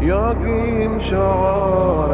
يقيم شعاري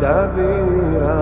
GatherVerse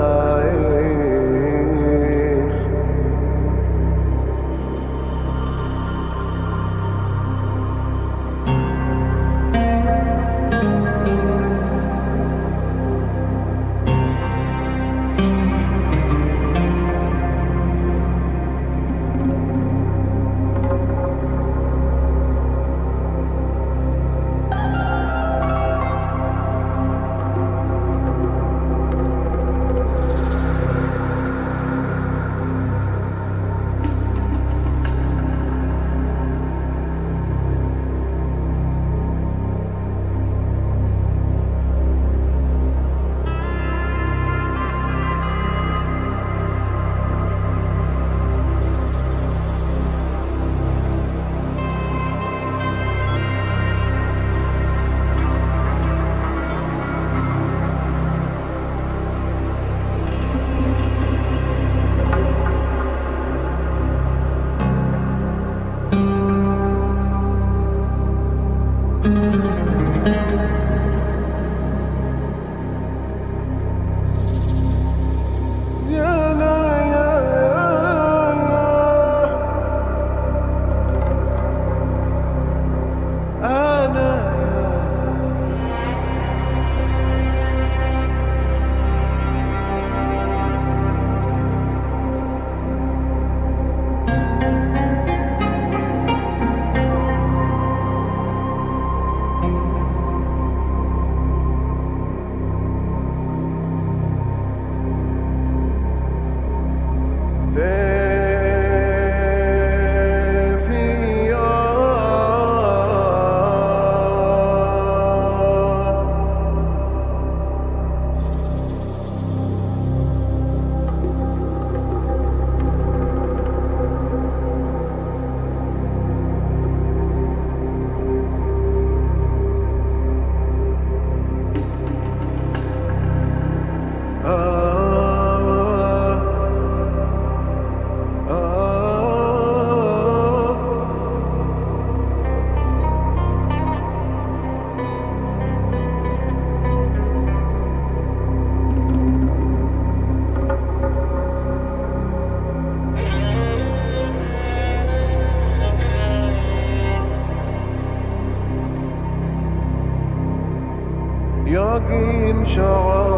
يقيم شعاري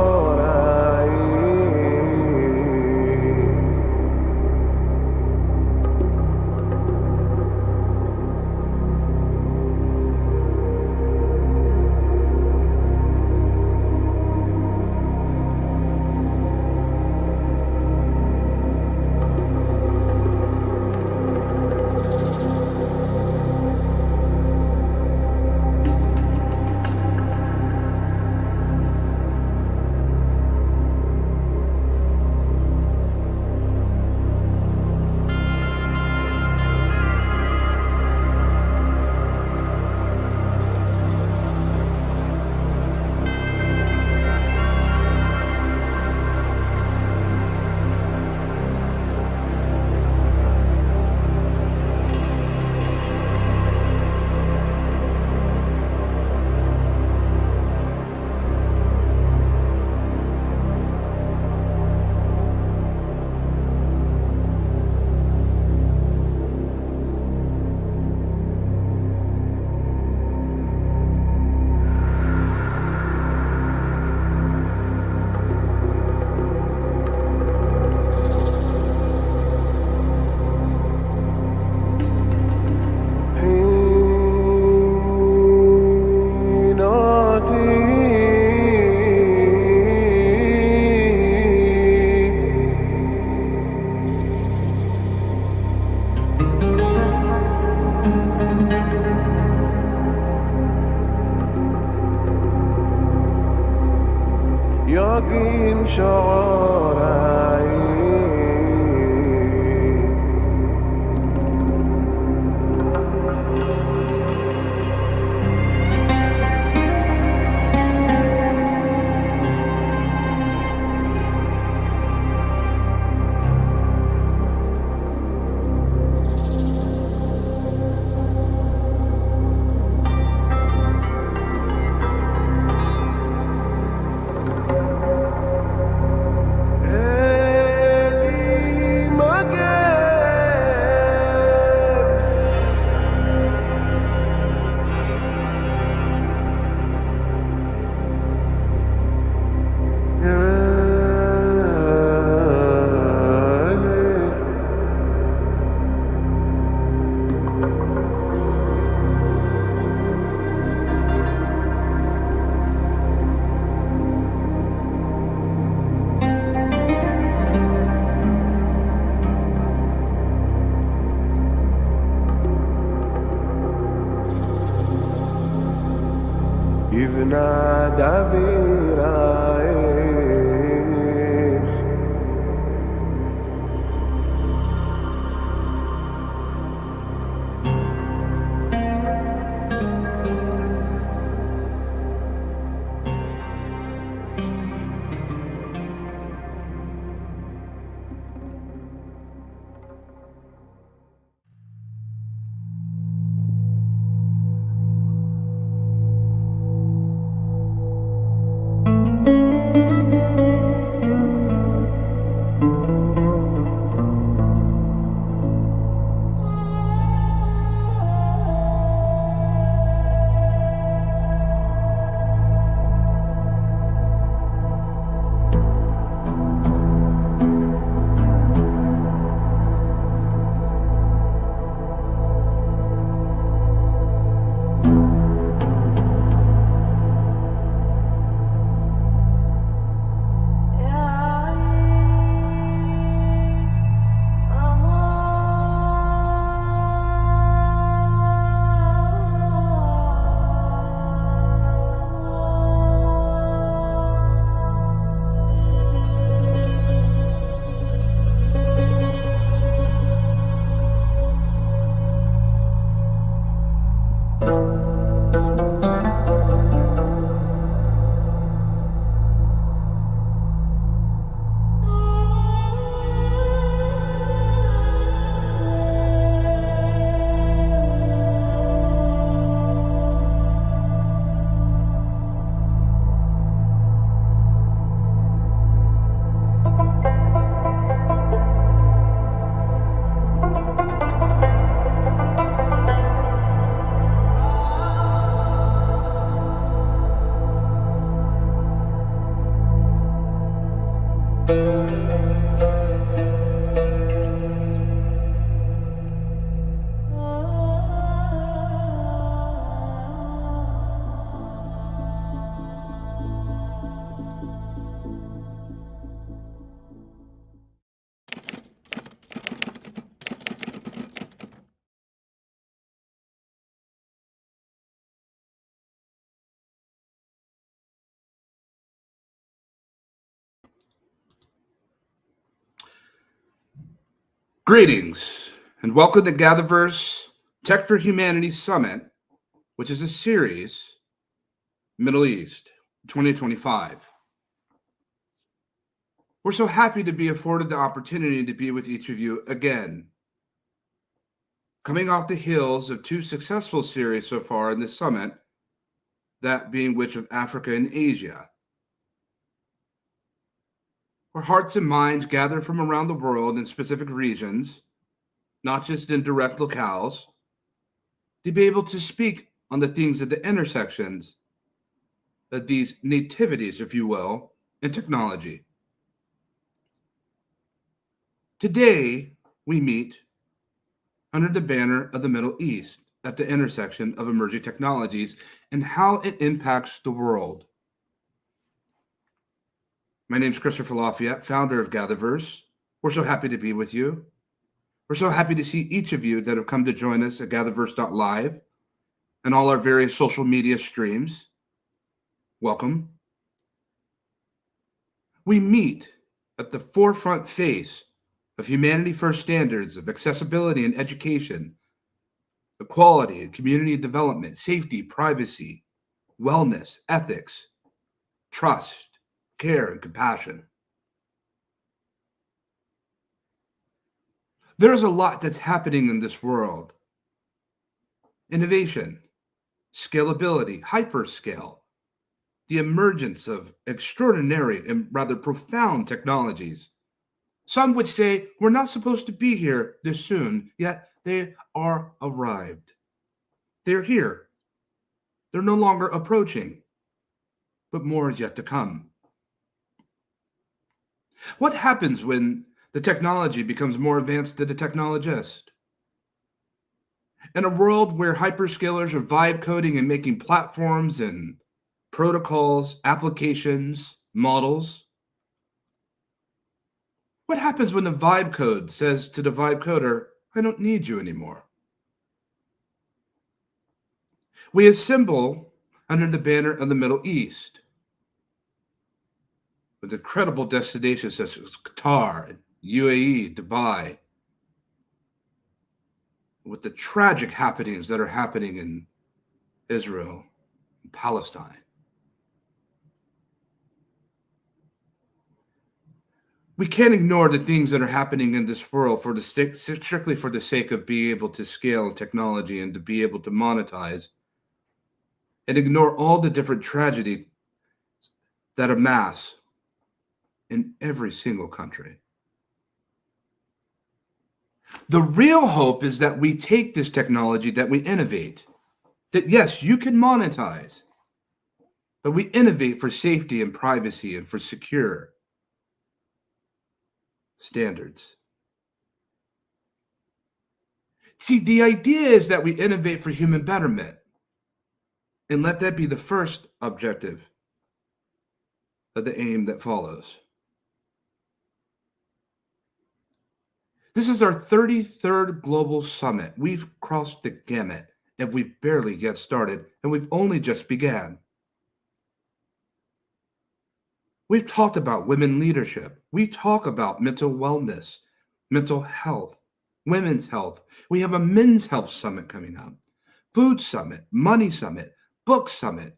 يقيم شعاري إلي مجال يا ليل يفنى دافيرايخ Greetings and welcome to GatherVerse Tech for Humanity Summit, which is a series, Middle East 2025. We're so happy to be afforded the opportunity to be with each of you again. Coming off the heels of two successful series so far in this summit, that being which of Africa and Asia, where hearts and minds gather from around the world in specific regions, not just in direct locales, to be able to speak on the things at the intersections of these nativities, if you will, in technology. Today, we meet under the banner of the Middle East at the intersection of emerging technologies and how it impacts the world. My name is Christopher Lafayette, founder of GatherVerse. We're so happy to be with you. We're so happy to see each of you that have come to join us at GatherVerse.live and all our various social media streams. Welcome. We meet at the forefront face of humanity first standards of accessibility and education, equality and community development, safety, privacy, wellness, ethics, trust, care, and compassion. There's a lot that's happening in this world. Innovation, scalability, hyperscale, the emergence of extraordinary and rather profound technologies. Some would say we're not supposed to be here this soon, yet they are arrived. They're here. They're no longer approaching, but more is yet to come. What happens when the technology becomes more advanced than the technologist? In a world where hyperscalers are vibe coding and making platforms and protocols, applications, models, what happens when the vibe code says to the vibe coder, I don't need you anymore? We assemble under the banner of the Middle East with incredible destinations such as Qatar, UAE, Dubai, with the tragic happenings that are happening in Israel and Palestine. We can't ignore the things that are happening in this world strictly for the sake of being able to scale technology and to be able to monetize, and ignore all the different tragedies that amass in every single country. The real hope is that we take this technology, that we innovate, that yes, you can monetize, but we innovate for safety and privacy and for secure standards. See, the idea is that we innovate for human betterment, and let that be the first objective of the aim that follows. This is our 33rd Global Summit. We've crossed the gamut, and we've barely yet started, and we've only just began. We've talked about women leadership. We talk about mental wellness, mental health, women's health. We have a men's health summit coming up, food summit, money summit, book summit,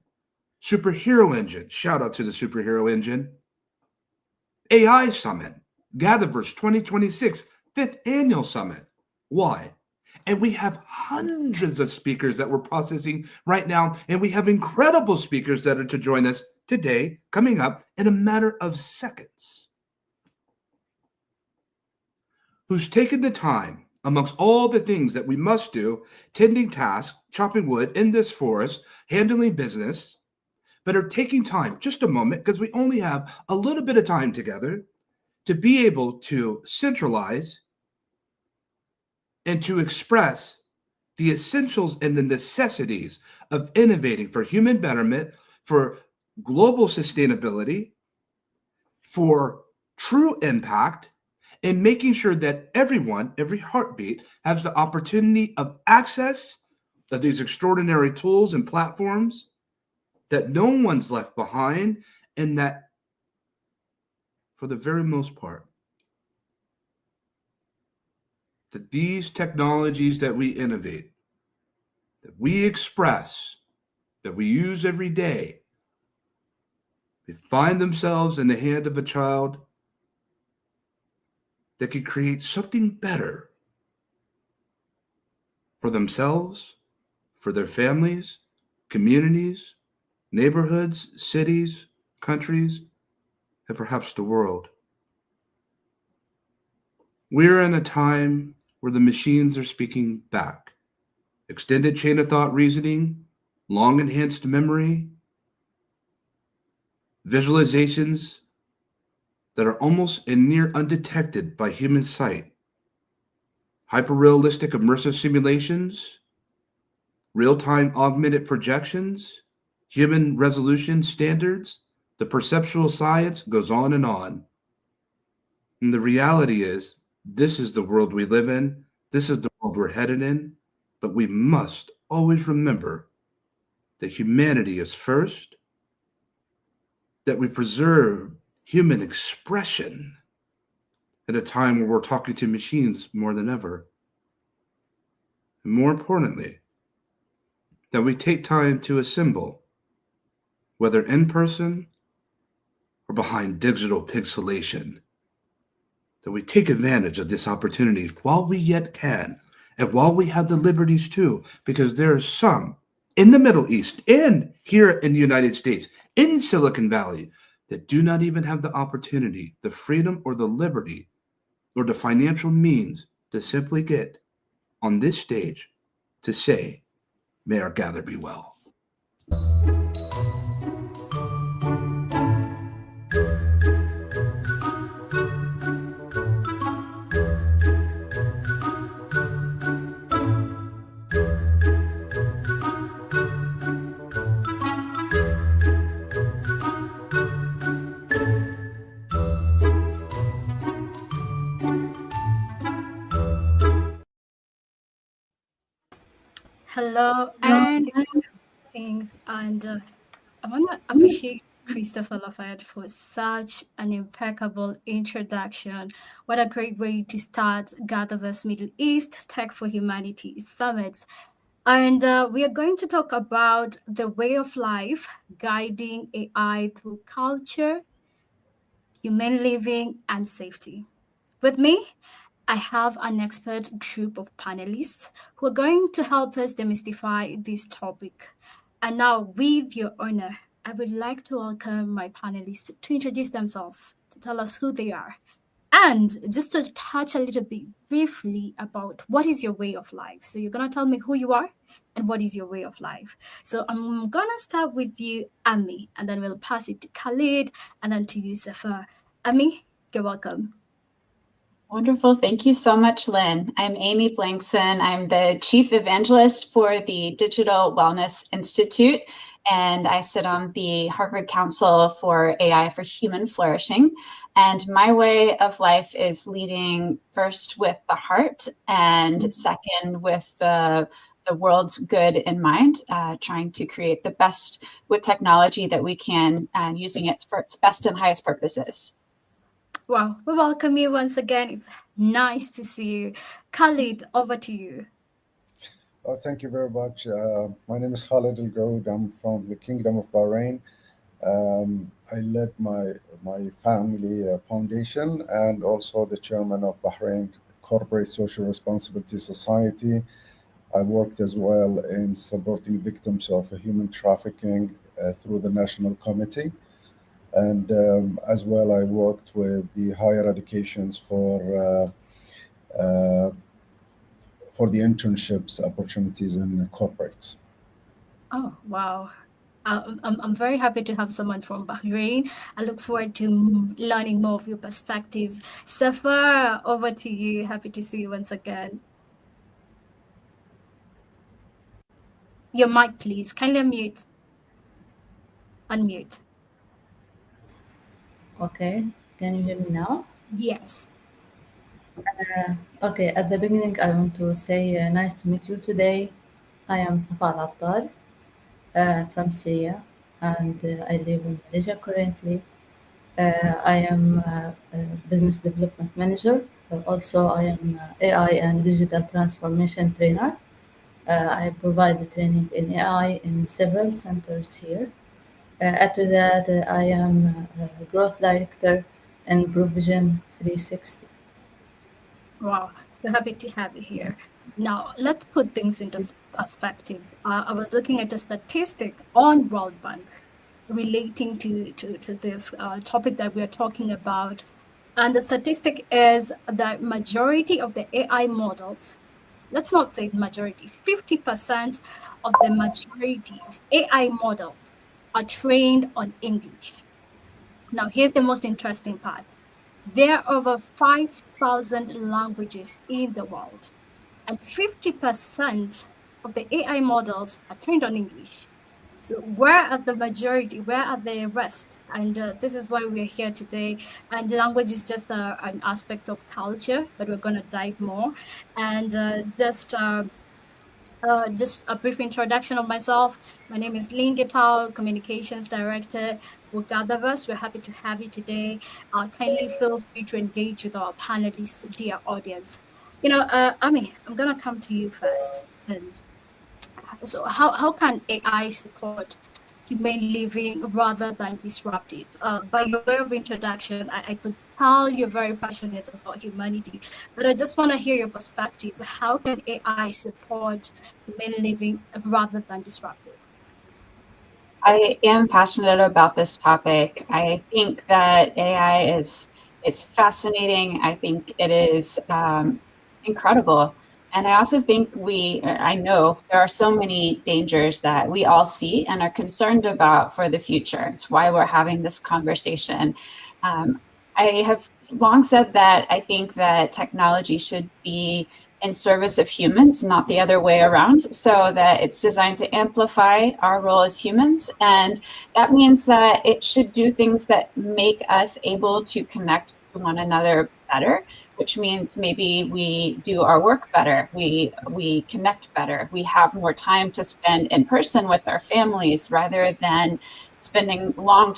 superhero engine. Shout out to the superhero engine. AI summit, GatherVerse 2026, 5th annual summit. Why? And we have hundreds of speakers that we're processing right now, and we have incredible speakers that are to join us today, coming up in a matter of seconds, who's taken the time amongst all the things that we must do, tending tasks, chopping wood in this forest, handling business, but are taking time, just a moment, because we only have a little bit of time together to be able to centralize and to express the essentials and the necessities of innovating for human betterment, for global sustainability, for true impact, and making sure that everyone, every heartbeat, has the opportunity of access of these extraordinary tools and platforms, that no one's left behind, and that for the very most part, that these technologies that we innovate, that we express, that we use every day, they find themselves in the hand of a child that can create something better for themselves, for their families, communities, neighborhoods, cities, countries, and perhaps the world. We're in a time where the machines are speaking back. Extended chain of thought reasoning, long enhanced memory, visualizations that are almost and near undetected by human sight, hyper-realistic immersive simulations, real-time augmented projections, human resolution standards, the perceptual science goes on and on. And the reality is, this is the world we live in, this is the world we're headed in, but we must always remember that humanity is first, that we preserve human expression at a time where we're talking to machines more than ever. And more importantly, that we take time to assemble, whether in person or behind digital pixelation, that we take advantage of this opportunity while we yet can, and while we have the liberties too, because there are some in the Middle East and here in the United States, in Silicon Valley, that do not even have the opportunity, the freedom, or the liberty, or the financial means to simply get on this stage to say, may our gather be well. Hello and things, and I want to appreciate Christopher Lafayette for such an impeccable introduction. What a great way to start GatherVerse Middle East Tech for Humanity Summit. And we are going to talk about the way of life guiding AI through culture, human living, and safety. With me, I have an expert group of panelists who are going to help us demystify this topic. And now, with your honor, I would like to welcome my panelists to introduce themselves, to tell us who they are, and just to touch a little bit briefly about what is your way of life. So you're going to tell me who you are and what is your way of life. So I'm going to start with you, Ami, and then we'll pass it to Khalid and then to you, Safar. Ami, you're welcome. Wonderful. Thank you so much, Lynn. I'm Amy Blankson. I'm the Chief Evangelist for the Digital Wellness Institute, and I sit on the Harvard Council for AI for Human Flourishing. And my way of life is leading first with the heart and second with the world's good in mind, trying to create the best with technology that we can and using it for its best and highest purposes. Wow, we welcome you once again. It's nice to see you. Khalid, over to you. Thank you very much. My name is Khalid Al Gaud. I'm from the Kingdom of Bahrain. I led my family foundation and also the chairman of Bahrain Corporate Social Responsibility Society. I worked as well in supporting victims of human trafficking through the National Committee. And as well, I worked with the higher educations for the internships opportunities in corporates. Oh, wow. I'm very happy to have someone from Bahrain. I look forward to learning more of your perspectives. Safar, over to you. Happy to see you once again. Your mic, please. Kindly unmute. Unmute. Okay, can you hear me now? Yes. Okay, at the beginning, I want to say nice to meet you today. I am Safa Al-Attar from Syria, and I live in Malaysia currently. I am a business development manager. Also, I am AI and digital transformation trainer. I provide the training in AI in several centers here. Add to that, I am a growth director in Provision 360. Wow, we're happy to have you here. Now, let's put things into perspective. I was looking at a statistic on World Bank relating to this topic that we are talking about. And the statistic is that majority of the AI models, let's not say the majority, 50% of the majority of AI models are trained on English. Now, here's the most interesting part. There are over 5,000 languages in the world, and 50% of the AI models are trained on English. So where are the majority? Where are the rest? And this is why we're here today. And language is just an aspect of culture, but we're going to dive more. And just Just a brief introduction of myself. My name is Lynn Gitao, Communications Director for GatherVerse. We're happy to have you today. Kindly feel free to engage with our panelists, dear audience. Ami, I'm going to come to you first. So how can AI support humane living rather than disrupt it? By your way of introduction, I could tell you're very passionate about humanity, but I just want to hear your perspective. How can AI support humane living rather than disrupt it? I am passionate about this topic. I think that AI is fascinating. I think it is incredible. And I also think I know there are so many dangers that we all see and are concerned about for the future. It's why we're having this conversation. Um, I have long said that I think that technology should be in service of humans, not the other way around, so that it's designed to amplify our role as humans. And that means that it should do things that make us able to connect to one another better, which means maybe we do our work better, we connect better, we have more time to spend in person with our families rather than spending long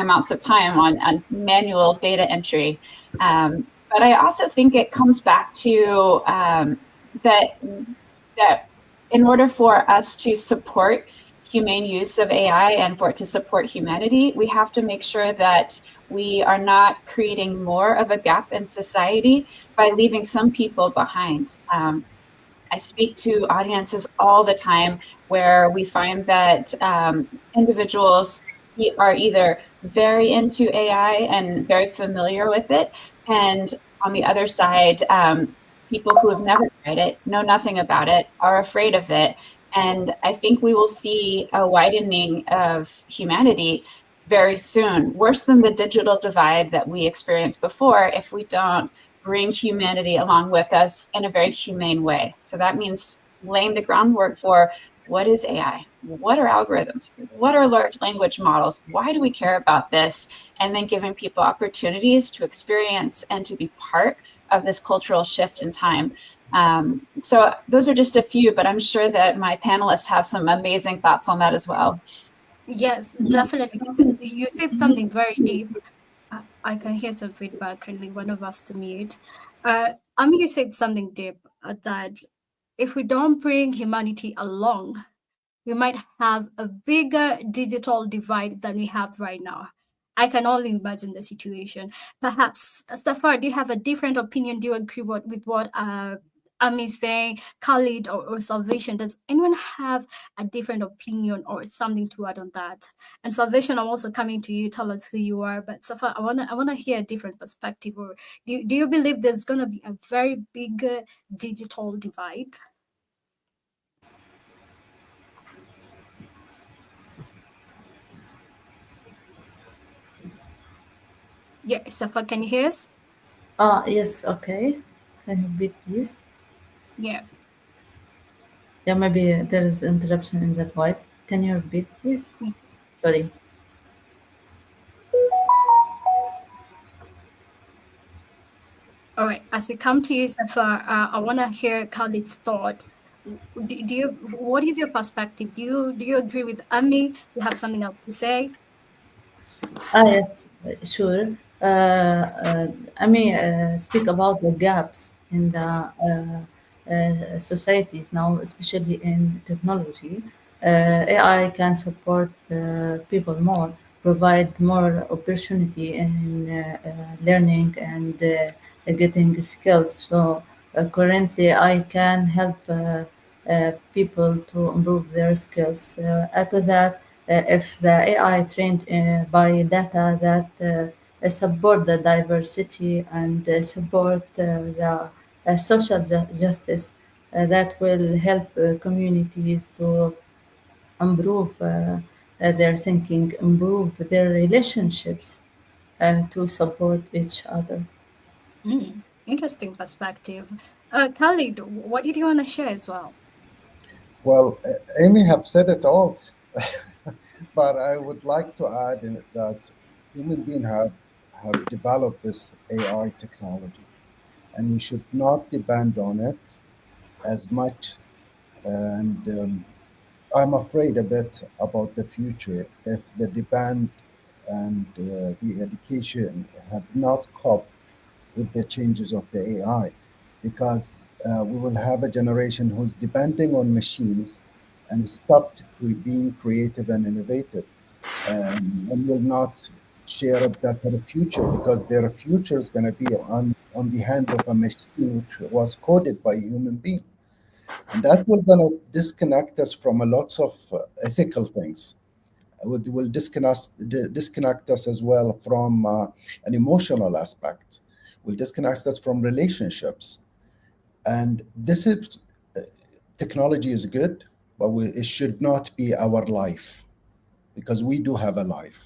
amounts of time on manual data entry. But I also think it comes back to that in order for us to support humane use of AI and for it to support humanity, we have to make sure that we are not creating more of a gap in society by leaving some people behind. I speak to audiences all the time where we find that individuals are either very into AI and very familiar with it, and on the other side, people who have never tried it, know nothing about it, are afraid of it. And I think we will see a widening of humanity very soon, worse than the digital divide that we experienced before, if we don't bring humanity along with us in a very humane way. So that means laying the groundwork for what is AI? What are algorithms? What are large language models? Why do we care about this? And then giving people opportunities to experience and to be part of this cultural shift in time. So those are just a few, but I'm sure that my panelists have some amazing thoughts on that as well. Yes, definitely. You said something very deep. I can hear some feedback. Currently, one of us to mute. Ami, you said something deep that if we don't bring humanity along, we might have a bigger digital divide than we have right now. I can only imagine the situation. Perhaps, Safar, do you have a different opinion? Do you agree with what Ami is saying, Khalid or Salvation? Does anyone have a different opinion or something to add on that? And Salvation, I'm also coming to you. Tell us who you are. But Safar, I wanna hear a different perspective. Or do you believe there's gonna be a very big digital divide? Yeah, Safar, can you hear us? Yes, okay. Can you repeat, please? Yeah. Yeah, maybe there is interruption in the voice. Can you repeat, please? Sorry. All right. As we come to you, Safar, I want to hear Khalid's thought. What is your perspective? Do you agree with Ami? Do you have something else to say? Yes, sure. I may speak about the gaps in the societies now, especially in technology. AI can support people more, provide more opportunity in learning and getting skills. So currently, I can help people to improve their skills. Add to that, if the AI trained by data that support the diversity and support the social justice, that will help communities to improve their thinking, improve their relationships to support each other. Interesting perspective. Khalid, what did you want to share as well? Well, Amy have said it all, but I would like to add in it that human beings have developed this AI technology, and we should not depend on it as much And I'm afraid a bit about the future if the demand and the education have not coped with the changes of the AI, because we will have a generation who's depending on machines and stopped being creative and innovative, and will not share a better future because their future is going to be on the hand of a machine which was coded by a human being. And that will going to disconnect us from a lots of ethical things. Will disconnect us as well from an emotional aspect. Will disconnect us from relationships. And this is technology is good, but it should not be our life, because we do have a life.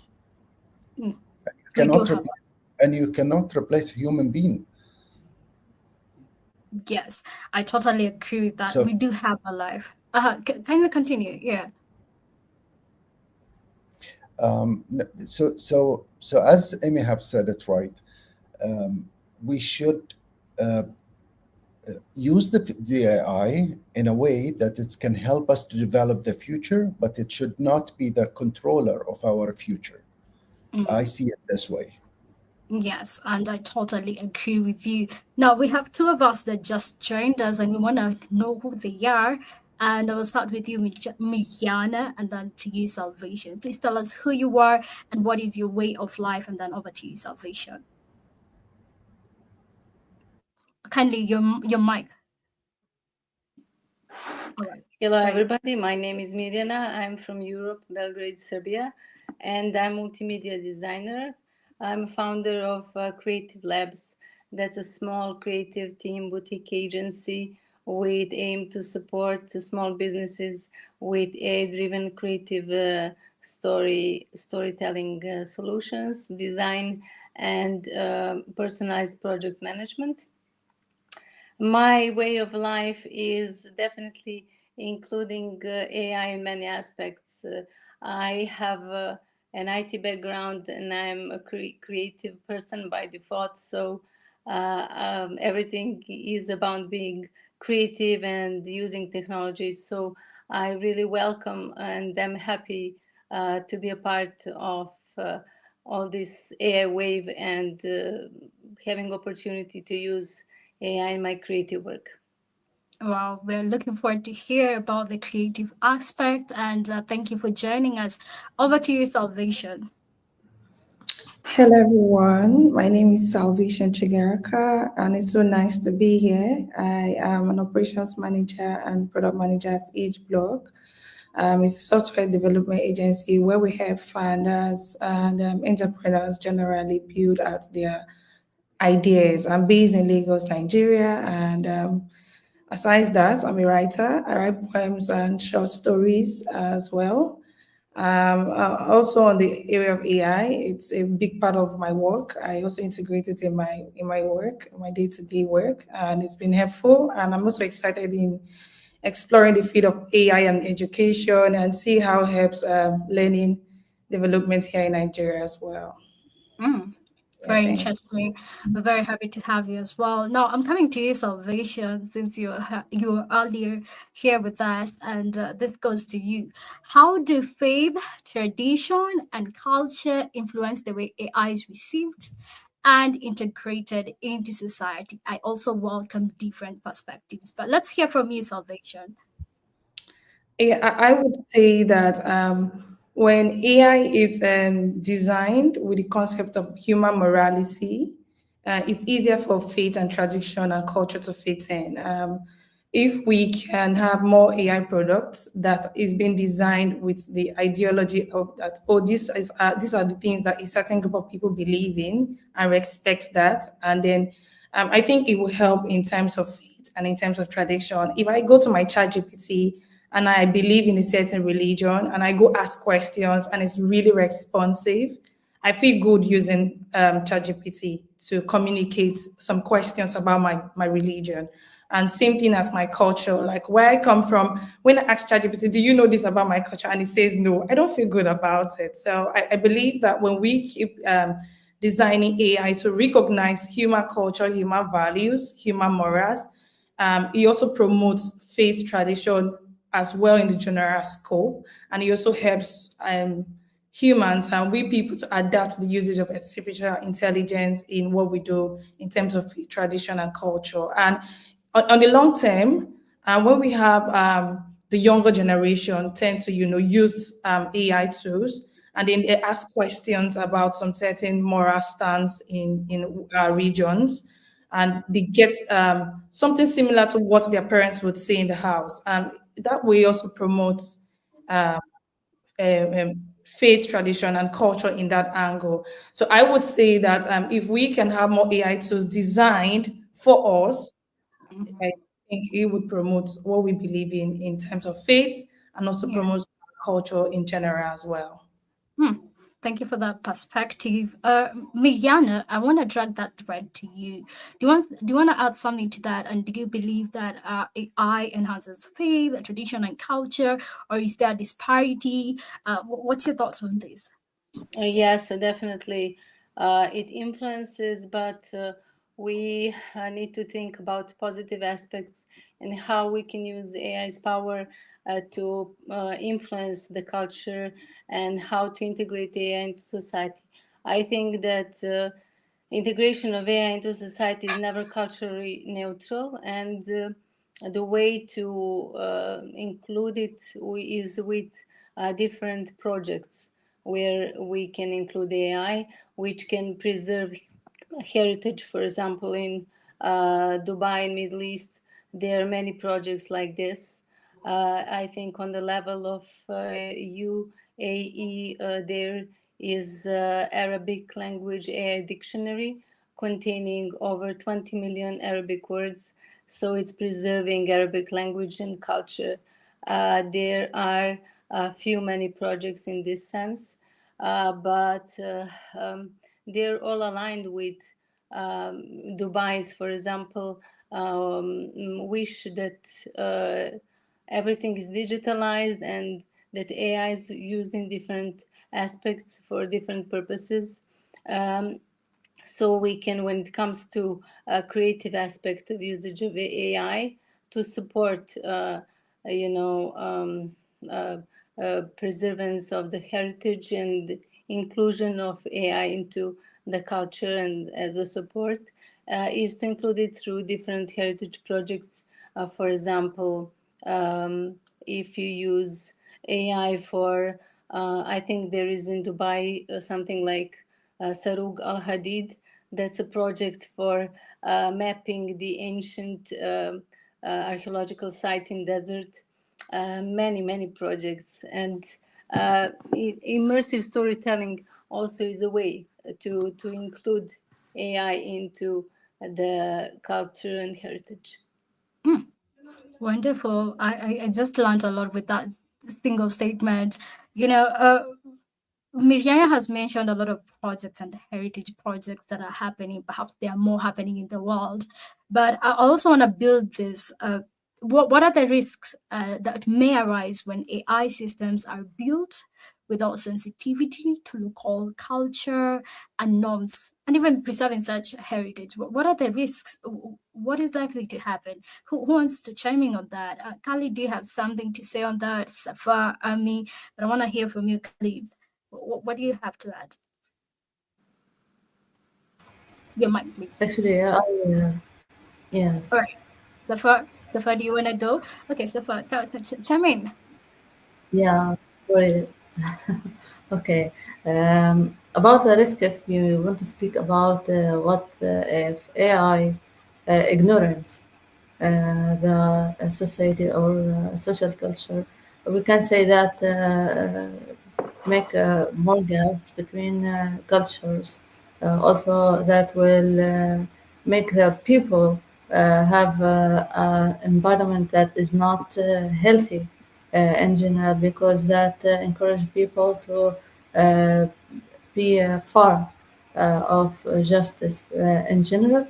Mm, You we do cannot have. replace, and you cannot replace a human being. Yes, I totally agree with that. So We do have a life. Kindly continue. Yeah. um, so as Amy have said it right, um, we should uh, use the AI in a way that it can help us to develop the future, but it should not be the controller of our future. I Mm, see it this way. yes, and I totally agree with you. Now we have two of us that just joined us, and we want to know who they are. And I will start with you, Mijana, and then to you, Salvation. Please tell us who you are and what is your way of life, and then over to you, Salvation. Kindly, your mic. All right, Hello, great. everybody. My name is Mirjana. I'm from Europe, Belgrade, Serbia, and I'm multimedia designer. I'm founder of Creative Labs. That's a small creative team boutique agency with aim to support small businesses with AI-driven creative storytelling solutions, design, and personalized project management. My way of life is definitely including AI in many aspects. I have an IT background and I'm a creative person by default. So everything is about being creative and using technology. So I really welcome and I'm happy to be a part of all this AI wave and having opportunity to use AI in my creative work. Wow, we're looking forward to hear about the creative aspect, and thank you for joining us. Over to you, Salvation. Hello, everyone. My name is Salvation Chigaraka, and it's so nice to be here. I am an operations manager and product manager at Age Block. It's a software development agency where we help founders and entrepreneurs generally build out their ideas. I'm based in Lagos, Nigeria, and aside that, I'm a writer. I write poems and short stories as well. Also on the area of AI, it's a big part of my work. I also integrate it in my work, my day-to-day work, and it's been helpful. And I'm also excited in exploring the field of AI and education and see how it helps learning development here in Nigeria as well. Mm, Yeah, very thanks. interesting. We're very happy to have you as well. Now, I'm coming to you, Salvation, since you were earlier here with us, and this goes to you. How do faith, tradition, and culture influence the way AI is received and integrated into society? I also welcome different perspectives, but let's hear from you, Salvation. Yeah, I would say that when AI is designed with the concept of human morality, it's easier for faith and tradition and culture to fit in. If we can have more AI products that is being designed with the ideology of that, oh, these are the things that a certain group of people believe in and respect that, and then I think it will help in terms of faith and in terms of tradition. If I go to my chat GPT and I believe in a certain religion and I go ask questions and it's really responsive, I feel good using ChatGPT to communicate some questions about my religion. And same thing as my culture, like where I come from. When I ask ChatGPT, do you know this about my culture? And it says no, I don't feel good about it. So I believe that when we keep designing AI to recognize human culture, human values, human morals, it also promotes faith tradition as well in the general scope, and it also helps humans and we people to adapt to the usage of artificial intelligence in what we do in terms of tradition and culture. And on the long term, when we have the younger generation tend to use AI tools, and then they ask questions about some certain moral stance in our regions, and they get something similar to what their parents would say in the house. That way also promotes faith, tradition, and culture in that angle. So I would say that if we can have more AI tools designed for us, I think it would promote what we believe in terms of faith, and also Yeah. promote culture in general as well. Hmm. Thank you for that perspective. Mirjana, I want to drag that thread to you. Do you want to add something to that? And do you believe that AI enhances faith, tradition, and culture, or is there a disparity? What's your thoughts on this? Yes, definitely. It influences, but we need to think about positive aspects and how we can use AI's power to influence the culture and how to integrate AI into society. I think that integration of AI into society is never culturally neutral, and the way to include it is with different projects where we can include AI, which can preserve heritage. For example, in Dubai and Middle East, there are many projects like this. I think on the level of UAE, there is Arabic language AI dictionary containing over 20 million Arabic words. So it's preserving Arabic language and culture. There are a few many projects in this sense, but they're all aligned with Dubai's, for example, wish that everything is digitalized and that AI is used in different aspects for different purposes. Um, so we can, when it comes to a creative aspect of usage of AI, to support you know um, uh, preservance of the heritage and inclusion of AI into the culture, and as a support is to include it through different heritage projects. For example, if you use AI for I think there is in Dubai something like Sarug Al Hadid. That's a project for mapping the ancient archaeological site in desert. Many projects, and immersive storytelling also is a way to include AI into the culture and heritage. Hmm. Wonderful. I just learned a lot with that single statement. You know, Miriam has mentioned a lot of projects and heritage projects that are happening. Perhaps there are more happening in the world. But I also want to build this. What are the risks that may arise when AI systems are built without sensitivity to local culture and norms, and even preserving such heritage? What are the risks? What is likely to happen? Who wants to chime in on that? Khalid, do you have something to say on that? Safa, Ami, but I want to hear from you, Khalid. What do you have to add? Your mic, please. Actually, All yes. right. Safa, do you want to go? Okay, Safa, chime in. Yeah, very okay. About the risk, if you want to speak about what if AI ignorance the society or social culture, we can say that make more gaps between cultures. Also, that will make the people have an environment that is not healthy in general, because that encourage people to uh, be far of justice in general.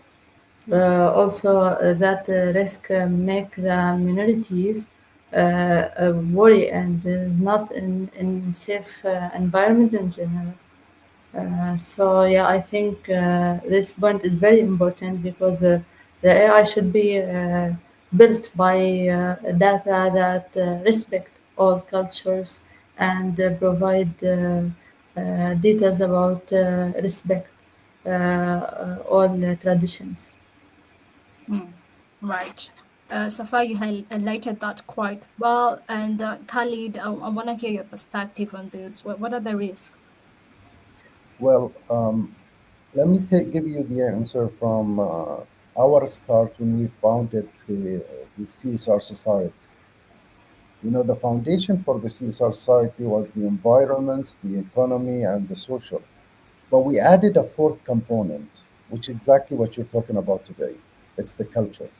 Also, that risk make the minorities worry and is not in safe environment in general. So yeah, I think this point is very important, because the AI should be built by data that respect all cultures and provide details about respect all traditions. Mm, right. Safa, you highlighted that quite well. And Khalid, I want to hear your perspective on this. What are the risks? Well, let me give you the answer from our start when we founded the CSR Society. You know, the foundation for the CSR Society was the environments, the economy, and the social. But we added a fourth component, which is exactly what you're talking about today. It's the culture.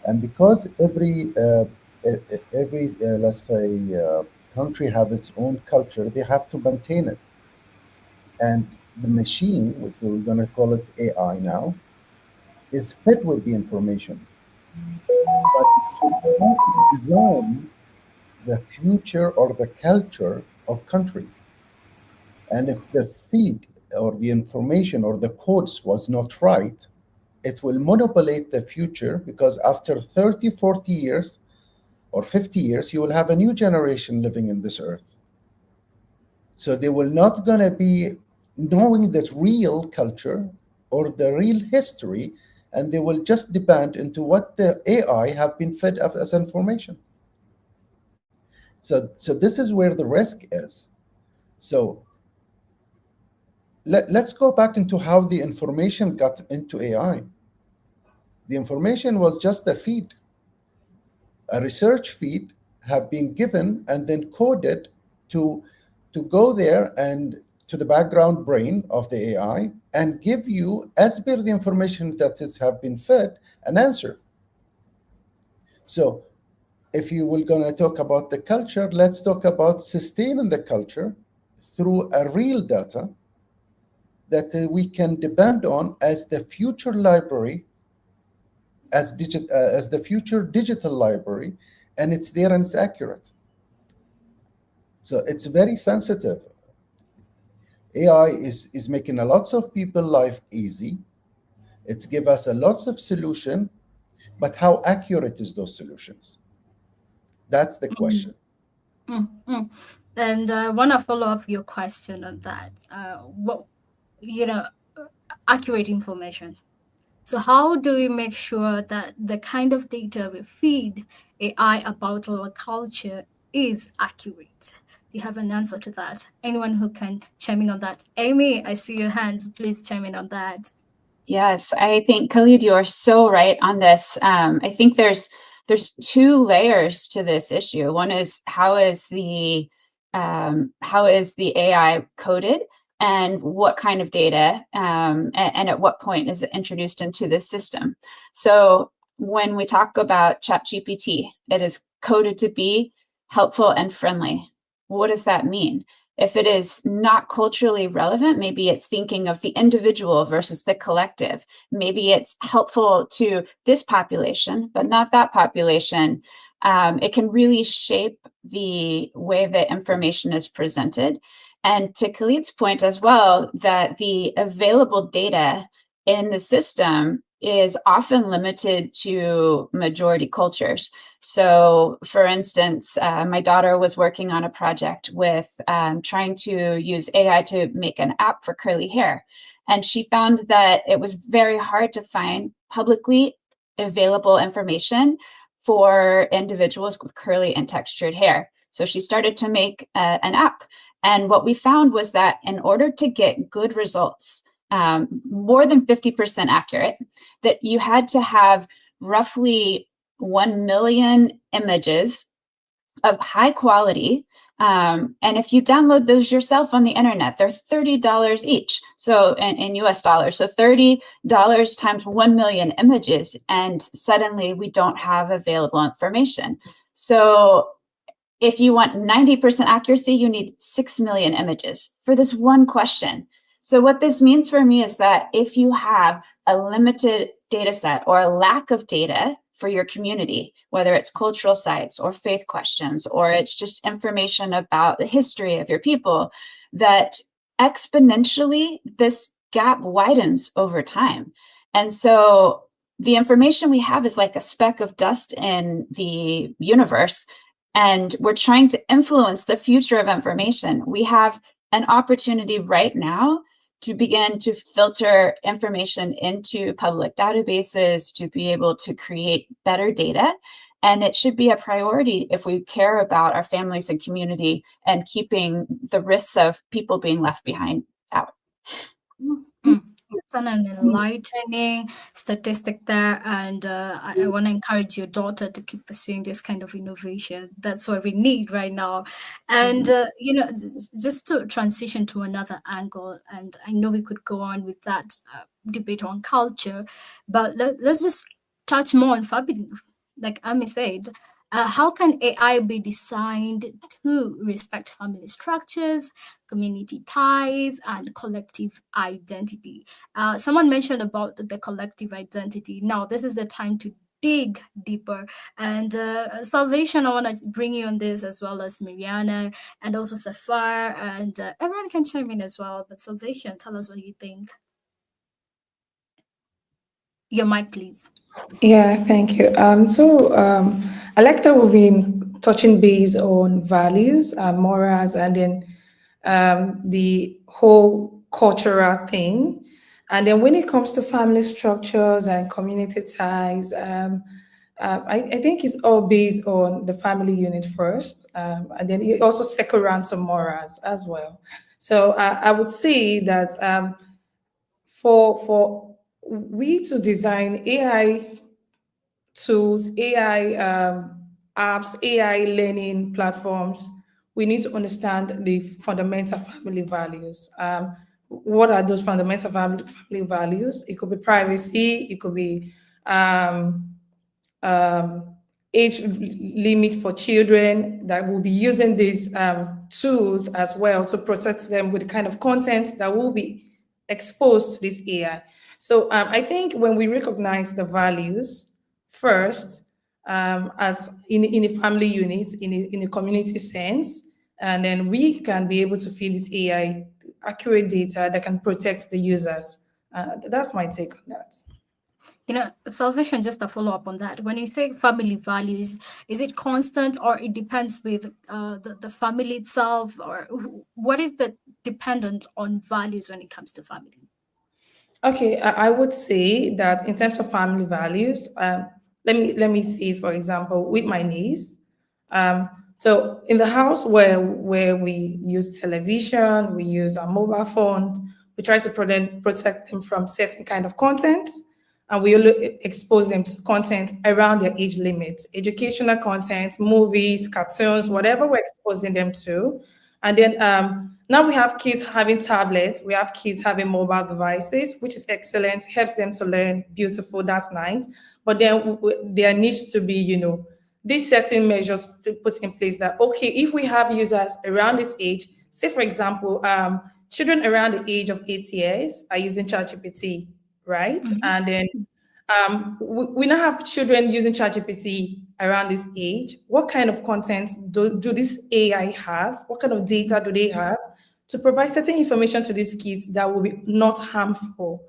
And because every let's say country have its own culture, they have to maintain it. And the machine, which we're going to call it AI now, is fed with the information, but it should not design the future or the culture of countries. And if the feed or the information or the codes was not right, it will monopolize the future, because after 30, 40 years or 50 years, you will have a new generation living in this earth. So they will not going to be knowing the real culture or the real history, and they will just depend into what the AI have been fed as information. So this is where the risk is. So let's go back into how the information got into AI. The information was just a feed, a research feed have been given and then coded to go there and to the background brain of the AI and give you, as per the information that is have been fed, an answer. So if you were going to talk about the culture, let's talk about sustaining the culture through a real data that we can depend on as the future library, as the future digital library, and it's there and it's accurate. So it's very sensitive. AI is making a lots of people life easy. It's give us a lots of solution, but how accurate is those solutions? That's the Mm, question. mm. And I want to follow up your question on that. What, you know, accurate information. So how do we make sure that the kind of data we feed AI about our culture is accurate? Do you have an answer to that? Anyone who can chime in on that? Amy, I see your hands. Please chime in on that. Yes, I think Khalid, you are so right on this. I think there's two layers to this issue. One is how is the AI coded, and what kind of data, and at what point is it introduced into this system. So when we talk about ChatGPT, it is coded to be helpful and friendly. What does that mean? If it is not culturally relevant, maybe it's thinking of the individual versus the collective. Maybe it's helpful to this population, but not that population. It can really shape the way that information is presented. And to Khalid's point as well, that the available data in the system is often limited to majority cultures. So, for instance, my daughter was working on a project with trying to use AI to make an app for curly hair. And she found that it was very hard to find publicly available information for individuals with curly and textured hair. So she started to make an app. And what we found was that in order to get good results, more than 50% accurate, that you had to have roughly 1 million images of high quality. And if you download those yourself on the internet, they're $30 each. So in US dollars, so $30 times 1 million images. And suddenly we don't have available information. So if you want 90% accuracy, you need 6 million images for this one question. So what this means for me is that if you have a limited data set or a lack of data for your community, whether it's cultural sites or faith questions, or it's just information about the history of your people, that exponentially this gap widens over time. And so the information we have is like a speck of dust in the universe, and we're trying to influence the future of information. We have an opportunity right now to begin to filter information into public databases, to be able to create better data. And it should be a priority if we care about our families and community and keeping the risks of people being left behind out. It's an enlightening statistic there, and I want to encourage your daughter to keep pursuing this kind of innovation. That's what we need right now. And just to transition to another angle, and I know we could go on with that debate on culture, but let's just touch more on family. Like Ami said, how can AI be designed to respect family structures, community ties, and collective identity? Someone mentioned about the collective identity. Now, this is the time to dig deeper. And Salvation, I want to bring you on this, as well as Mariana and also Safar, and everyone can chime in as well. But Salvation, tell us what you think. Your mic, please. Yeah, thank you. I like that we've been touching base on values and morals, and then the whole cultural thing. And then when it comes to family structures and community ties, I think it's all based on the family unit first, and then it also second round to morals as well. So I would say that for we to design AI tools, AI apps, AI learning platforms, we need to understand the fundamental family values. What are those fundamental family values? It could be privacy, it could be um, um, age limit for children, that will be using these tools as well to protect them with the kind of content that will be exposed to this AI. So I think when we recognize the values first, as in a family unit, in a community sense, and then we can be able to feed this AI accurate data that can protect the users. That's my take on that. Salvation, just a follow up on that. When you say family values, is it constant, or it depends with the family itself, or what is the dependent on values when it comes to family? Okay, I would say that in terms of family values, let me see, for example, with my niece. So in the house where we use television, we use our mobile phones, we try to protect them from certain kind of content, and we only expose them to content around their age limit, educational content, movies, cartoons, whatever we're exposing them to. And then now we have kids having tablets, we have kids having mobile devices, which is excellent, helps them to learn, beautiful, that's nice. But then there needs to be, these certain measures put in place that, okay, if we have users around this age, say for example, children around the age of 8 years are using ChatGPT, right? And then we now have children using ChatGPT around this age. What kind of content do this AI have? What kind of data do they have to provide certain information to these kids that will be not harmful?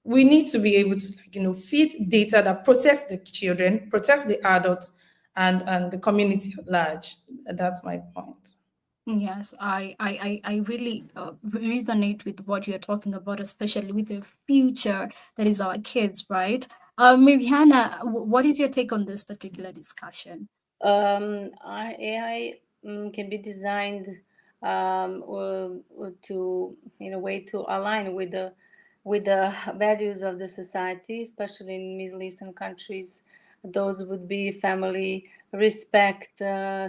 We need to be able to, feed data that protects the children, protects the adults, and the community at large. That's my point. Yes, I really resonate with what you're talking about, especially with the future that is our kids, right? Viviana, what is your take on this particular discussion? AI can be designed or to in a way to align with the values of the society, especially in Middle Eastern countries. Those would be family, respect,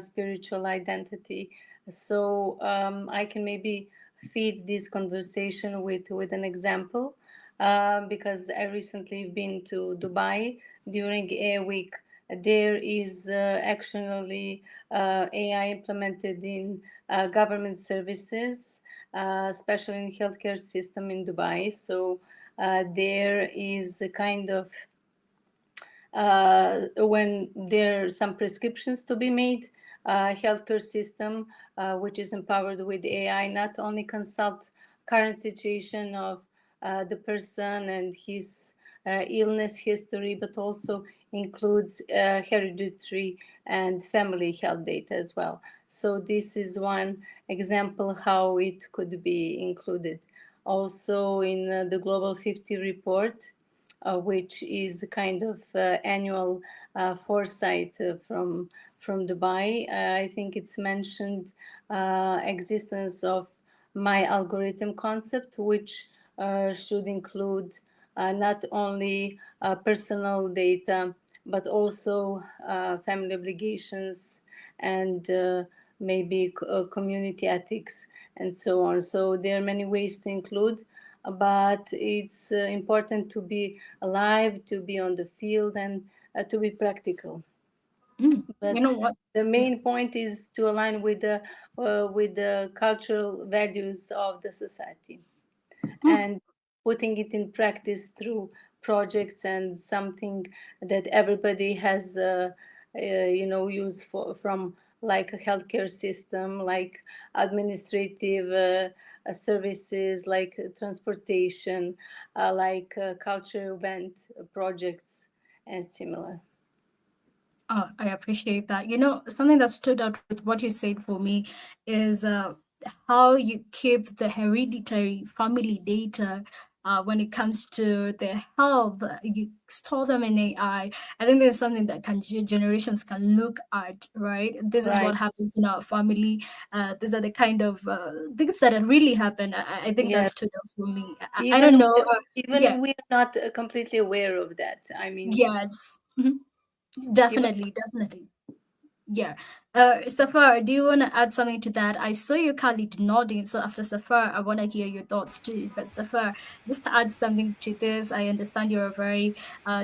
spiritual identity. So I can maybe feed this conversation with an example, because I recently been to Dubai during a week. There is actually AI implemented in government services, especially in healthcare system in Dubai. So there is a kind of when there are some prescriptions to be made, healthcare system which is empowered with AI not only consult current situation of the person and his illness history, but also includes hereditary and family health data as well. So this is one example how it could be included. Also in the Global 50 report, which is kind of annual foresight from Dubai. I think it's mentioned existence of my algorithm concept, which should include not only personal data, but also family obligations and maybe community ethics and so on. So there are many ways to include, but it's important to be alive, to be on the field, and to be practical. You But know what? the main point is to align with the cultural values of the society Mm, and putting it in practice through projects and something that everybody has use for, from like a healthcare system, like administrative services, like transportation, like culture event projects and similar. Oh, I appreciate that. You know, something that stood out with what you said for me is how you keep the hereditary family data when it comes to their health. You store them in AI. I think there's something that generations can look at, right? This is what Right. happens in our family. These are the kind of things that really happen. I think that Yes. stood out for me. I Even don't know. Yeah, even we're not completely aware of that. I mean, yes. Mhm. even Definitely, definitely. Yeah. Safar, do you want to add something to that? I saw you, Khalid, nodding. So after Safar, I want to hear your thoughts too. But Safar, just to add something to this, I understand you're a very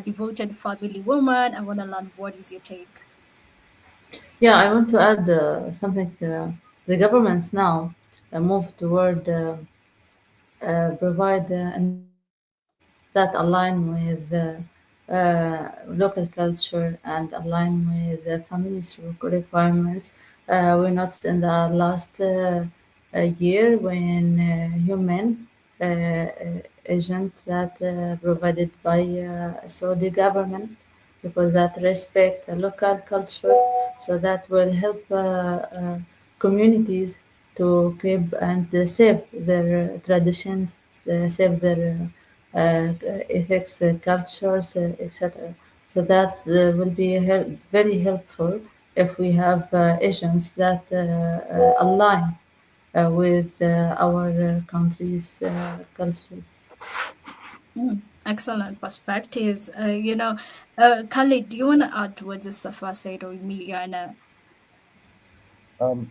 devoted family woman. I want to learn what is your take. Yeah, I want to add something. The governments now move toward provide environments that align with local culture and align with families' requirements. We noticed in the last year when human agent that provided by Saudi government because that respect local culture, so that will help communities to keep and save their traditions, save their ethics, cultures, etc. So that will be very helpful if we have agents that align with our country's cultures. Excellent perspectives. Khalid, do you want to add to what just Safar said or me? Um,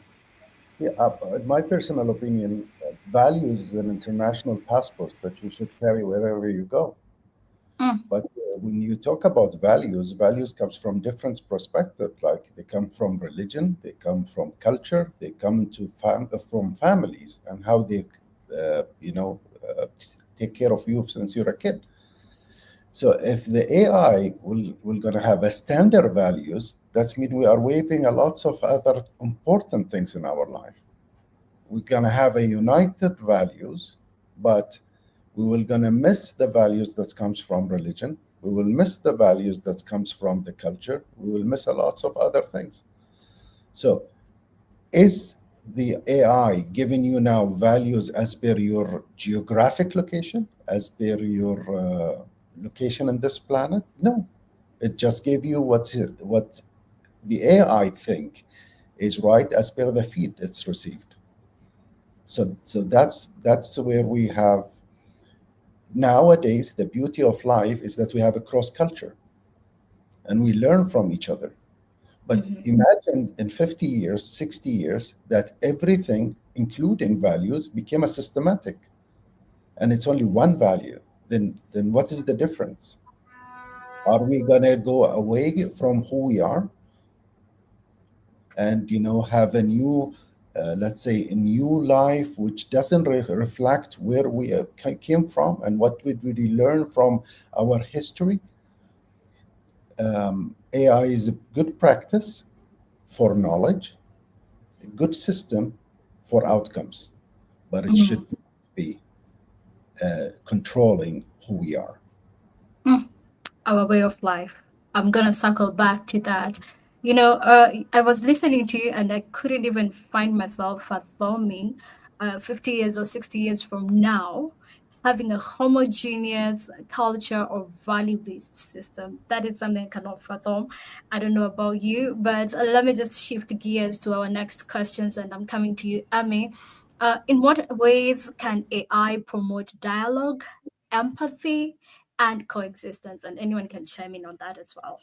See, in my personal opinion, values is an international passport that you should carry wherever you go. Mm, But when you talk about values, values comes from different perspectives. Like they come from religion, they come from culture, they come from families and how they, take care of you since you're a kid. So if the AI will gonna have a standard values, that's mean we are waiving a lots of other important things in our life. We're gonna have a united values, but we will gonna miss the values that comes from religion. We will miss the values that comes from the culture. We will miss a lots of other things. So is the AI giving you now values as per your geographic location, as per your location on this planet? No, it just gave you what the AI think is right as per the feed it's received. So that's where we have nowadays the beauty of life is that we have a cross culture and we learn from each other. But mhm, imagine in 50 years, 60 years, that everything, including values, became a systematic and it's only one value. Then what is the difference? Are we gonna go away from who we are and have a new let's say a new life which doesn't reflect where we came from and what did we learn from our history? AI is a good practice for knowledge, a good system for outcomes, but it should mhm. not be controlling who we are. Mm, our way of life. I'm gonna circle back to that. I was listening to you and I couldn't even find myself fathoming 50 years or 60 years from now having a homogeneous culture or value-based system. That is something I cannot fathom. I don't know about you, but let me just shift gears to our next questions, and I'm coming to you, Amy. In what ways can AI promote dialogue, empathy, and coexistence? And anyone can chime in on that as well.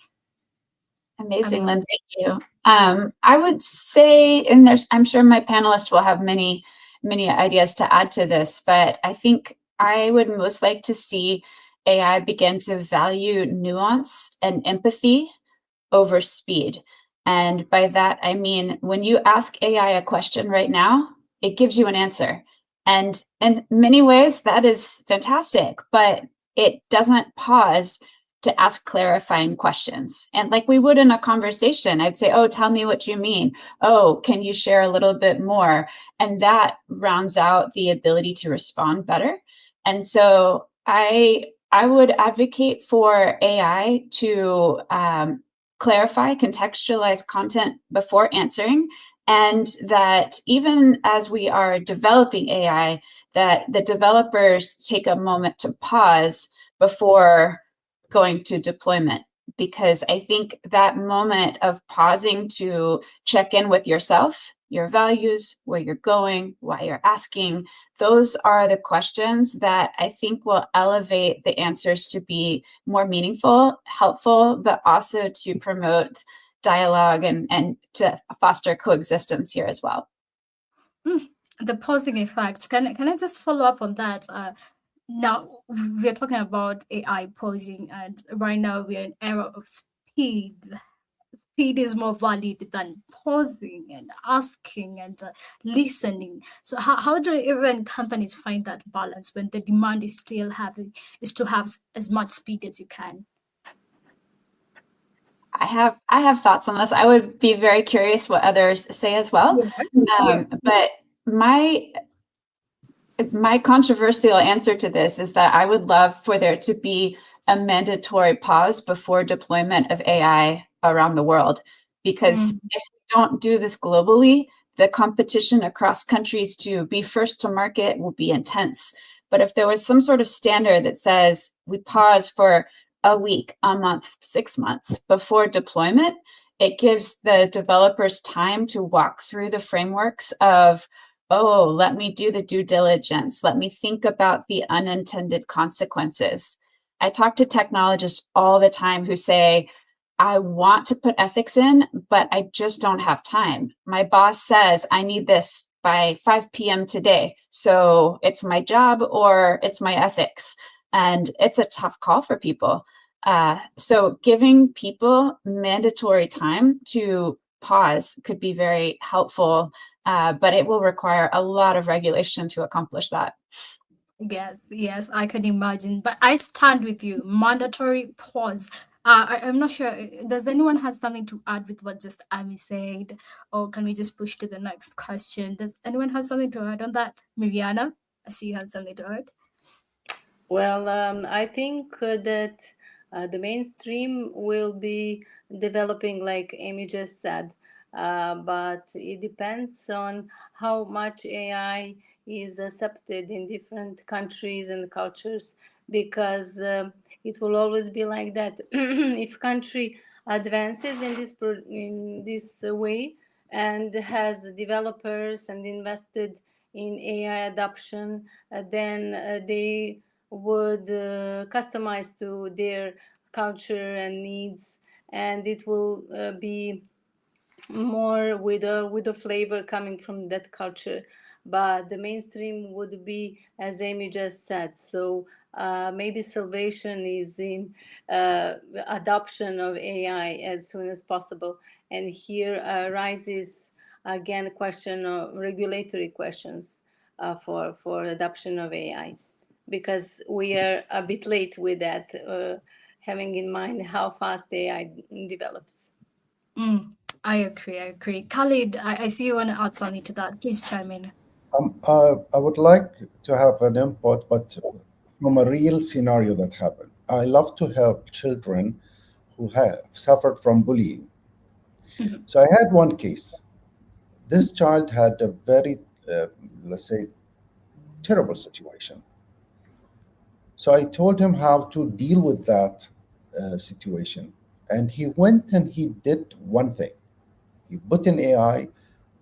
Amazing, Amy. Lynn. Thank you. I would say, and I'm sure my panelists will have many ideas to add to this, but I think I would most like to see AI begin to value nuance and empathy over speed. And by that, I mean, when you ask AI a question right now, it gives you an answer. And in many ways, that is fantastic, but it doesn't pause to ask clarifying questions. And like we would in a conversation, I'd say, oh, tell me what you mean. Oh, can you share a little bit more? And that rounds out the ability to respond better. And so I would advocate for AI to clarify, contextualize content before answering, and that even as we are developing AI, that the developers take a moment to pause before going to deployment. Because I think that moment of pausing to check in with yourself, your values, where you're going, why you're asking, those are the questions that I think will elevate the answers to be more meaningful, helpful, but also to promote dialogue and to foster coexistence here as well. The pausing effect. Can I just follow up on that? Now we're talking about AI pausing, and right now we're in an era of speed. Speed is more valued than pausing and asking and listening. So how do even companies find that balance when the demand is still having is to have as much speed as you can? I have thoughts on this. I would be very curious what others say as well. Yeah. But my controversial answer to this is that I would love for there to be a mandatory pause before deployment of AI around the world. Because if we don't do this globally, the competition across countries to be first to market will be intense. But if there was some sort of standard that says we pause for a week, a month, 6 months before deployment, it gives the developers time to walk through the frameworks of, oh, let me do the due diligence. Let me think about the unintended consequences. I talk to technologists all the time who say, I want to put ethics in, but I just don't have time. My boss says I need this by 5 p.m. today. So it's my job or it's my ethics. And it's a tough call for people. So giving people mandatory time to pause could be very helpful, but it will require a lot of regulation to accomplish that. Yes, I can imagine. But I stand with you. Mandatory pause. I'm not sure. Does anyone have something to add with what just Amy said, or can we just push to the next question? Does anyone have something to add on that? Miriana, I see you have something to add. Well, I think that the mainstream will be developing, like Amy just said, but it depends on how much AI is accepted in different countries and cultures, because it will always be like that. If country advances in this way and has developers and invested in AI adoption, then they would customize to their culture and needs, and it will be more with a flavor coming from that culture. But the mainstream would be, as Amy just said. So maybe salvation is in adoption of AI as soon as possible. And here arises again a question of regulatory questions for adoption of AI, because we are a bit late with that, having in mind how fast AI develops. I agree. Khalid, I see you want to add something to that. Please chime in. I would like to have an input, but from a real scenario that happened. I love to help children who have suffered from bullying. Mhm. So I had one case. This child had a very, uh, let's say, terrible situation. So I told him how to deal with that situation. And he went and he did one thing. He put in AI,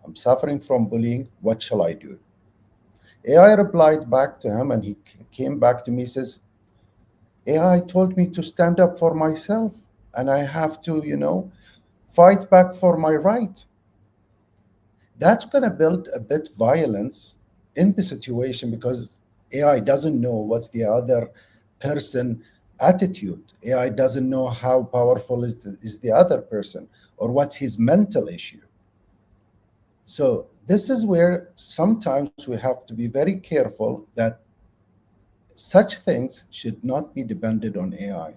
I'm suffering from bullying. What shall I do? AI replied back to him and he came back to me, says, AI told me to stand up for myself and I have to, fight back for my right. That's going to build a bit violence in the situation because AI doesn't know what's the other person attitude. AI doesn't know how powerful is the other person or what's his mental issue. So this is where sometimes we have to be very careful that such things should not be dependent on AI.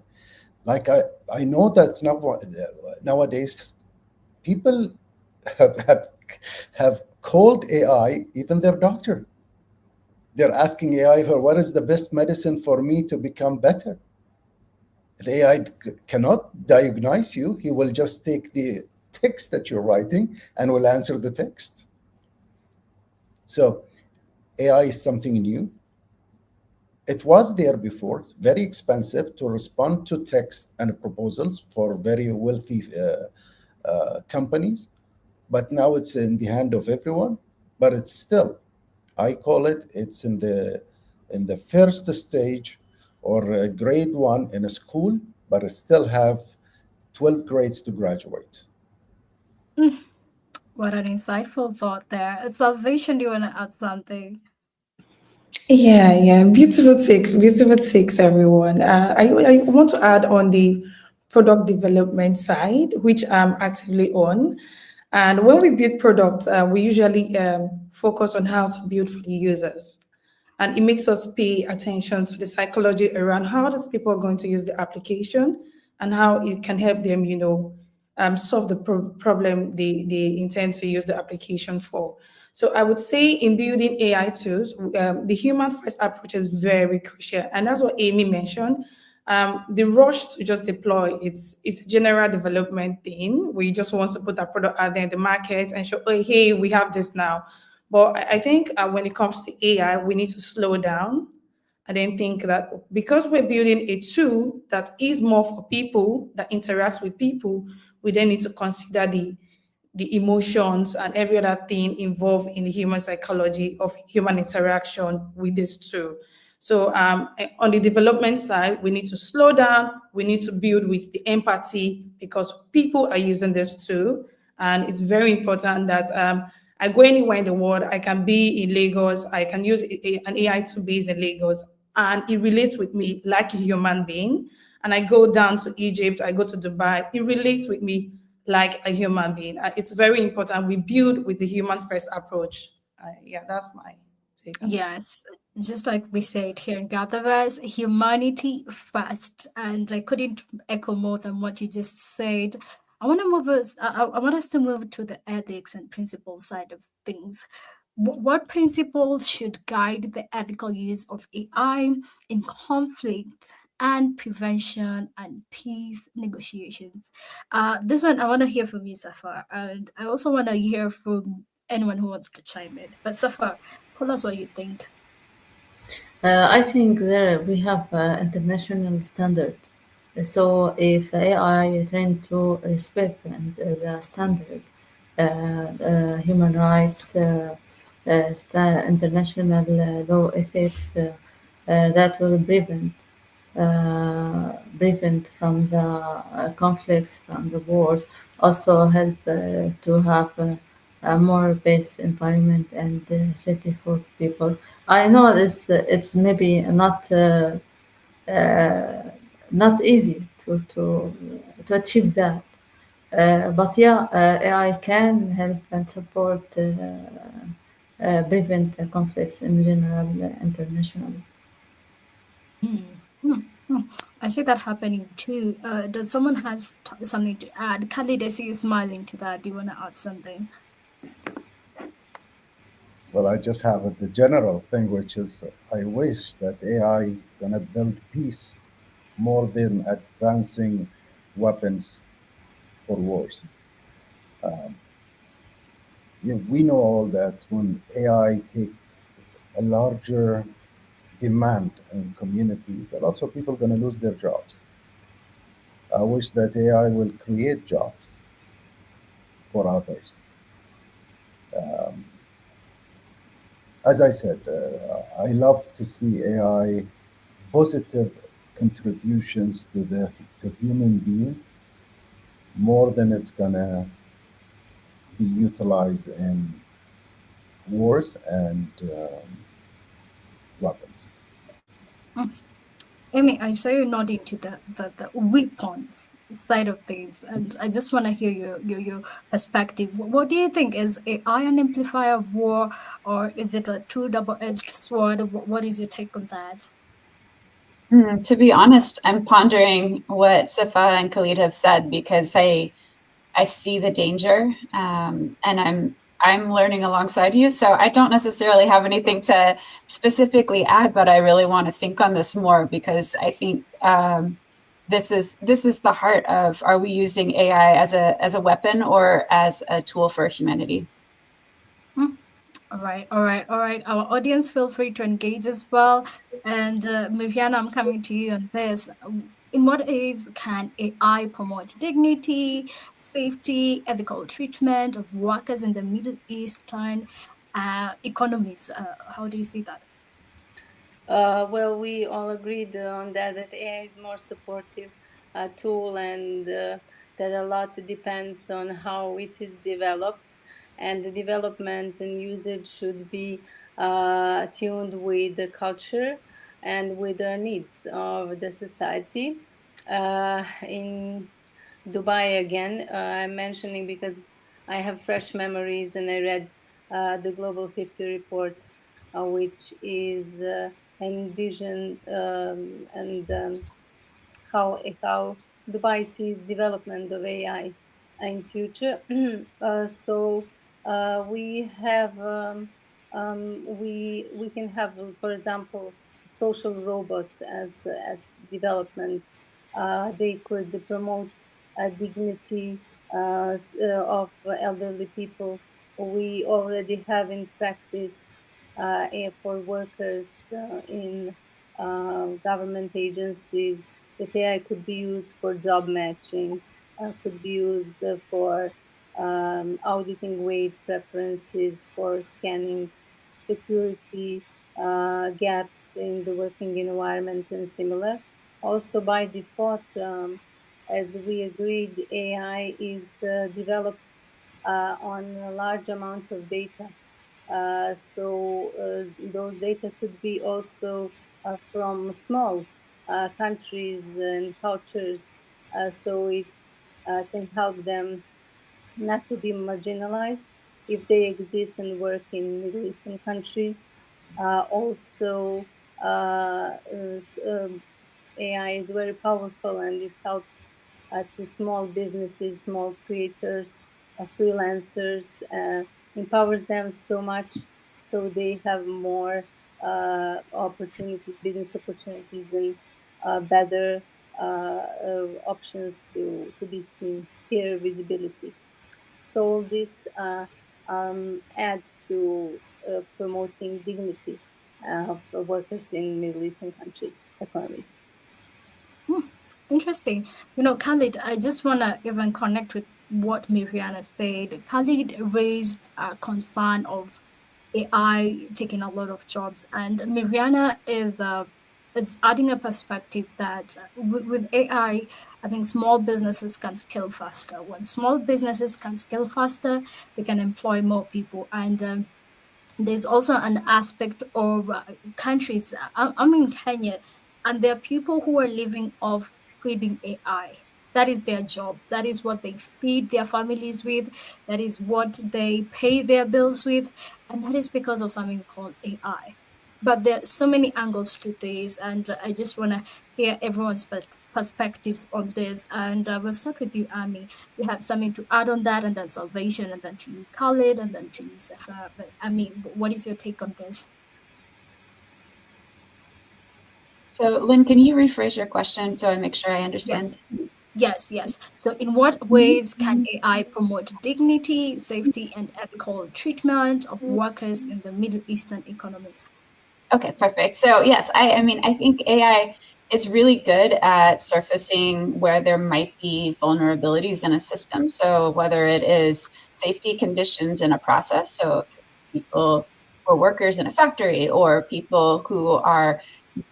Like I know that nowadays people have, have, have called AI even their doctor. They're asking AI for what is the best medicine for me to become better. And AI cannot diagnose you. He will just take the text that you're writing and will answer the text. So AI is something new. It was there before, very expensive to respond to text and proposals for very wealthy companies, but now it's in the hand of everyone. But it's still, I call it's in the first stage or grade one in a school, but it still have 12 grades to graduate. Mm, what an insightful thought there. Salvation, do you want to add something? Yeah, yeah, beautiful takes, everyone. I want to add on the product development side, which I'm actively on. And when we build products, we usually focus on how to build for the users. And it makes us pay attention to the psychology around how these people are going to use the application and how it can help them, solve the problem they intend to use the application for. So I would say in building AI tools, the human first approach is very crucial, and that's what Amy mentioned. The rush to just deploy, it's a general development thing. We just want to put our product out there in the market and show, oh, hey, we have this now. But I think when it comes to AI, we need to slow down. I then think that because we're building a tool that is more for people, that interacts with people, we then need to consider the emotions and every other thing involved in the human psychology of human interaction with this tool. So on the development side, we need to slow down. We need to build with the empathy because people are using this tool, and it's very important that I go anywhere in the world. I can be in Lagos. I can use an AI tool based in Lagos, and it relates with me like a human being. And I go down to Egypt. I go to Dubai. It relates with me like a human being. It's very important we build with the human first approach. Yeah, that's my take on that. Yes, just like we said here in GatherVerse, humanity first. And I couldn't echo more than what you just said. I want us to move to the ethics and principles side of things. What principles should guide the ethical use of AI in conflict and prevention and peace negotiations? This one I want to hear from you, Safar, and I also want to hear from anyone who wants to chime in. But Safar, tell us what you think. I think there we have international standard. So if the AI trained to respect and the standard, human rights, international law ethics, that will prevent from the conflicts, from the wars, also help to have a more peace environment and safety for people. I know this it's maybe uh, not easy to achieve that. But yeah, AI can help and support prevent conflicts in general internationally. Hmm. Hmm. Hmm. I see that happening too. Does someone has something to add? Khalid, I see you smiling to that. Do you want to add something? Well, I just have the general thing, which is I wish that AI gonna build peace more than advancing weapons for wars. Um, we know all that when AI take a larger demand in communities, a lot of people are going to lose their jobs. I wish that AI will create jobs for others. Um, as I said, I love to see AI positive contributions to human being more than it's gonna be utilized in wars and weapons. Mm. Amy, I saw you nodding to the weapons side of things, and I just want to hear your perspective. What do you think? Is AI an amplifier of war, or is it a true double-edged sword? What is your take on that? To be honest, I'm pondering what Safa and Khalid have said because I see the danger, and I'm learning alongside you. So I don't necessarily have anything to specifically add, but I really want to think on this more because I think this is the heart of: are we using AI as a weapon or as a tool for humanity? Hmm. All right, all right, all right. Our audience, feel free to engage as well. And Miriana, I'm coming to you on this. In what ways can AI promote dignity, safety, ethical treatment of workers in the Middle Eastern economies? How do you see that? Well, we all agreed on that AI is more supportive tool, and that a lot depends on how it is developed, and the development and usage should be tuned with the culture and with the needs of the society. In Dubai again, I'm mentioning because I have fresh memories and I read the Global 50 report, which is envision and how Dubai sees development of AI in future. We have we can have, for example, social robots as development. They could promote dignity of elderly people. We already have in practice for workers in government agencies that AI could be used for job matching, could be used for auditing wage preferences, for scanning security gaps in the working environment and similar. Also, by default, as we agreed, AI is developed on a large amount of data. Those data could be also from small countries and cultures, so it can help them not to be marginalized if they exist and work in Middle Eastern countries. Also, AI is very powerful and it helps to small businesses, small creators, freelancers, empowers them so much so they have more opportunities, business opportunities, and better options to be seen, peer visibility. So this adds to promoting dignity of workers in Middle Eastern countries' economies. Hmm, interesting. You know, Khalid, I just want to even connect with what Miriana said. Khalid raised a concern of AI taking a lot of jobs, and Miriana is adding a perspective that with AI, I think small businesses can scale faster. When small businesses can scale faster, they can employ more people, and there's also an aspect of countries. I'm in Kenya, and there are people who are living off feeding AI. That is their job. That is what they feed their families with. That is what they pay their bills with. And that is because of something called AI. but there are so many angles to this, and I just want to hear everyone's perspectives on this. And we'll start with you, Ami. You have something to add on that, and then Salvation, and then to you, Khalid, and then to you, Safa. But Ami, what is your take on this? So, Lynn, can you rephrase your question so I make sure I understand? Yes. So, in what ways can AI promote dignity, safety, and ethical treatment of workers in the Middle Eastern economies? Okay, perfect. So yes, I mean, I think AI is really good at surfacing where there might be vulnerabilities in a system. So whether it is safety conditions in a process, so if it's people or workers in a factory or people who are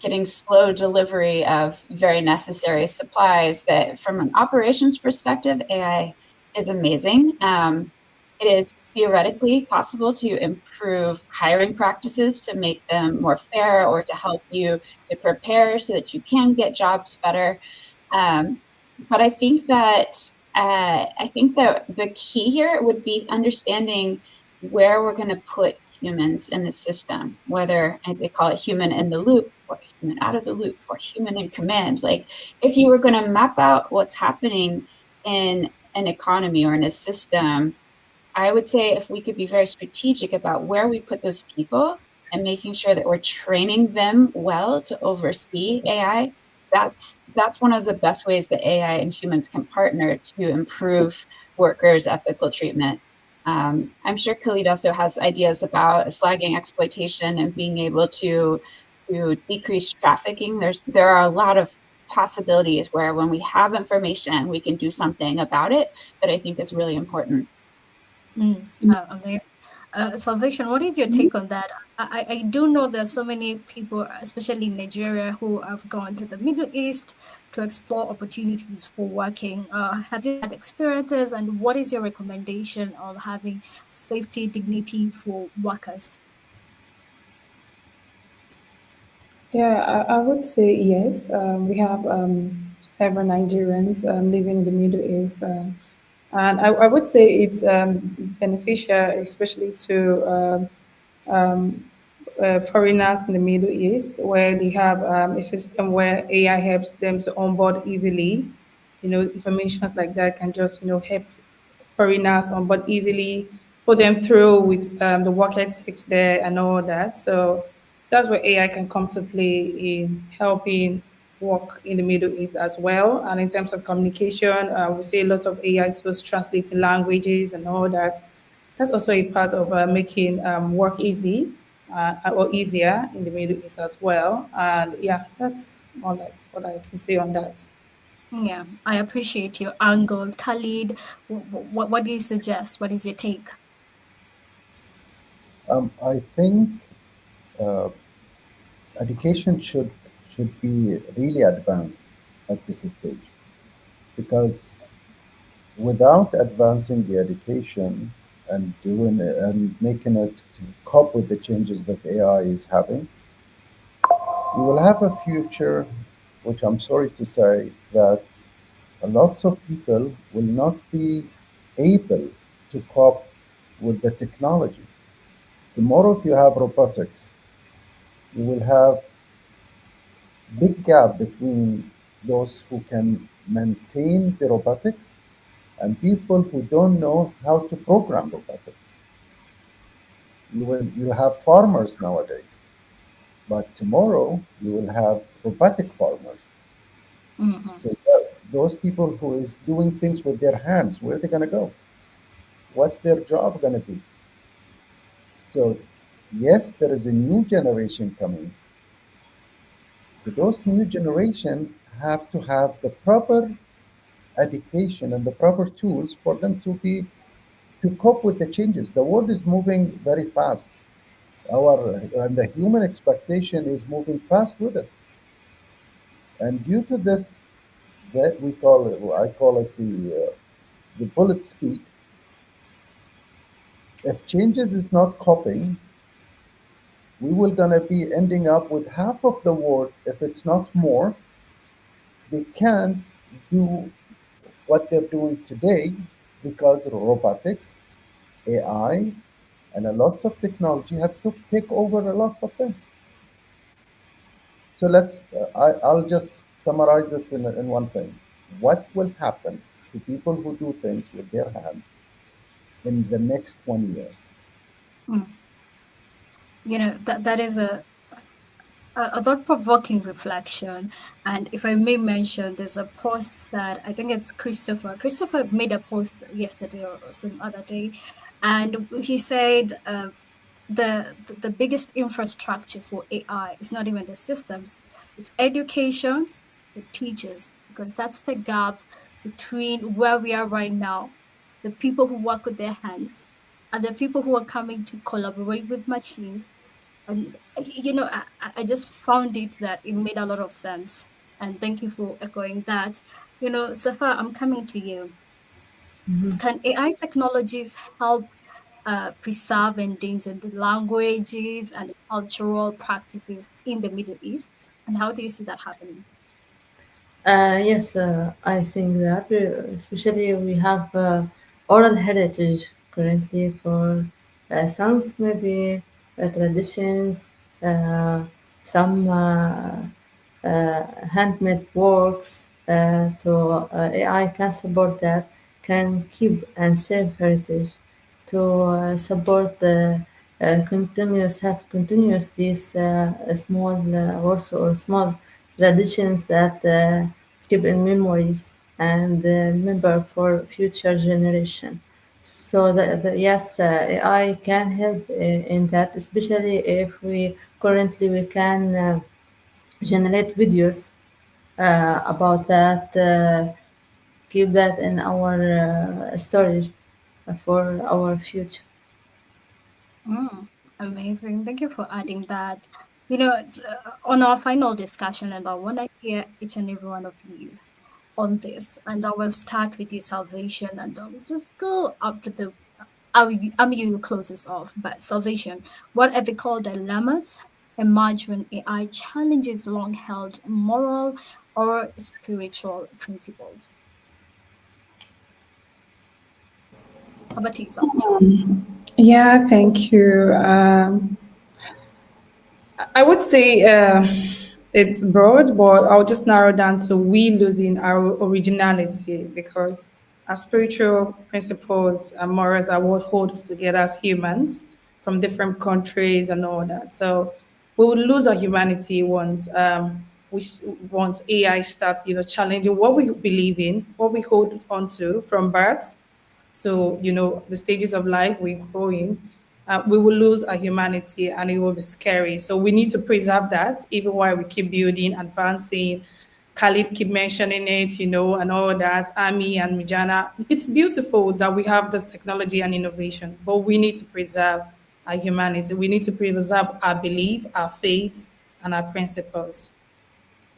getting slow delivery of very necessary supplies, that from an operations perspective, AI is amazing. It is theoretically possible to improve hiring practices to make them more fair or to help you to prepare so that you can get jobs better. But I think that the key here would be understanding where we're going to put humans in the system, whether they call it human in the loop or human out of the loop or human in command. Like if you were going to map out what's happening in an economy or in a system, I would say if we could be very strategic about where we put those people and making sure that we're training them well to oversee AI, that's one of the best ways that AI and humans can partner to improve workers' ethical treatment. I'm sure Khalid also has ideas about flagging exploitation and being able to decrease trafficking. There are a lot of possibilities where when we have information, we can do something about it that I think is really important. Amazing. Salvation, what is your take on that? I do know there's so many people, especially in Nigeria, who have gone to the Middle East to explore opportunities for working. Have you had experiences, and what is your recommendation on having safety, dignity for workers? Yeah, I would say yes. We have several Nigerians living in the Middle East, and I would say it's beneficial, especially to foreigners in the Middle East, where they have a system where AI helps them to onboard easily. Informations like that can just help foreigners on board easily, put them through with the work ethics there and all that. So that's where AI can come to play in helping work in the Middle East as well. And in terms of communication, we see a lot of AI tools translating languages and all that. That's also a part of making work easy or easier in the Middle East as well. And yeah, that's more like what I can say on that. Yeah, I appreciate your angle. Khalid, what do you suggest? What is your take? I think uh, education should be really advanced at this stage because without advancing the education and doing it and making it to cope with the changes that AI is having, we will have a future, which I'm sorry to say, that lots of people will not be able to cope with the technology. Tomorrow, if you have robotics, you will have big gap between those who can maintain the robotics and people who don't know how to program robotics. You have farmers nowadays, but tomorrow you will have robotic farmers. Mhm. So those people who is doing things with their hands, where are they going to go? What's their job going to be? So yes, there is a new generation coming. So those new generation have to have the proper education and the proper tools for them to cope with the changes. The world is moving very fast. Our and the human expectation is moving fast with it. And due to this, that we call it, well, I call it the bullet speed. If changes is not coping, we will gonna be ending up with half of the world, if it's not more. They can't do what they're doing today because robotic, AI, and a lots of technology have to take over a lots of things. So I'll just summarize it in one thing. What will happen to people who do things with their hands in the next 20 years? Mm. That is a thought-provoking reflection. And if I may mention, there's a post that I think it's Christopher. Christopher made a post yesterday or some other day, and he said the biggest infrastructure for AI is not even the systems, it's education, the teachers, because that's the gap between where we are right now, the people who work with their hands, and the people who are coming to collaborate with machine. And I just found it that it made a lot of sense. And thank you for echoing that. Safa, I'm coming to you. Mhm. Can AI technologies help preserve endangered languages and cultural practices in the Middle East? And how do you see that happening? Yes, I think that especially we have oral heritage currently for songs, maybe traditions, uh, some handmade works. So AI can support that, can keep and save heritage to support the have continuous these small works or small traditions that keep in memories and remember for future generation. So yes, AI can help in that, especially if we currently we can generate videos about that, keep that in our storage for our future. Mm, amazing. Thank you for adding that. On our final discussion, and I want to hear each and every one of you on this. And I will start with you, Salvation, and I will just go up to the. You close this off, but Salvation, what ethical dilemmas emerge when AI challenges long held moral or spiritual principles? Over to you, Salvation. Yeah, thank you. I would say it's broad, but I'll just narrow down to we losing our originality because our spiritual principles and morals are what hold us together as humans from different countries and all that. So we will lose our humanity once AI starts, challenging what we believe in, what we hold on to from birth. So, the stages of life we grow in, we will lose our humanity and it will be scary. So we need to preserve that even while we keep building, advancing. Khalid keep mentioning it, and all that, Ami and Mijana. It's beautiful that we have this technology and innovation, but we need to preserve our humanity. We need to preserve our belief, our faith, and our principles.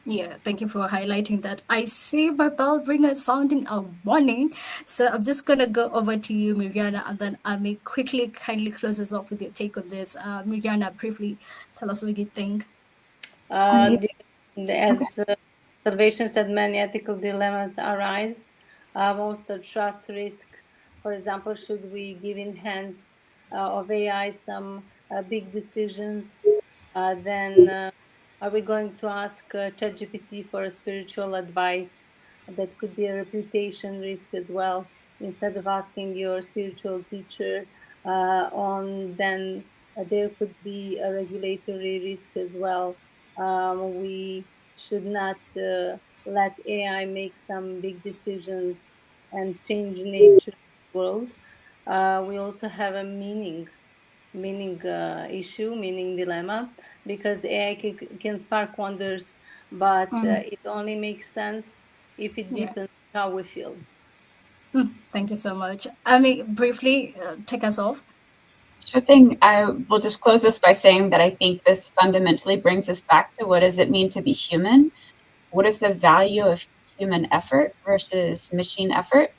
Yeah, thank you for highlighting that. I see my bell ringer sounding a warning. So I'm just going to go over to you, Miriana, and then I may quickly, kindly close us off with your take on this. Miriana, briefly tell us what you think. Uh, I, the, okay. as Salvation said, many ethical dilemmas arise. Most are trust risk. For example, should we give in hands of AI some big decisions? Then are we going to ask ChatGPT for a spiritual advice? That could be a reputation risk as well. Instead of asking your spiritual teacher on, then there could be a regulatory risk as well. We should not let AI make some big decisions and change nature of the world. We also have a meaning issue, meaning dilemma, because AI can spark wonders, but Mm, it only makes sense if it yeah. deepens how we feel. Thank you so much. I mean, briefly take us off. Sure thing. I will just close this by saying that I think this fundamentally brings us back to what does it mean to be human? What is the value of human effort versus machine effort?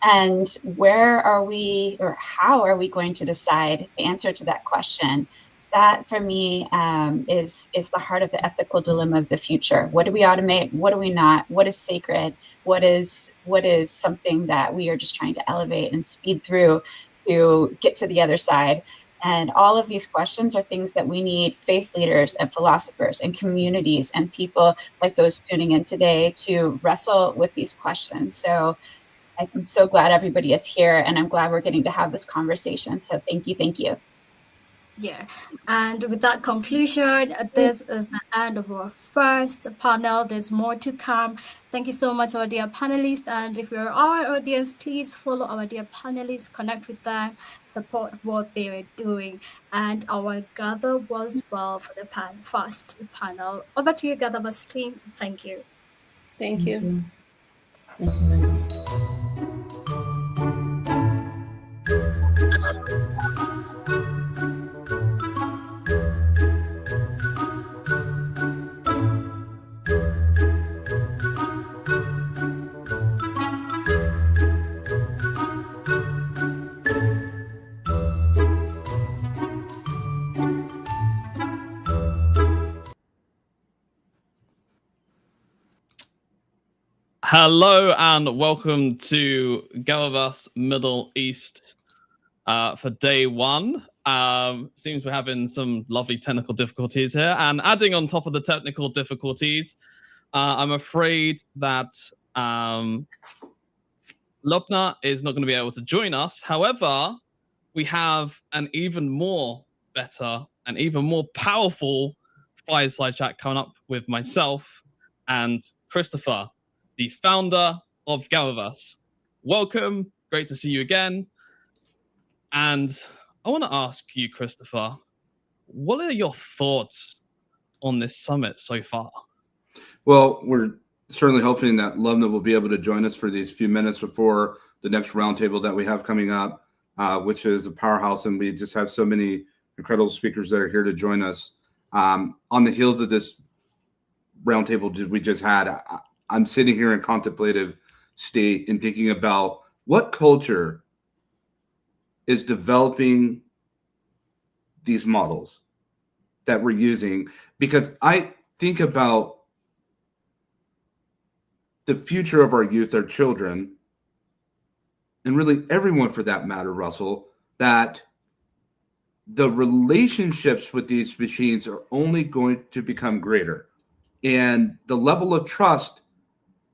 And where are we, or how are we going to decide the answer to that question? That for me is the heart of the ethical dilemma of the future. What do we automate? What do we not? What is sacred? What is something that we are just trying to elevate and speed through to get to the other side? And all of these questions are things that we need faith leaders and philosophers and communities and people like those tuning in today to wrestle with these questions. So I'm so glad everybody is here, and I'm glad we're getting to have this conversation. So thank you, thank you. Yeah, and with that conclusion, this is the end of our first panel. There's more to come. Thank you so much, our dear panelists. And if you're our audience, please follow our dear panelists, connect with them, support what they are doing. And our GatherVerse well for the first panel. Over to you, GatherVerse team. Thank you. Thank you. Thank you very much. Hello and welcome to GatherVerse Middle East for day one. Seems we're having some lovely technical difficulties here, and adding on top of the technical difficulties, I'm afraid that Lubna is not going to be able to join us. However, we have an even more better and even more powerful fireside chat coming up with myself and Christopher, the founder of GatherVerse. Welcome. Great to see you again. And I want to ask you, Christopher, what are your thoughts on this summit so far? Well, we're certainly hoping that Lubna will be able to join us for these few minutes before the next roundtable that we have coming up, which is a powerhouse. And we just have so many incredible speakers that are here to join us. On the heels of this roundtable we just had, I'm sitting here in contemplative state and thinking about what culture is developing these models that we're using, because I think about the future of our youth, our children, and really everyone for that matter, Russell, that the relationships with these machines are only going to become greater. And the level of trust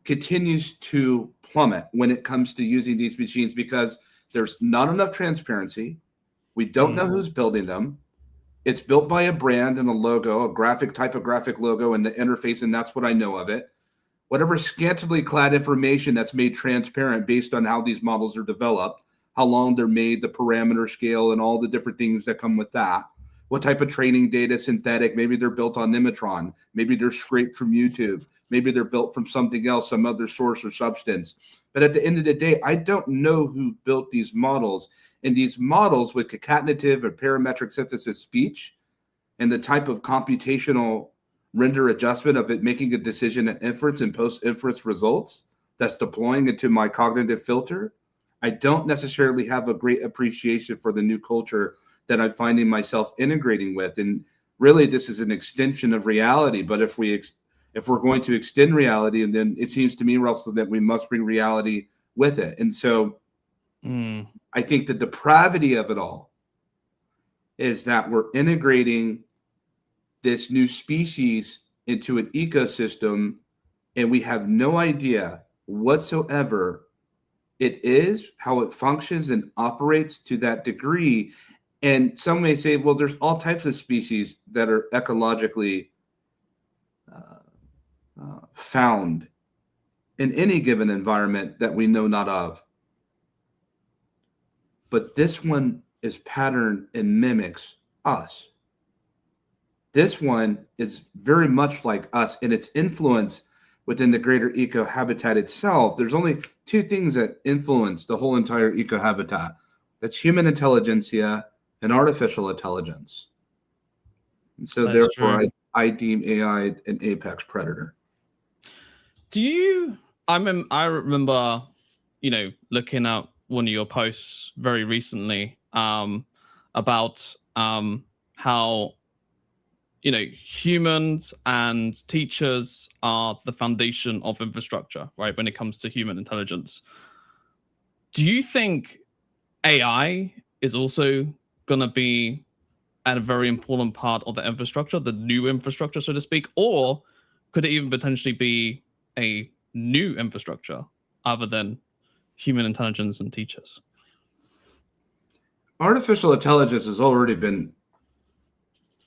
continues to plummet when it comes to using these machines, because there's not enough transparency. We don't know who's building them. It's built by a brand and a logo, a typographic logo and the interface, and that's what I know of it. Whatever scantily clad information that's made transparent based on how these models are developed, how long they're made, the parameter scale, and all the different things that come with that. What type of training data, synthetic, maybe they're built on Nimitron, maybe they're scraped from YouTube, maybe they're built from something else, some other source or substance. But at the end of the day, I don't know who built these models. And these models with concatenative or parametric synthesis speech and the type of computational render adjustment of it making a decision at inference and post-inference results that's deploying into my cognitive filter, I don't necessarily have a great appreciation for the new culture that I'm finding myself integrating with. And really, this is an extension of reality. But if we're going to extend reality, and then it seems to me, Russell, that we must bring reality with it. And so I think the depravity of it all is that we're integrating this new species into an ecosystem, and we have no idea whatsoever it is, how it functions and operates to that degree. And some may say, well, there's all types of species that are ecologically found in any given environment that we know not of. But this one is patterned and mimics us. This one is very much like us in its influence within the greater ecohabitat itself. There's only two things that influence the whole entire ecohabitat. That's human intelligentsia and artificial intelligence. And so therefore, I deem AI an apex predator. I remember, looking at one of your posts very recently about how, humans and teachers are the foundation of infrastructure, right? When it comes to human intelligence. Do you think AI is also going to be a very important part of the infrastructure, the new infrastructure, so to speak? Or could it even potentially be a new infrastructure other than human intelligence and teachers? Artificial intelligence has already been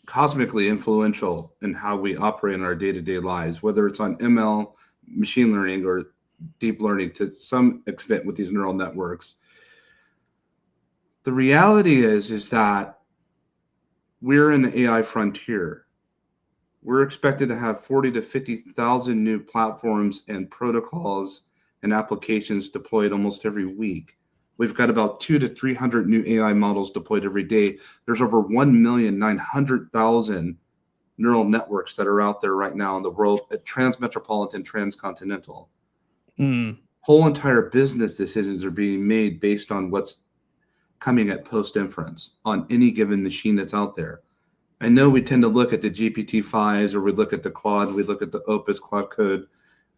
cosmically influential in how we operate in our day-to-day lives, whether it's on ML, machine learning, or deep learning to some extent with these neural networks. The reality is that we're in the AI frontier. We're expected to have 40 to 50,000 new platforms and protocols and applications deployed almost every week. We've got about 200 to 300 new AI models deployed every day. There's over 1,900,000 neural networks that are out there right now in the world at transmetropolitan, transcontinental. Whole entire business decisions are being made based on what's coming at post-inference on any given machine that's out there. I know we tend to look at the GPT-5s, or we look at the Claude, we look at the Opus Cloud Code.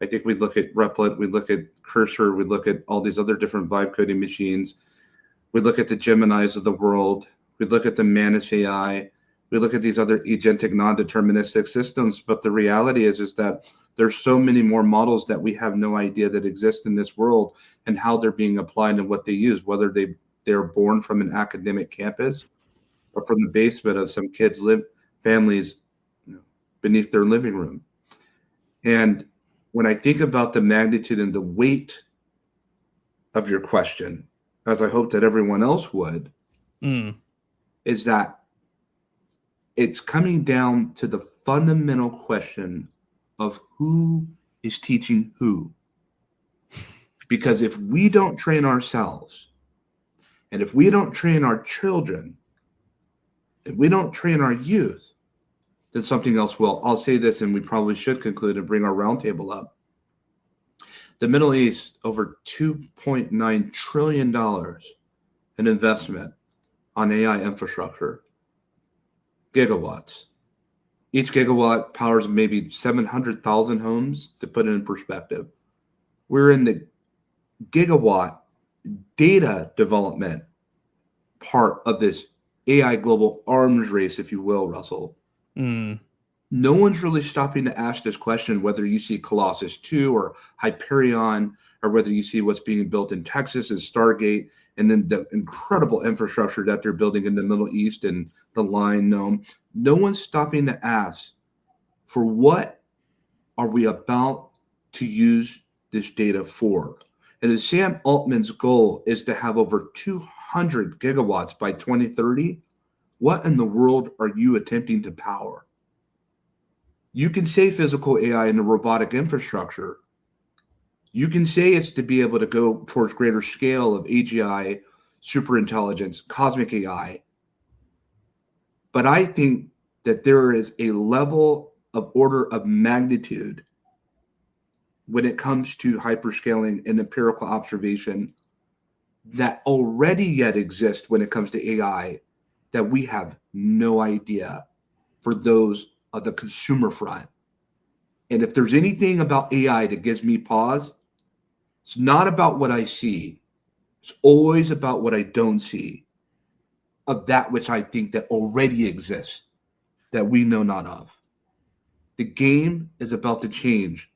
I think we look at Replit, we look at Cursor, we look at all these other different vibe coding machines. We look at the Geminis of the world. We look at the Manus AI. We look at these other agentic non-deterministic systems. But the reality is that there's so many more models that we have no idea that exist in this world and how they're being applied and what they use, whether they're born from an academic campus or from the basement of some kids' families beneath their living room. And when I think about the magnitude and the weight of your question, as I hope that everyone else would, is that it's coming down to the fundamental question of who is teaching who. Because if we don't train ourselves, and if we don't train our children, if we don't train our youth, then something else will. I'll say this, and we probably should conclude and bring our roundtable up. The Middle East, over $2.9 trillion in investment on AI infrastructure, gigawatts. Each gigawatt powers maybe 700,000 homes, to put it in perspective. We're in the gigawatt data development part of this AI global arms race, if you will, Russell. No one's really stopping to ask this question, whether you see Colossus 2 or Hyperion, or whether you see what's being built in Texas and Stargate, and then the incredible infrastructure that they're building in the Middle East and the Line Gnome. No one's stopping to ask, for what are we about to use this data for? And as Sam Altman's goal is to have over 200 gigawatts by 2030, what in the world are you attempting to power? You can say physical AI and the robotic infrastructure. You can say it's to be able to go towards greater scale of AGI, superintelligence, cosmic AI. But I think that there is a level of order of magnitude when it comes to hyperscaling and empirical observation that already yet exists when it comes to AI that we have no idea for those of the consumer front. And if there's anything about AI that gives me pause, it's not about what I see. It's always about what I don't see of that which I think that already exists that we know not of. The game is about to change.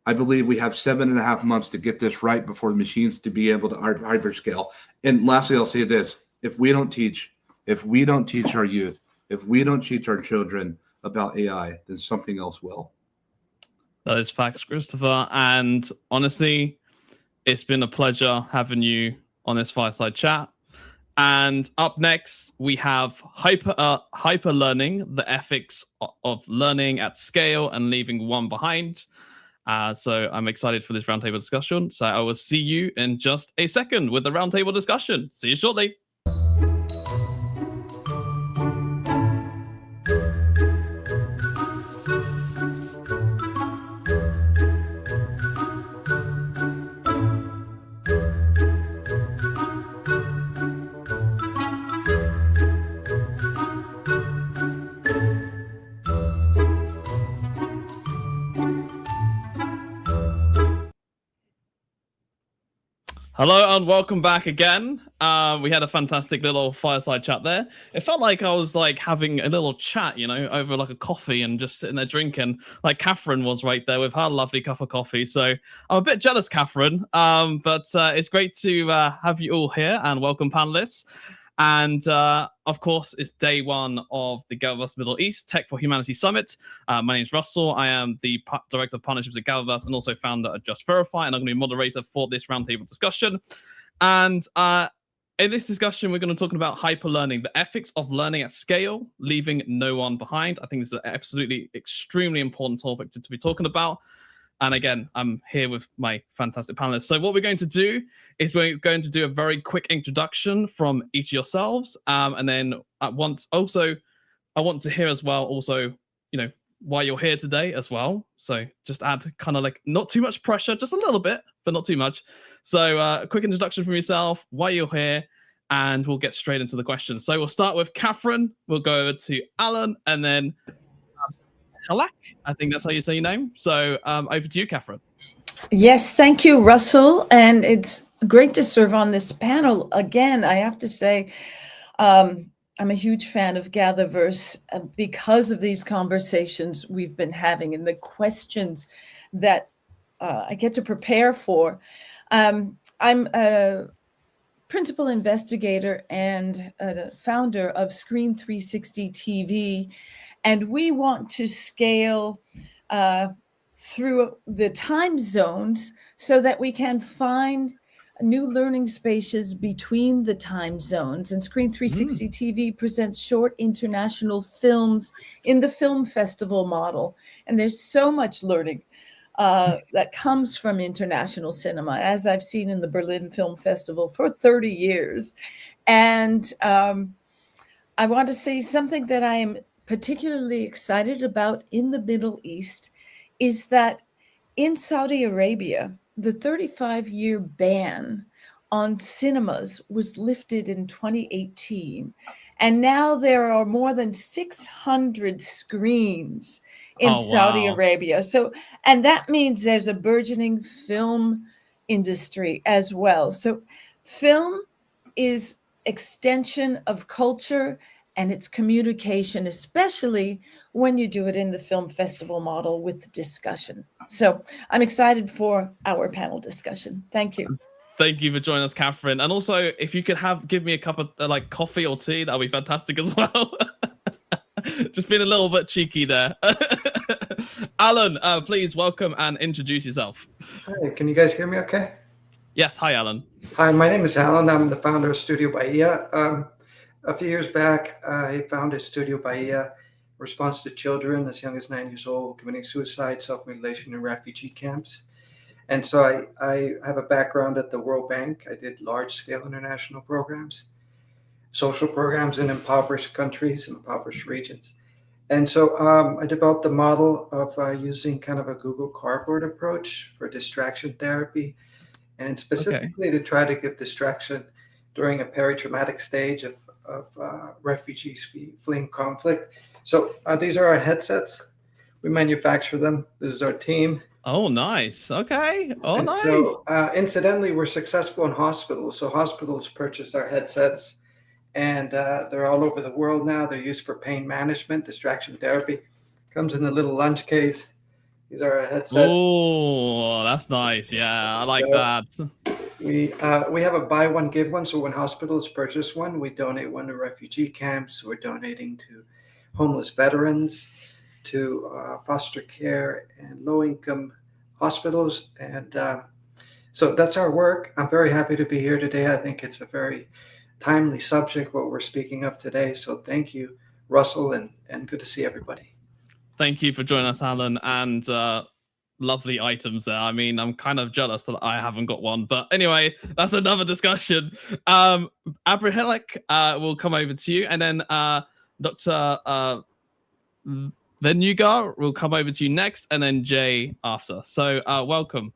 I believe we have 7.5 months to get this right before the machines to be able to hyperscale. And lastly, I'll say this: if we don't teach our youth, if we don't teach our children about AI, then something else will. That is facts, Christopher. And honestly, it's been a pleasure having you on this fireside chat. And up next, we have hyper learning, the ethics of learning at scale and leaving one behind. So I'm excited for this roundtable discussion. So I will see you in just a second with the roundtable discussion. See you shortly. Hello and welcome back again. We had a fantastic little fireside chat there. It felt like I was like having a little chat, over like a coffee and just sitting there drinking, like Catherine was right there with her lovely cup of coffee. So I'm a bit jealous, Catherine. But it's great to have you all here and welcome panelists. And of course, it's day one of the GatherVerse Middle East Tech for Humanity Summit. My name is Russell. I am the Director of Partnerships at GatherVerse and also founder of Just Verify. And I'm going to be moderator for this roundtable discussion. And in this discussion, we're going to talk about hyperlearning, the ethics of learning at scale, leaving no one behind. I think this is an absolutely extremely important topic to be talking about. And again, I'm here with my fantastic panelists. So what we're going to do is we're going to do a very quick introduction from each of yourselves. And then I want to hear as well also, why you're here today as well. So just add kind of like not too much pressure, just a little bit, but not too much. So a quick introduction from yourself, why you're here, and we'll get straight into the questions. So we'll start with Catherine, we'll go over to Alan, and then Halak, I think that's how you say your name. So over to you, Catherine. Yes, thank you, Russell. And it's great to serve on this panel. Again, I have to say, I'm a huge fan of GatherVerse because of these conversations we've been having and the questions that I get to prepare for. I'm a principal investigator and founder of Screen 360 TV, and we want to scale through the time zones so that we can find new learning spaces between the time zones. And Screen 360 TV presents short international films in the film festival model. And there's so much learning that comes from international cinema, as I've seen in the Berlin Film Festival for 30 years. And I want to say something that I am particularly excited about in the Middle East is that in Saudi Arabia, the 35-year ban on cinemas was lifted in 2018. And now there are more than 600 screens in Saudi Arabia. So, and that means there's a burgeoning film industry as well. So film is extension of culture and its communication, especially when you do it in the film festival model with discussion. So I'm excited for our panel discussion. Thank you. Thank you for joining us, Catherine. And also, if you could give me a cup of like coffee or tea, that'll be fantastic as well. Just being a little bit cheeky there. Alan, please welcome and introduce yourself. Hi, can you guys hear me okay? Yes, hi, Alan. Hi, my name is Alan. I'm the founder of Studio Bahia. A few years back, I founded Studio Bahia, response to children as young as 9 years old committing suicide, self-mutilation in refugee camps. And so I have a background at the World Bank. I did large-scale international programs, social programs in impoverished countries, impoverished regions. And so I developed a model of using kind of a Google Cardboard approach for distraction therapy, and specifically to try to give distraction during a peri-traumatic stage of refugees fleeing conflict. So these are our headsets. We manufacture them. This is our team. Oh, nice. Okay. Oh, and nice. So incidentally, we're successful in hospitals. So hospitals purchase our headsets, and they're all over the world now. They're used for pain management, distraction therapy. Comes in a little lunch case. These are our headsets. Oh, that's nice. Yeah, I like that. We have a buy one, give one. So when hospitals purchase one, we donate one to refugee camps. We're donating to homeless veterans, to foster care and low-income hospitals. And so that's our work. I'm very happy to be here today. I think it's a very timely subject, what we're speaking of today. So thank you, Russell, and good to see everybody. Thank you for joining us, Alan, and lovely items there. I mean, I'm kind of jealous that I haven't got one, but anyway, that's another discussion. Abrahelek will come over to you, and then Dr. Venugar will come over to you next, and then Jay after. So welcome.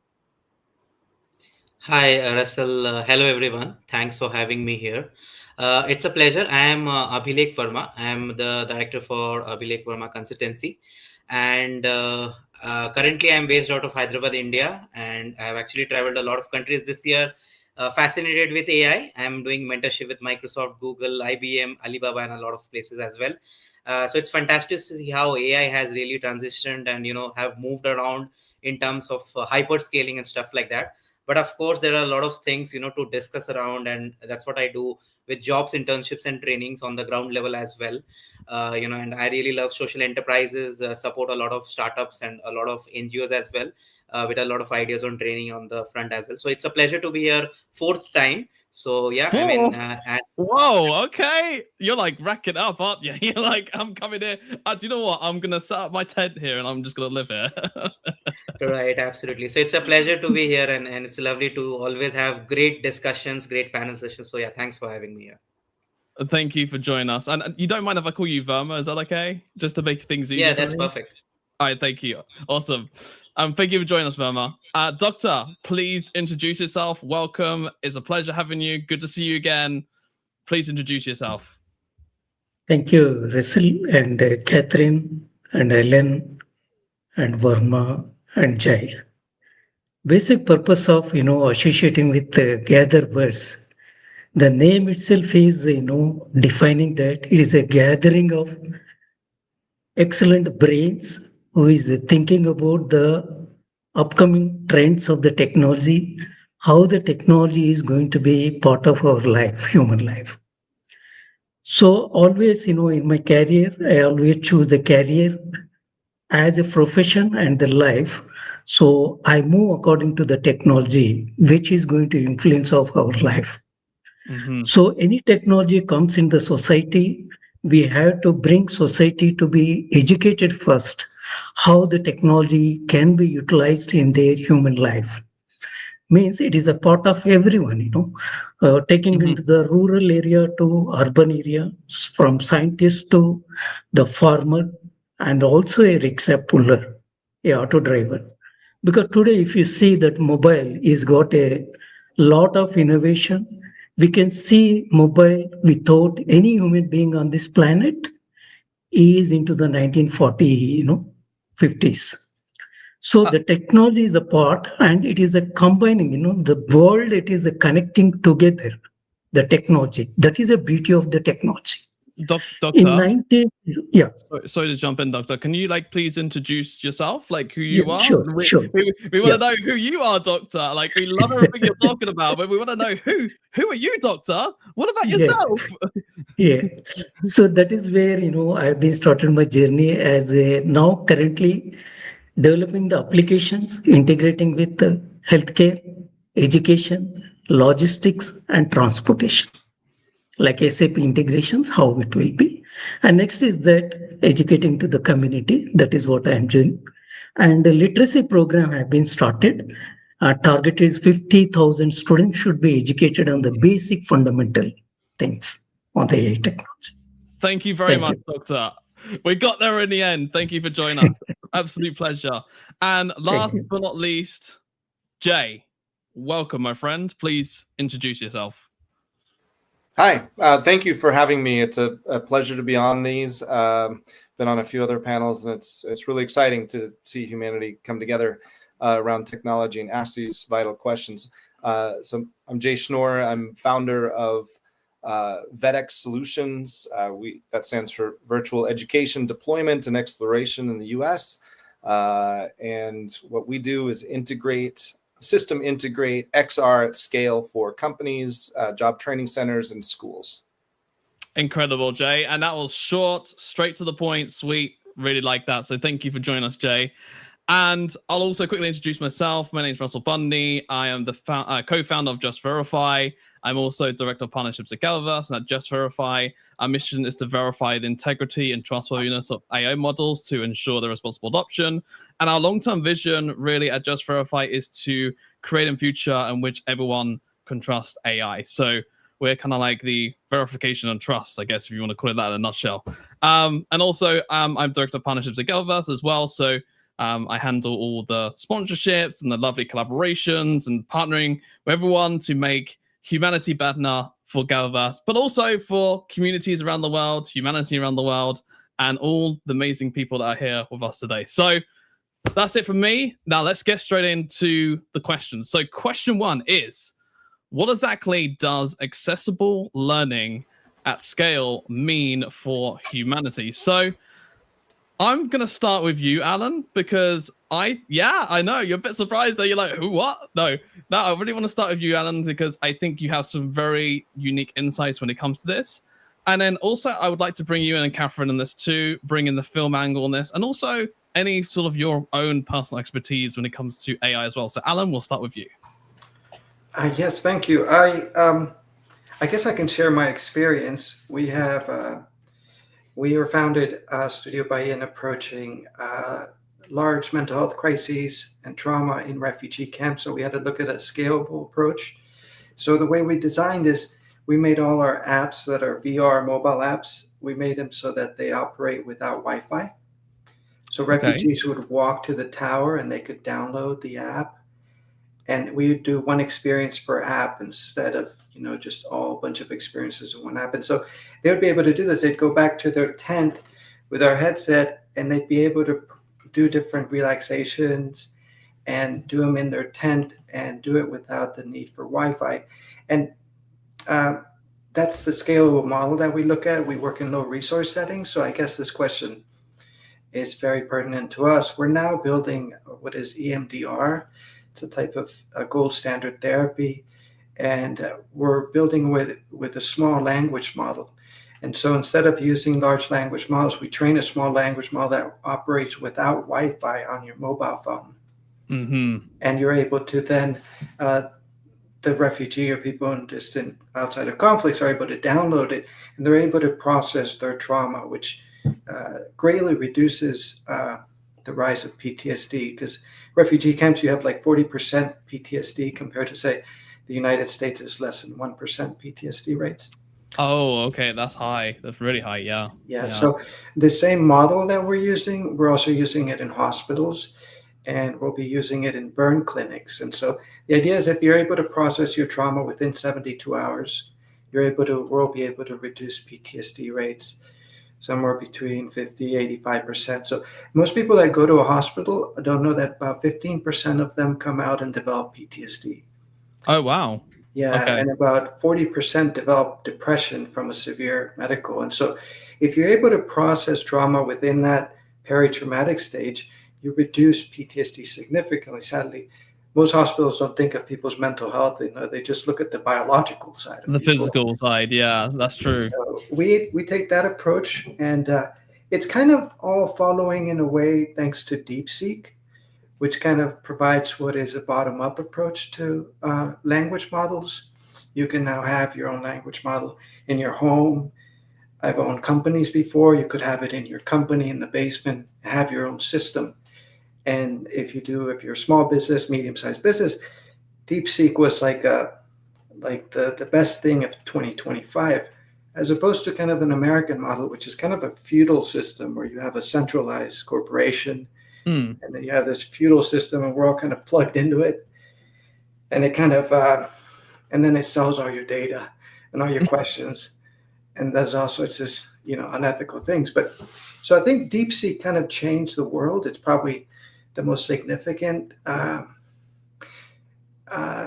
Hi, Russell. Hello, everyone. Thanks for having me here. It's a pleasure. I am Abhilek Verma. I am the director for Abhilek Verma Consultancy. And currently, I'm based out of Hyderabad, India. And I have actually traveled a lot of countries this year. fascinated with AI. I'm doing mentorship with Microsoft, Google, IBM, Alibaba, and a lot of places as well. So it's fantastic to see how AI has really transitioned and have moved around in terms of hyperscaling and stuff like that. But of course, there are a lot of things to discuss around, and that's what I do with jobs, internships, and trainings on the ground level as well. And I really love social enterprises, support a lot of startups and a lot of NGOs as well, with a lot of ideas on training on the front as well. So it's a pleasure to be here fourth time. So yeah, I mean, Whoa, okay. You're like racking up, aren't you? You're like, I'm coming here. Do you know what? I'm going to set up my tent here and I'm just going to live here. Right, absolutely. So it's a pleasure to be here, and it's lovely to always have great discussions, great panel sessions. So yeah, thanks for having me here. Thank you for joining us. And you don't mind if I call you Verma? Is that okay? Just to make things easier. Yeah, that's perfect. All right, thank you. Awesome. Thank you for joining us, Verma. Doctor, please introduce yourself. Welcome. It's a pleasure having you. Good to see you again. Please introduce yourself. Thank you, Russell and Catherine and Ellen and Verma and Jai. Basic purpose of associating with GatherVerse. The name itself is defining that it is a gathering of excellent brains who is thinking about the upcoming trends of the technology, how the technology is going to be part of our life, human life. So always, in my career, I always choose the career as a profession and the life. So I move according to the technology, which is going to influence of our life. Mm-hmm. So any technology comes in the society, we have to bring society to be educated first, how the technology can be utilized in their human life. Means it is a part of everyone, taking into the rural area to urban area, from scientist to the farmer, and also a rickshaw puller, a auto driver. Because today, if you see that mobile is got a lot of innovation, we can see mobile without any human being on this planet is into the 1940, 50s. So the technology is a part, and it is a combining, the world, it is a connecting together the technology. That is the beauty of the technology. Doctor, in 90, yeah. Sorry to jump in, Doctor. Can you please introduce yourself, who you are? Sure. We want to know who you are, Doctor. We love everything you're talking about, but we want to know who are you, Doctor? What about yourself? Yes. Yeah. So that is where I've been started my journey as a now currently developing the applications, integrating with healthcare, education, logistics, and transportation, like SAP integrations, how it will be. And next is that educating to the community. That is what I am doing. And the literacy program have been started. Our target is 50,000 students should be educated on the basic fundamental things on the AI technology. Thank you very much, Doctor. We got there in the end. Thank you for joining us. Absolute pleasure. And last but not least, Jay, welcome, my friend. Please introduce yourself. Hi, thank you for having me. It's a pleasure to be on these. Been on a few other panels, and it's really exciting to see humanity come together around technology and ask these vital questions. So I'm Jay Schnorr. I'm founder of VEDX Solutions. That stands for Virtual Education Deployment and Exploration in the U.S. And what we do is system integrate XR at scale for companies, job training centers, and schools. Incredible, Jay. And that was short, straight to the point, sweet. Really like that. So thank you for joining us, Jay. And I'll also quickly introduce myself. My name is Russell Bundy. I am the co-founder of JustVerify. I'm also director of partnerships at GatherVerse and at JustVerify. Our mission is to verify the integrity and trustworthiness of AI models to ensure their responsible adoption. And our long-term vision really at JustVerify is to create a future in which everyone can trust AI. So we're kind of like the verification and trust, I guess, if you want to call it that in a nutshell. And also, I'm director of partnerships at GatherVerse as well. So I handle all the sponsorships and the lovely collaborations and partnering with everyone to make humanity better for GatherVerse, but also for communities around the world, humanity around the world, and all the amazing people that are here with us today. So that's it from me. Now let's get straight into the questions. So question one is, what exactly does accessible learning at scale mean for humanity? So I'm going to start with you, Alan, because I know you're a bit surprised that you're like, who, what? No, I really want to start with you, Alan, because I think you have some very unique insights when it comes to this. And then also I would like to bring you in and Catherine in this too, bring in the film angle on this, and also any sort of your own personal expertise when it comes to AI as well. So Alan, we'll start with you. Yes, thank you. I guess I can share my experience. We were founded Studio Bahia in approaching large mental health crises and trauma in refugee camps. So we had to look at a scalable approach. So the way we designed is we made all our apps that are VR mobile apps, we made them so that they operate without Wi-Fi. So refugees would walk to the tower and they could download the app. And we would do one experience per app instead of, just all a bunch of experiences in one app. And so they would be able to do this. They'd go back to their tent with our headset and they'd be able to do different relaxations and do them in their tent and do it without the need for Wi-Fi. And that's the scalable model that we look at. We work in low resource settings. So I guess this question is very pertinent to us. We're now building what is EMDR. It's a type of gold standard therapy. And we're building with a small language model. And so instead of using large language models, we train a small language model that operates without Wi-Fi on your mobile phone. Mm-hmm. And you're able to then, the refugee or people in distant outside of conflicts are able to download it, and they're able to process their trauma, which greatly reduces the rise of PTSD. Because refugee camps, you have like 40% PTSD compared to, say, the United States is less than 1% PTSD rates. Oh, okay. That's high. That's really high. Yeah. Yeah. So the same model that we're using, we're also using it in hospitals, and we'll be using it in burn clinics. And so the idea is if you're able to process your trauma within 72 hours, we'll be able to reduce PTSD rates somewhere between 50, 85%. So most people that go to a hospital don't know that about 15% of them come out and develop PTSD. Oh, wow. Yeah, Okay. and about 40% develop depression from a severe medical. And so if you're able to process trauma within that peri-traumatic stage, you reduce PTSD significantly. Sadly, most hospitals don't think of people's mental health. They just look at the biological side of the people. physical side. Yeah, that's true. So we take that approach, and it's kind of all following in a way thanks to DeepSeek, which kind of provides what is a bottom-up approach to language models. You can now have your own language model in your home. I've owned companies before. You could have it in your company in the basement, have your own system. And if you're a small business, medium-sized business, DeepSeek was like the best thing of 2025, as opposed to kind of an American model, which is kind of a feudal system where you have a centralized corporation. And then you have this feudal system, and we're all kind of plugged into it. And it kind of, and then it sells all your data and all your questions, and does all sorts of, unethical things. But so I think DeepSeek kind of changed the world. It's probably the most significant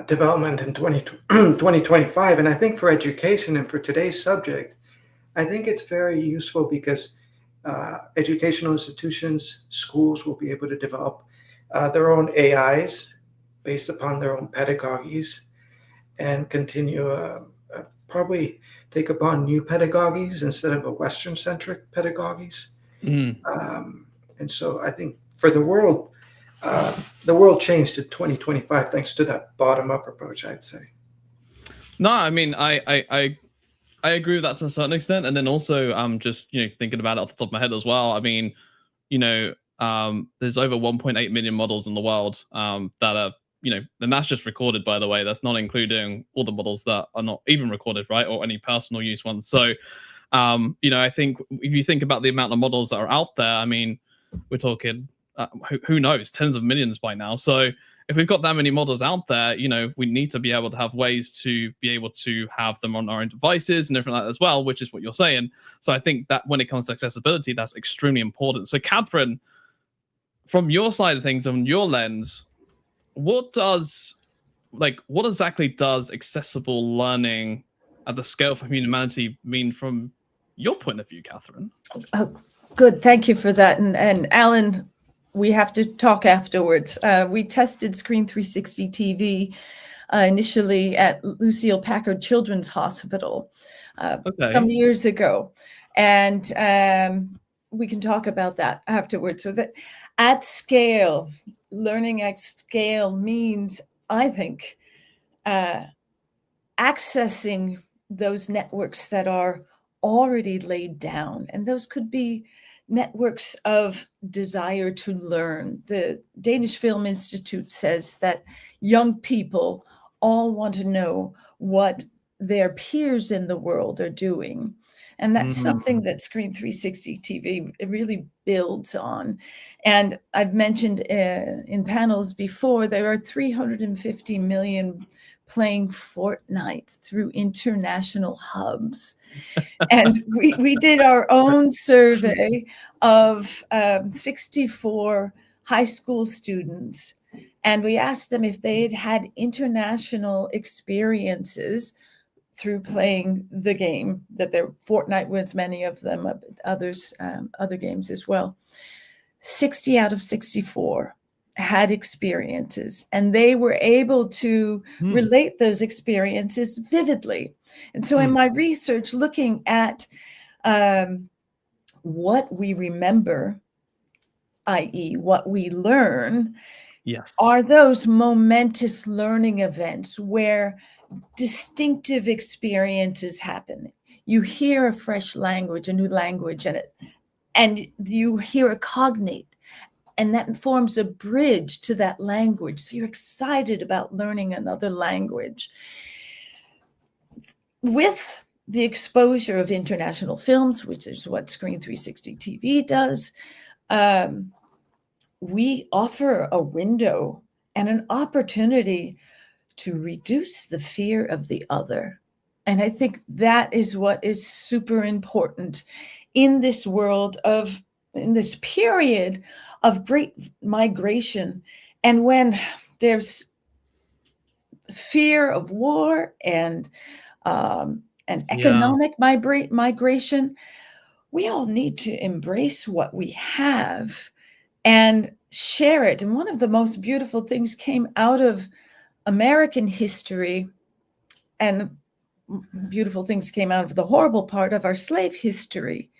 development in 2025. And I think for education and for today's subject, I think it's very useful because educational institutions, schools will be able to develop their own AIs based upon their own pedagogies and continue probably take upon new pedagogies instead of a Western-centric pedagogies. And so I think for the world changed in 2025 thanks to that bottom-up approach, I'd say. No, I mean, I agree with that to a certain extent. And then also, just, thinking about it off the top of my head as well. I mean, there's over 1.8 million models in the world that are, and that's just recorded, by the way. That's not including all the models that are not even recorded, right? Or any personal use ones. So, I think if you think about the amount of models that are out there, I mean, we're talking, who knows, tens of millions by now. So if we've got that many models out there, we need to be able to have ways to be able to have them on our own devices and different like that as well, which is what you're saying. So I think that when it comes to accessibility, that's extremely important. So Catherine, from your side of things, on your lens, what does like, what exactly does accessible learning at the scale for humanity mean from your point of view, Catherine? Oh, good. Thank you for that. And Alan, we have to talk afterwards. We tested Screen 360 TV initially at Lucille Packard Children's Hospital some years ago. And we can talk about that afterwards. So that at scale, learning at scale means, I think, accessing those networks that are already laid down. And those could be networks of desire to learn. The Danish Film Institute says that young people all want to know what their peers in the world are doing. And that's something that Screen 360 TV really builds on. And I've mentioned in panels before, there are 350 million playing Fortnite through international hubs. And we did our own survey of 64 high school students. And we asked them if they'd had international experiences through playing the game, that their Fortnite was many of them, others, other games as well. 60 out of 64 had experiences, and they were able to relate those experiences vividly. And so in my research, looking at what we remember, i.e. what we learn, are those momentous learning events where distinctive experiences happen. You hear a fresh language, a new language in it, and you hear a cognate, and that forms a bridge to that language. So you're excited about learning another language. With the exposure of international films, which is what Screen 360 TV does, we offer a window and an opportunity to reduce the fear of the other. And I think that is what is super important in this world of, in this period of great migration. And when there's fear of war and economic migration, we all need to embrace what we have and share it. And one of the most beautiful things came out of American history, and beautiful things came out of the horrible part of our slave history.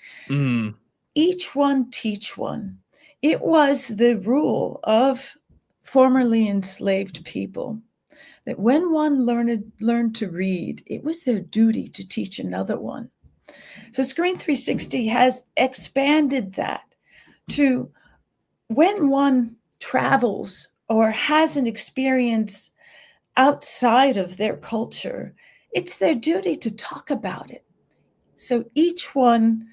Each one teach one. It was the rule of formerly enslaved people that when one learned to read, it was their duty to teach another one. So Screen 360 has expanded that to when one travels or has an experience outside of their culture, it's their duty to talk about it. So each one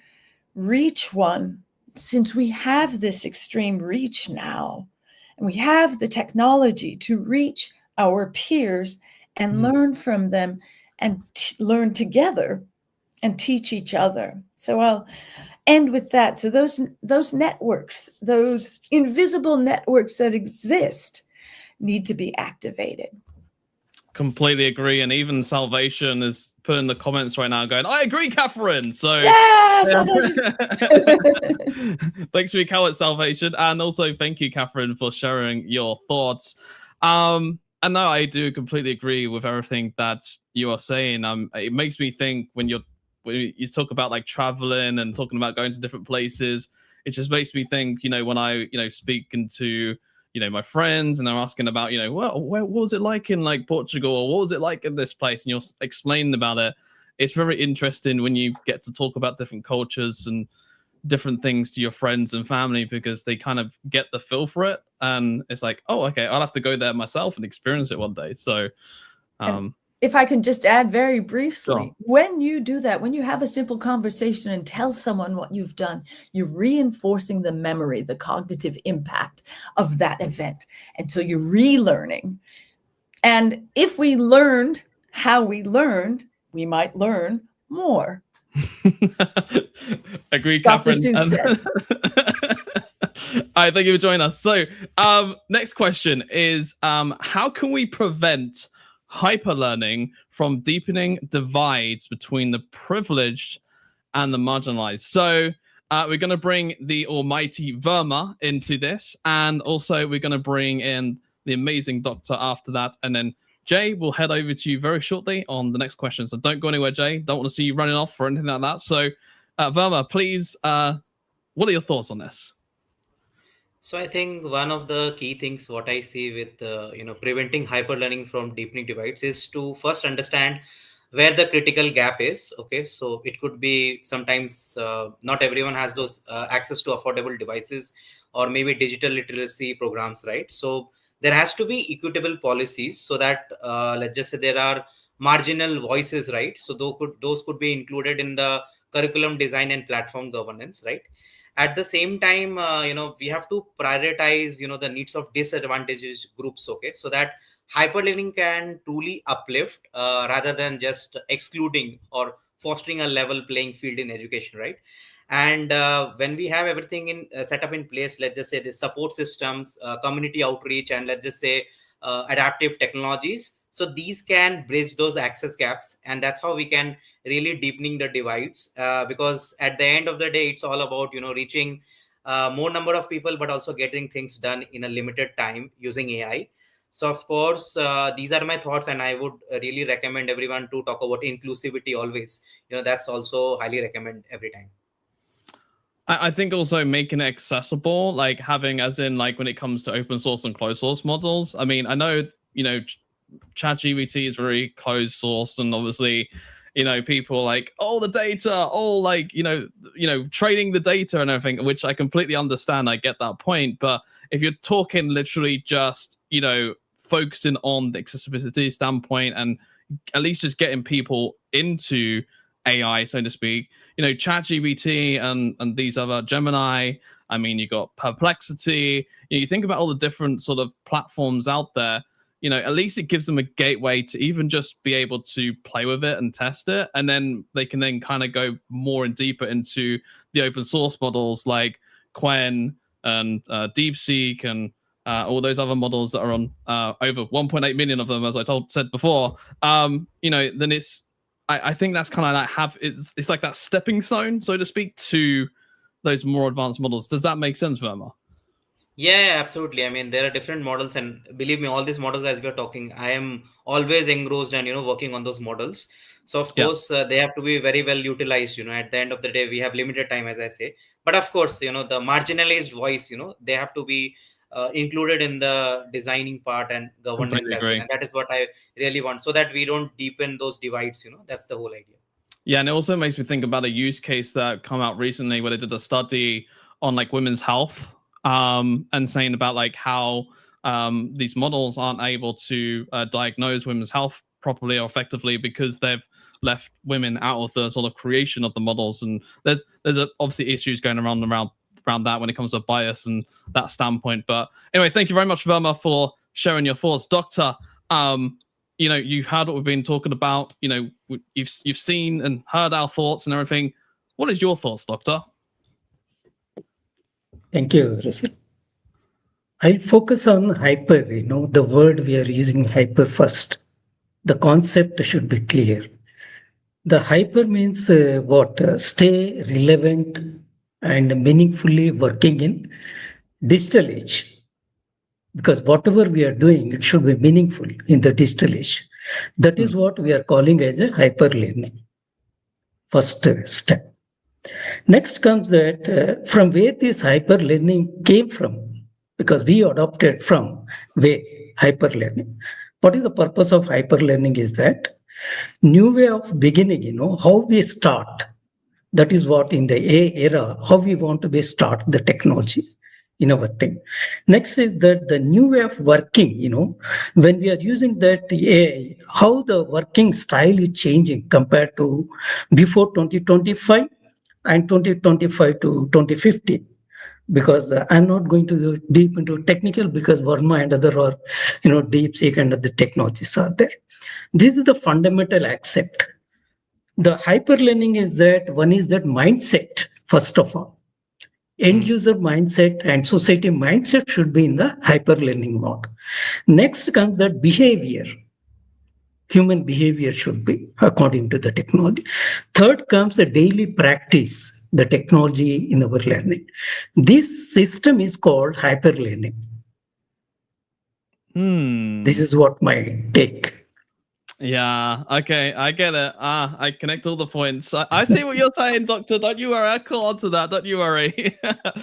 reach one, since we have this extreme reach now, and we have the technology to reach our peers and learn from them and learn together and teach each other. So I'll end with that. So those networks, those invisible networks that exist, need to be activated. Completely agree. And even Salvation is putting the comments right now going, I agree, Catherine. So thanks for your comment, Salvation. And also thank you, Catherine, for sharing your thoughts. And no, I do completely agree with everything that you are saying. It makes me think when you talk about like traveling and talking about going to different places, it just makes me think, when I, speaking to, my friends and they're asking about, what was it like in like Portugal, or what was it like in this place? And you're explaining about it. It's very interesting when you get to talk about different cultures and different things to your friends and family, because they kind of get the feel for it. And it's like, oh, okay, I'll have to go there myself and experience it one day. So, if I can just add very briefly, when you do that, when you have a simple conversation and tell someone what you've done, you're reinforcing the memory, the cognitive impact of that event. And so you're relearning. And if we learned how we learned, we might learn more. Agree, Dr. Catherine. Seuss said. right, thank you for joining us. So, next question is, how can we prevent hyperlearning from deepening divides between the privileged and the marginalized? So, we're going to bring the almighty Verma into this, and also we're going to bring in the amazing Doctor after that, and then Jay will head over to you very shortly on the next question. So don't go anywhere, Jay. Don't want to see you running off or anything like that. So, Verma, please, what are your thoughts on this? So I think one of the key things what I see with preventing hyperlearning from deepening divides is to first understand where the critical gap is. Okay, so it could be sometimes not everyone has those access to affordable devices or maybe digital literacy programs, right? So there has to be equitable policies so that let's just say there are marginal voices, right? So those could be included in the curriculum design and platform governance, right? At the same time, we have to prioritize the needs of disadvantaged groups, okay, so that hyperlearning can truly uplift rather than just excluding or fostering a level playing field in education, right? And when we have everything in set up in place, let's just say the support systems, community outreach, and let's just say adaptive technologies, so these can bridge those access gaps, and that's how we can really deepening the divides, because at the end of the day it's all about reaching more number of people, but also getting things done in a limited time using AI. So of course, these are my thoughts, and I would really recommend everyone to talk about inclusivity always. That's also highly recommend every time. I think also making it accessible, like having, as in like when it comes to open source and closed source models. I mean, I know, ChatGPT is very closed source, and obviously, people like, the data, training the data and everything, which I completely understand. I get that point. But if you're talking literally just, focusing on the accessibility standpoint and at least just getting people into AI, so to speak, ChatGPT and these other Gemini. I mean, you got Perplexity. You think about all the different sort of platforms out there. At least it gives them a gateway to even just be able to play with it and test it, and then they can then kind of go more and deeper into the open source models like Quen and DeepSeek and all those other models that are on over 1.8 million of them, as I said before. Then it's. I think that's kind of like it's like that stepping stone, so to speak, to those more advanced models. Does that make sense, Verma? Yeah, absolutely. I mean, there are different models, and believe me, all these models, as we're talking, I am always engrossed and working on those models. So of course, they have to be very well utilized. At the end of the day, we have limited time, as I say. But of course, the marginalized voice, they have to be included in the designing part and governance as well. And that is what I really want, so that we don't deepen those divides. That's the whole idea. Yeah, and it also makes me think about a use case that come out recently where they did a study on like women's health, and saying about like how these models aren't able to diagnose women's health properly or effectively because they've left women out of the sort of creation of the models. And there's obviously issues going around that when it comes to bias and that standpoint. But anyway, thank you very much, Verma, for sharing your thoughts. Doctor, you've heard what we've been talking about. You've seen and heard our thoughts and everything. What is your thoughts, Doctor? Thank you, Russell. I'll focus on hyper, the word we are using, hyper first. The concept should be clear. The hyper means what? Stay relevant and meaningfully working in digital age. Because whatever we are doing, it should be meaningful in the digital age. That is what we are calling as a hyper learning. First step. Next comes that from where this hyper learning came from, because we adopted from way hyper learning. What is the purpose of hyper learning is that new way of beginning, how we start. That is what in the AI era, how we want to be start the technology in our thing. Next is that the new way of working, when we are using that AI, how the working style is changing compared to before 2025 and 2025 to 2050. Because I'm not going to go deep into technical, because Verma and other are, DeepSeek and other technologies are there. This is the fundamental accept. The hyperlearning is that one is that mindset, first of all. End user mindset and society mindset should be in the hyperlearning mode. Next comes that behavior. Human behavior should be according to the technology. Third comes the daily practice, the technology in our learning. This system is called hyperlearning. This is what my take. Yeah, okay, I get it. I connect all the points. I see what you're saying, Doctor. Don't you worry. I caught on to that. Don't you worry.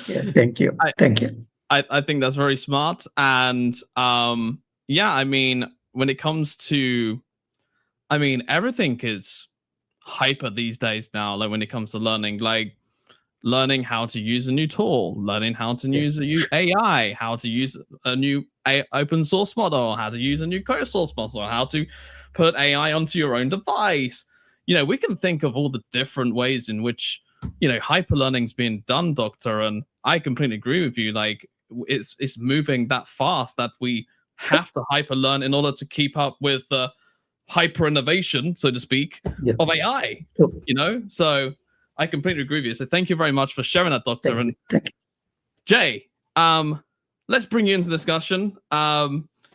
Yeah, thank you. Thank you. I think that's very smart. And yeah, I mean, when it comes to, I mean, everything is hyper these days now. Like when it comes to learning, like learning how to use a new tool, learning how to use a new AI, how to use a new open source model, how to use a new closed source model, how to put AI onto your own device. You know, we can think of all the different ways in which, you know, hyperlearning's being done, Doctor. And I completely agree with you. Like it's moving that fast that we have to hyperlearn in order to keep up with the hyper innovation, so to speak, of AI. You know, so I completely agree with you. So thank you very much for sharing that, Doctor. And Jay, let's bring you into the discussion.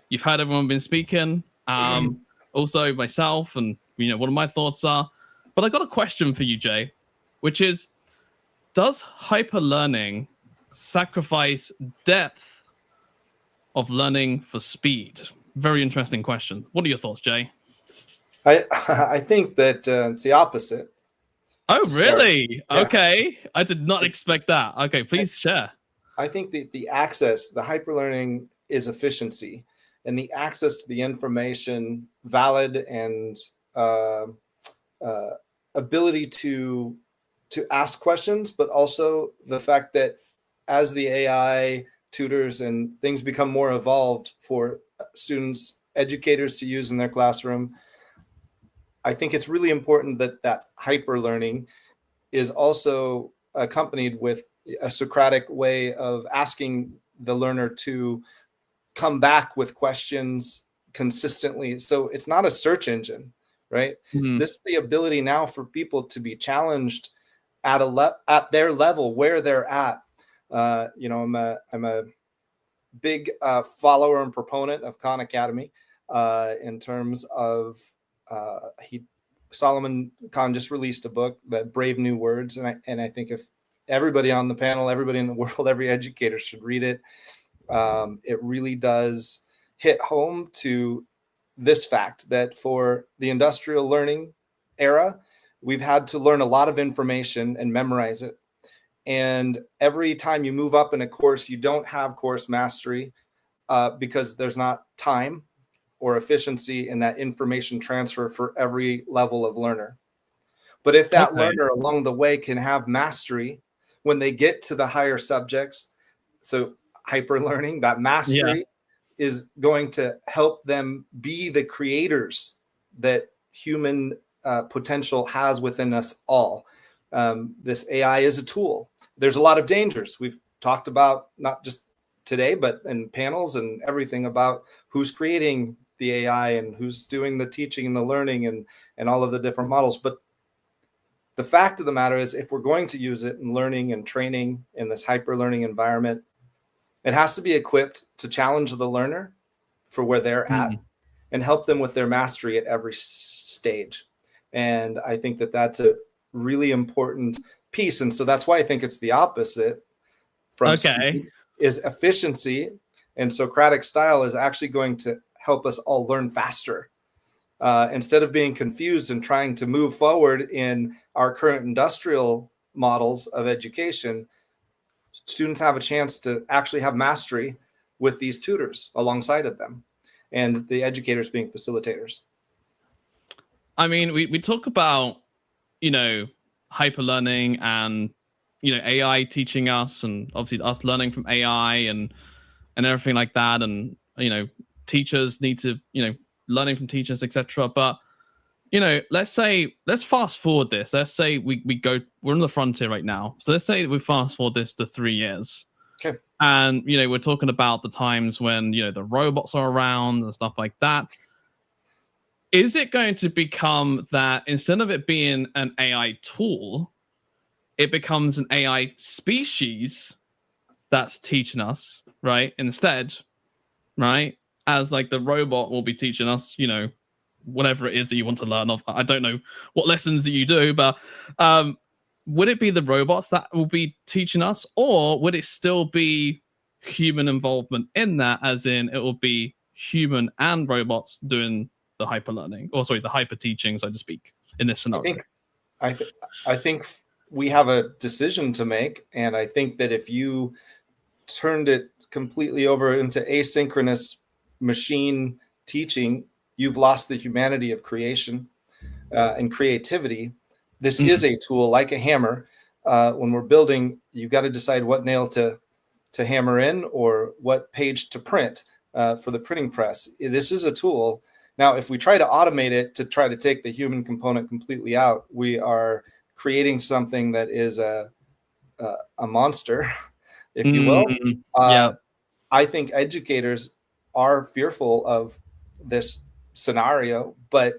You've heard everyone been speaking. Also myself, and you know what my thoughts are. But I got a question for you, Jay, which is: does hyperlearning sacrifice depth of learning for speed? Very interesting question. What are your thoughts, Jay? I think that it's the opposite. Oh, really? Yeah. Okay. I did not expect that. Okay, please share. I think the access, the hyperlearning is efficiency, and the access to the information, valid and ability to ask questions, but also the fact that as the AI tutors and things become more evolved for students, educators to use in their classroom, I think it's really important that that hyperlearning is also accompanied with a Socratic way of asking the learner to come back with questions consistently. So it's not a search engine, right? This is the ability now for people to be challenged at at their level, where they're at. You know, I'm a big follower and proponent of Khan Academy in terms of Solomon Khan just released a book, that Brave New Words, and I think if everybody on the panel, everybody in the world, every educator should read it. It really does hit home to this fact that for the industrial learning era, we've had to learn a lot of information and memorize it. And every time you move up in a course, you don't have course mastery because there's not time or efficiency in that information transfer for every level of learner. But if that learner along the way can have mastery when they get to the higher subjects, so hyperlearning, that mastery is going to help them be the creators that human potential has within us all. This AI is a tool. There's a lot of dangers. We've talked about, not just today, but in panels and everything, about who's creating the AI and who's doing the teaching and the learning and all of the different models. But the fact of the matter is, if we're going to use it in learning and training in this hyper-learning environment, it has to be equipped to challenge the learner for where they're at and help them with their mastery at every stage. And I think that that's a really important piece. And so that's why I think it's the opposite from speed, is efficiency. And Socratic style is actually going to help us all learn faster. Instead of being confused and trying to move forward in our current industrial models of education, students have a chance to actually have mastery with these tutors alongside of them, and the educators being facilitators. I mean, we talk about, you know, hyperlearning and, you know, AI teaching us, and obviously us learning from AI and everything like that. And, you know, teachers need to, you know, learning from teachers, etc. But, you know, let's fast forward this. Let's say we're on the frontier right now. So let's say we fast forward this to 3 years. Okay. And, you know, we're talking about the times when, you know, the robots are around and stuff like that. Is it going to become that instead of it being an AI tool, it becomes an AI species that's teaching us, right? Instead, right? As like the robot will be teaching us, you know, whatever it is that you want to learn of. I don't know what lessons that you do, but would it be the robots that will be teaching us, or would it still be human involvement in that, as in it will be human and robots doing the hyper learning, or sorry, the hyper teaching, so to speak, in this scenario? I think we have a decision to make, and I think that if you turned it completely over into asynchronous machine teaching, you've lost the humanity of creation and creativity. This is a tool like a hammer. When we're building, you've got to decide what nail to hammer in or what page to print for the printing press. This is a tool. Now, if we try to automate it to try to take the human component completely out, we are creating something that is a monster, if you will. Yeah. I think educators are fearful of this scenario, but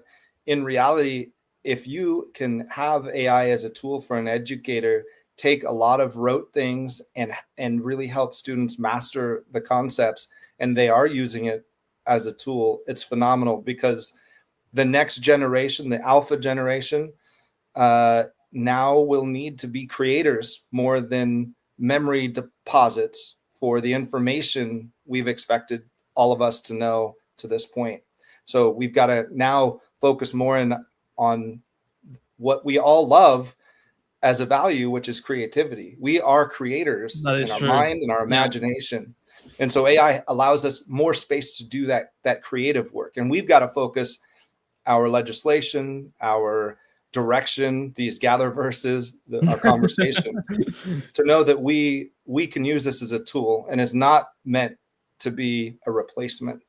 in reality, if you can have AI as a tool for an educator, take a lot of rote things and really help students master the concepts, and they are using it as a tool, it's phenomenal, because the next generation, the alpha generation, now will need to be creators more than memory deposits for the information we've expected all of us to know to this point. So we've got to now focus more on what we all love as a value, which is creativity. We are creators in our mind and our imagination. And so AI allows us more space to do that creative work. And we've got to focus our legislation, our direction, these GatherVerses, our conversations, to know that we can use this as a tool and is not meant to be a replacement.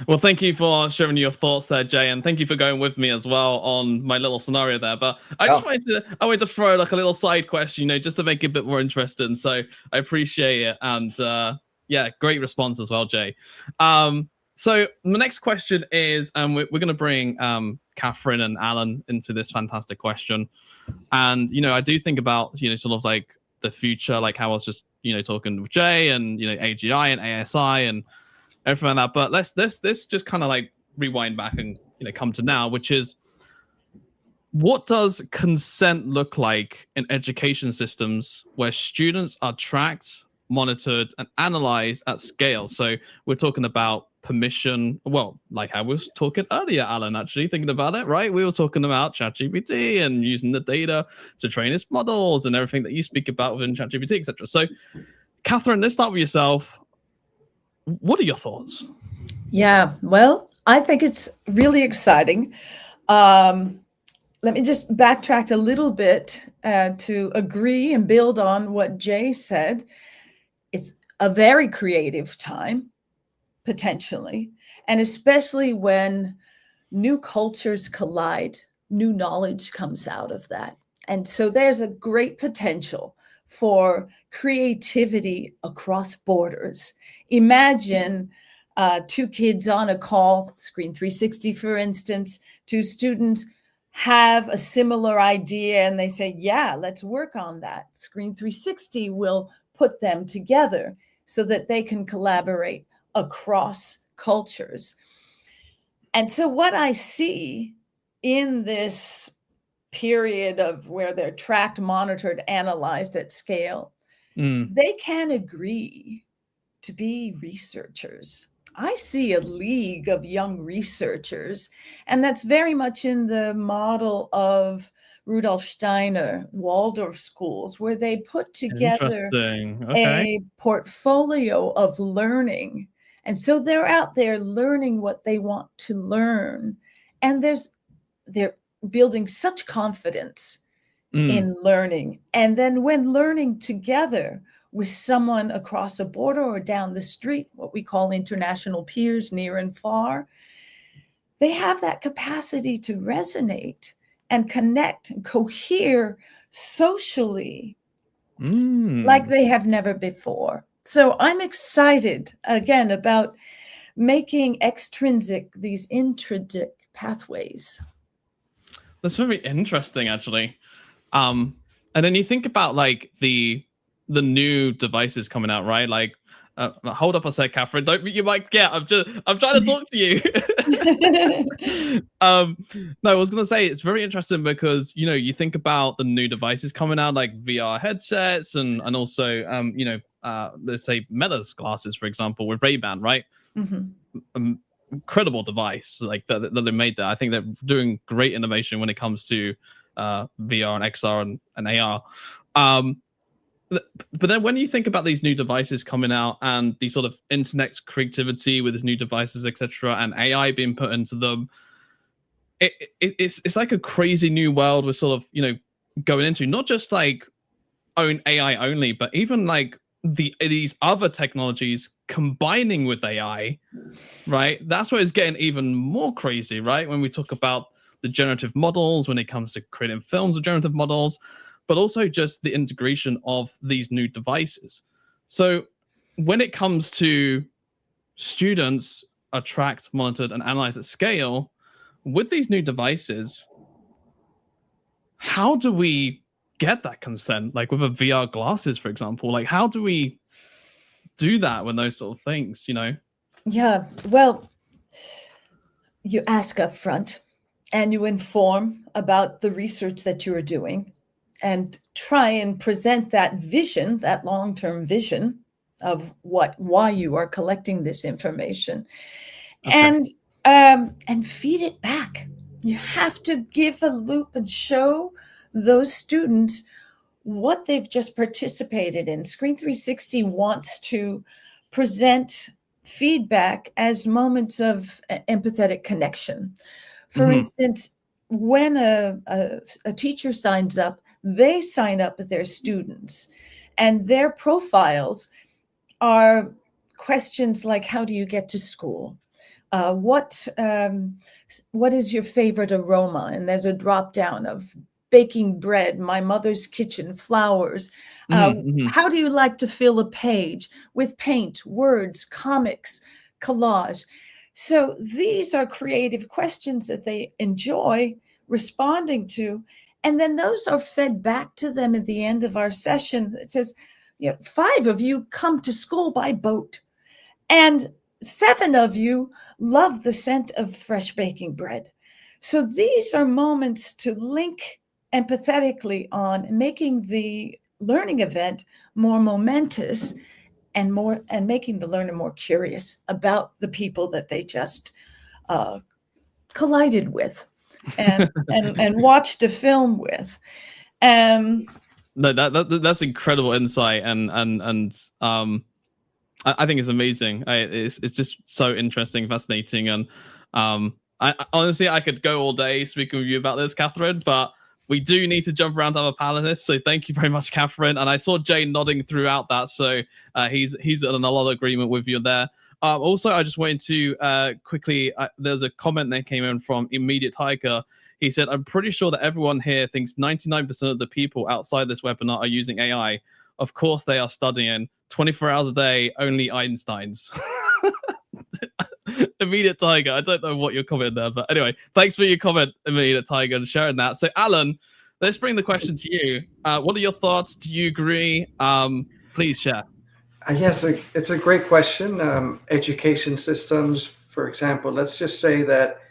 Well, thank you for sharing your thoughts there, Jay, and thank you for going with me as well on my little scenario there. But I just wanted to throw like a little side question, you know, just to make it a bit more interesting. So I appreciate it, and yeah, great response as well, Jay. So the next question is, we're going to bring Catherine and Alan into this fantastic question, and you know, I do think about, you know, sort of like the future, like how I was just, you know, talking with Jay and, you know, AGI and ASI and everything like that. But let's just kind of like rewind back and, you know, come to now, which is, what does consent look like in education systems where students are tracked, monitored, and analyzed at scale? So we're talking about permission. Well, like I was talking earlier, Alan, actually thinking about it, right? We were talking about ChatGPT and using the data to train its models and everything that you speak about within ChatGPT, etc. So, Catherine, let's start with yourself. What are your thoughts? Yeah, well, I think it's really exciting. Let me just backtrack a little bit to agree and build on what Jay said. It's a very creative time, potentially, and especially when new cultures collide, new knowledge comes out of that. And so there's a great potential for creativity across borders. Imagine two kids on a call, Screen 360, for instance, two students have a similar idea and they say, yeah, let's work on that. Screen 360 will put them together so that they can collaborate across cultures. And so what I see in this period of where they're tracked, monitored, analyzed at scale, they can agree to be researchers. I see a league of young researchers, and that's very much in the model of Rudolf Steiner, Waldorf schools, where they put together a portfolio of learning. And so they're out there learning what they want to learn. And they're building such confidence in learning. And then when learning together with someone across a border or down the street, what we call international peers, near and far, they have that capacity to resonate and connect and cohere socially like they have never before. So I'm excited, again, about making extrinsic these intrinsic pathways. That's very interesting, actually. And then you think about like the new devices coming out, right? Like, hold up a sec, Catherine. Don't you might get. I'm trying to talk to you. No, I was gonna say it's very interesting because you think about the new devices coming out, like VR headsets and also let's say Meta's glasses, for example, with Ray-Ban, right? Incredible device like that they made there. I think they're doing great innovation when it comes to VR and XR and AR. But then when you think about these new devices coming out and the sort of internet creativity with these new devices, etc., and AI being put into them, it's like a crazy new world we're sort of going into. Not just like own AI only, but even like these other technologies combining with AI, right? That's where it's getting even more crazy, right? When we talk about the generative models, when it comes to creating films with generative models, but also just the integration of these new devices. So when it comes to students are tracked, monitored, and analyzed at scale, with these new devices, how do we get that consent? Like with a VR glasses, for example, like how do we do that with those sort of things, Yeah, well, you ask up front and you inform about the research that you are doing and try and present that vision, that long-term vision of why you are collecting this information. Okay. And feed it back. You have to give a loop and show those students what they've just participated in. Screen 360 wants to present feedback as moments of empathetic connection. For instance, when a teacher signs up, they sign up with their students, and their profiles are questions like, how do you get to school? What is your favorite aroma? And there's a drop down of baking bread, my mother's kitchen, flowers. How do you like to fill a page with paint, words, comics, collage? So these are creative questions that they enjoy responding to. And then those are fed back to them at the end of our session. It says, 5 of you come to school by boat, and 7 of you love the scent of fresh baking bread. So these are moments to link empathetically on making the learning event more momentous and making the learner more curious about the people that they just collided with and watched a film with. No, that's incredible insight, and I think it's amazing. It's just so interesting, fascinating, and I honestly I could go all day speaking with you about this, Catherine, but we do need to jump around to other panelists. So thank you very much, Catherine. And I saw Jay nodding throughout that, so he's in a lot of agreement with you there. Also, I just wanted to quickly. There's a comment that came in from Immediate Tiger. He said, "I'm pretty sure that everyone here thinks 99% of the people outside this webinar are using AI. Of course, they are studying 24 hours a day, only Einsteins." Immediate Tiger. I don't know what your comment there, but anyway, thanks for your comment, Immediate Tiger, and sharing that. So, Alan, let's bring the question to you. What are your thoughts? Do you agree? Please share. Yes, it's a great question. Education systems, for example, let's just say that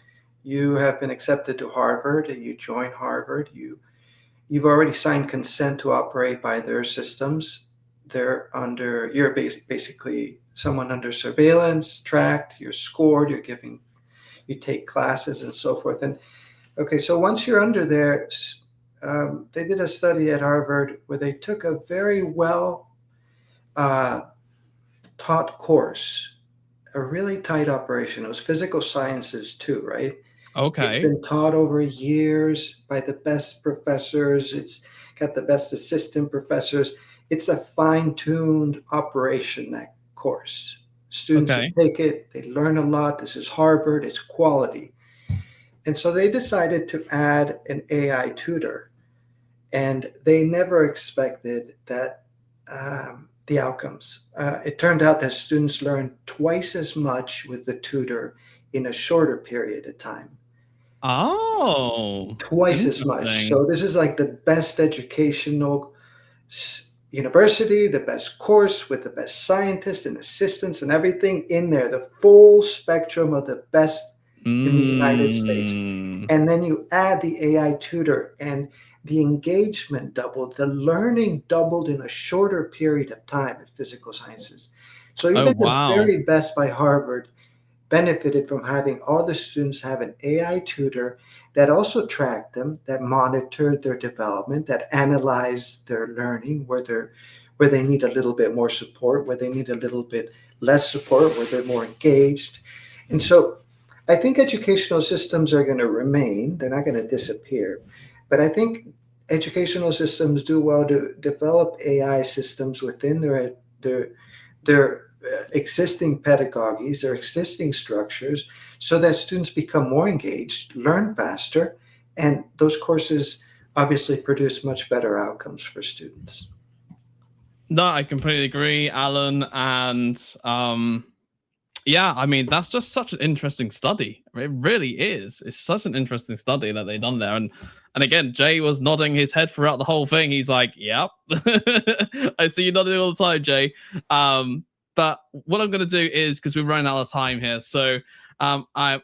you have been accepted to Harvard and you join Harvard. You've already signed consent to operate by their systems. You're basically someone under surveillance, tracked, you're scored, you take classes and so forth. And okay, so once you're under there, they did a study at Harvard where they took a very well taught course, a really tight operation. It was physical sciences too, right? Okay. It's been taught over years by the best professors. It's got the best assistant professors. It's a fine-tuned operation, that course. Students that take it, they learn a lot. This is Harvard, it's quality. And so they decided to add an AI tutor. And they never expected that the outcomes. It turned out that students learned twice as much with the tutor in a shorter period of time. Oh, twice as much. interesting. So this is like the best educational university, the best course with the best scientists and assistants and everything in there, the full spectrum of the best in the United States. And then you add the AI tutor, and the engagement doubled, the learning doubled in a shorter period of time in physical sciences. So even the very best by Harvard benefited from having all the students have an AI tutor that also tracked them, that monitored their development, that analyzed their learning, where they need a little bit more support, where they need a little bit less support, where they're more engaged. And so I think educational systems are going to remain. They're not going to disappear. But I think educational systems do well to develop AI systems within their existing pedagogies, their existing structures, so that students become more engaged, learn faster, and those courses obviously produce much better outcomes for students. No, I completely agree, Alan. And yeah, I mean, that's just such an interesting study. It really is. It's such an interesting study that they've done there. And again, Jay was nodding his head throughout the whole thing. He's like, yep. I see you nodding all the time, Jay. But what I'm going to do is, because we're running out of time here, so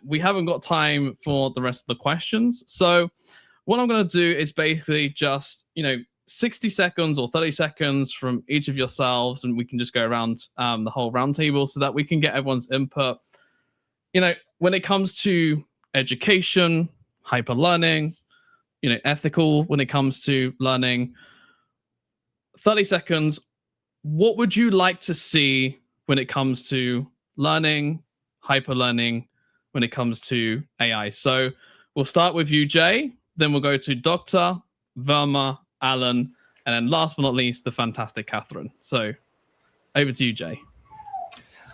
we haven't got time for the rest of the questions. So what I'm going to do is basically just, 60 seconds or 30 seconds from each of yourselves, and we can just go around the whole round table so that we can get everyone's input. When it comes to education, hyper learning, ethical, when it comes to learning, 30 seconds, what would you like to see when it comes to learning, hyper learning, when it comes to AI? So we'll start with you, Jay, then we'll go to Dr. Verma, Alan, and then last but not least, the fantastic Catherine. So over to you, Jay.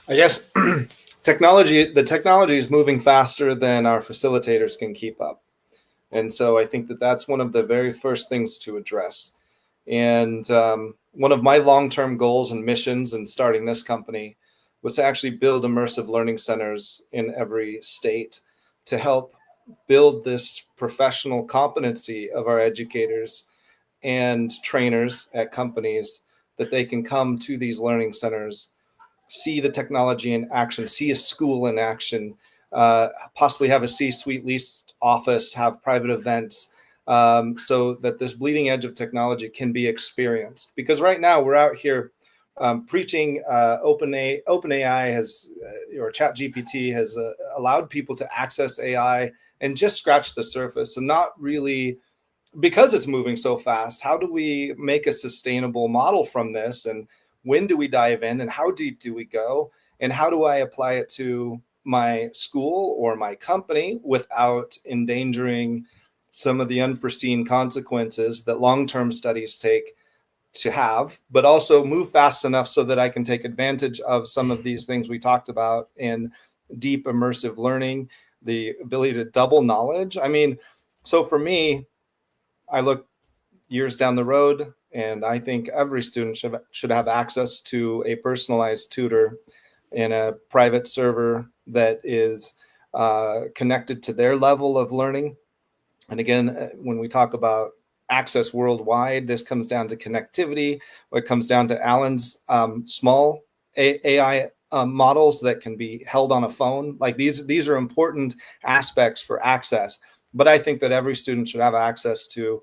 I guess the technology is moving faster than our facilitators can keep up. And so I think that that's one of the very first things to address. And one of my long-term goals and missions in starting this company was to actually build immersive learning centers in every state to help build this professional competency of our educators and trainers at companies, that they can come to these learning centers, see the technology in action, see a school in action, possibly have a C-suite leased office, have private events, so that this bleeding edge of technology can be experienced. Because right now we're out here preaching OpenAI has, or ChatGPT has allowed people to access AI and just scratch the surface, and not really, because it's moving so fast, how do we make a sustainable model from this? And when do we dive in, and how deep do we go? And how do I apply it to my school or my company without endangering some of the unforeseen consequences that long-term studies take to have, but also move fast enough so that I can take advantage of some of these things we talked about in deep immersive learning, the ability to double knowledge. I mean, so for me, I look years down the road, and I think every student should have access to a personalized tutor in a private server that is connected to their level of learning. And again, when we talk about access worldwide, this comes down to connectivity. It comes down to Alan's small AI models that can be held on a phone. Like these are important aspects for access. But I think that every student should have access to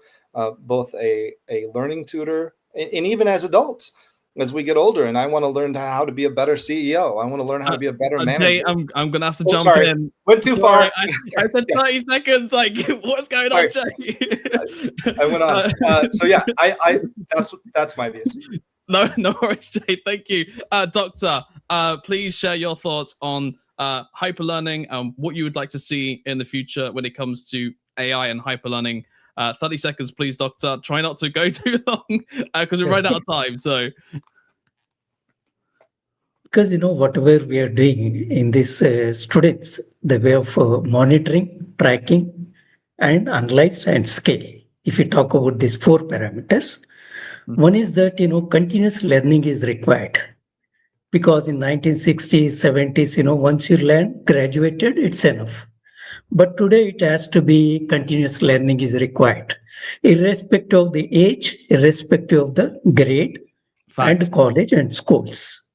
both a learning tutor, and even as adults, as we get older, and I want to learn how to be a better CEO. I want to learn how to be a better manager. Jay, I'm going to have to jump in. Went too far. I said 30 seconds. Like, what's going on, Jay? I went on. So yeah, that's my view. No worries, Jay. Thank you, Doctor. Please share your thoughts on hyperlearning and what you would like to see in the future when it comes to AI and hyperlearning. 30 seconds, please, Doctor. Try not to go too long because we're running out of time. So, because whatever we are doing in this students, the way of monitoring, tracking, and analyze and scale. If you talk about these 4 parameters, one is that continuous learning is required. Because in 1960s, 70s, once you learn, graduated, it's enough. But today it has to be continuous learning is required, irrespective of the age, irrespective of the grade and college and schools.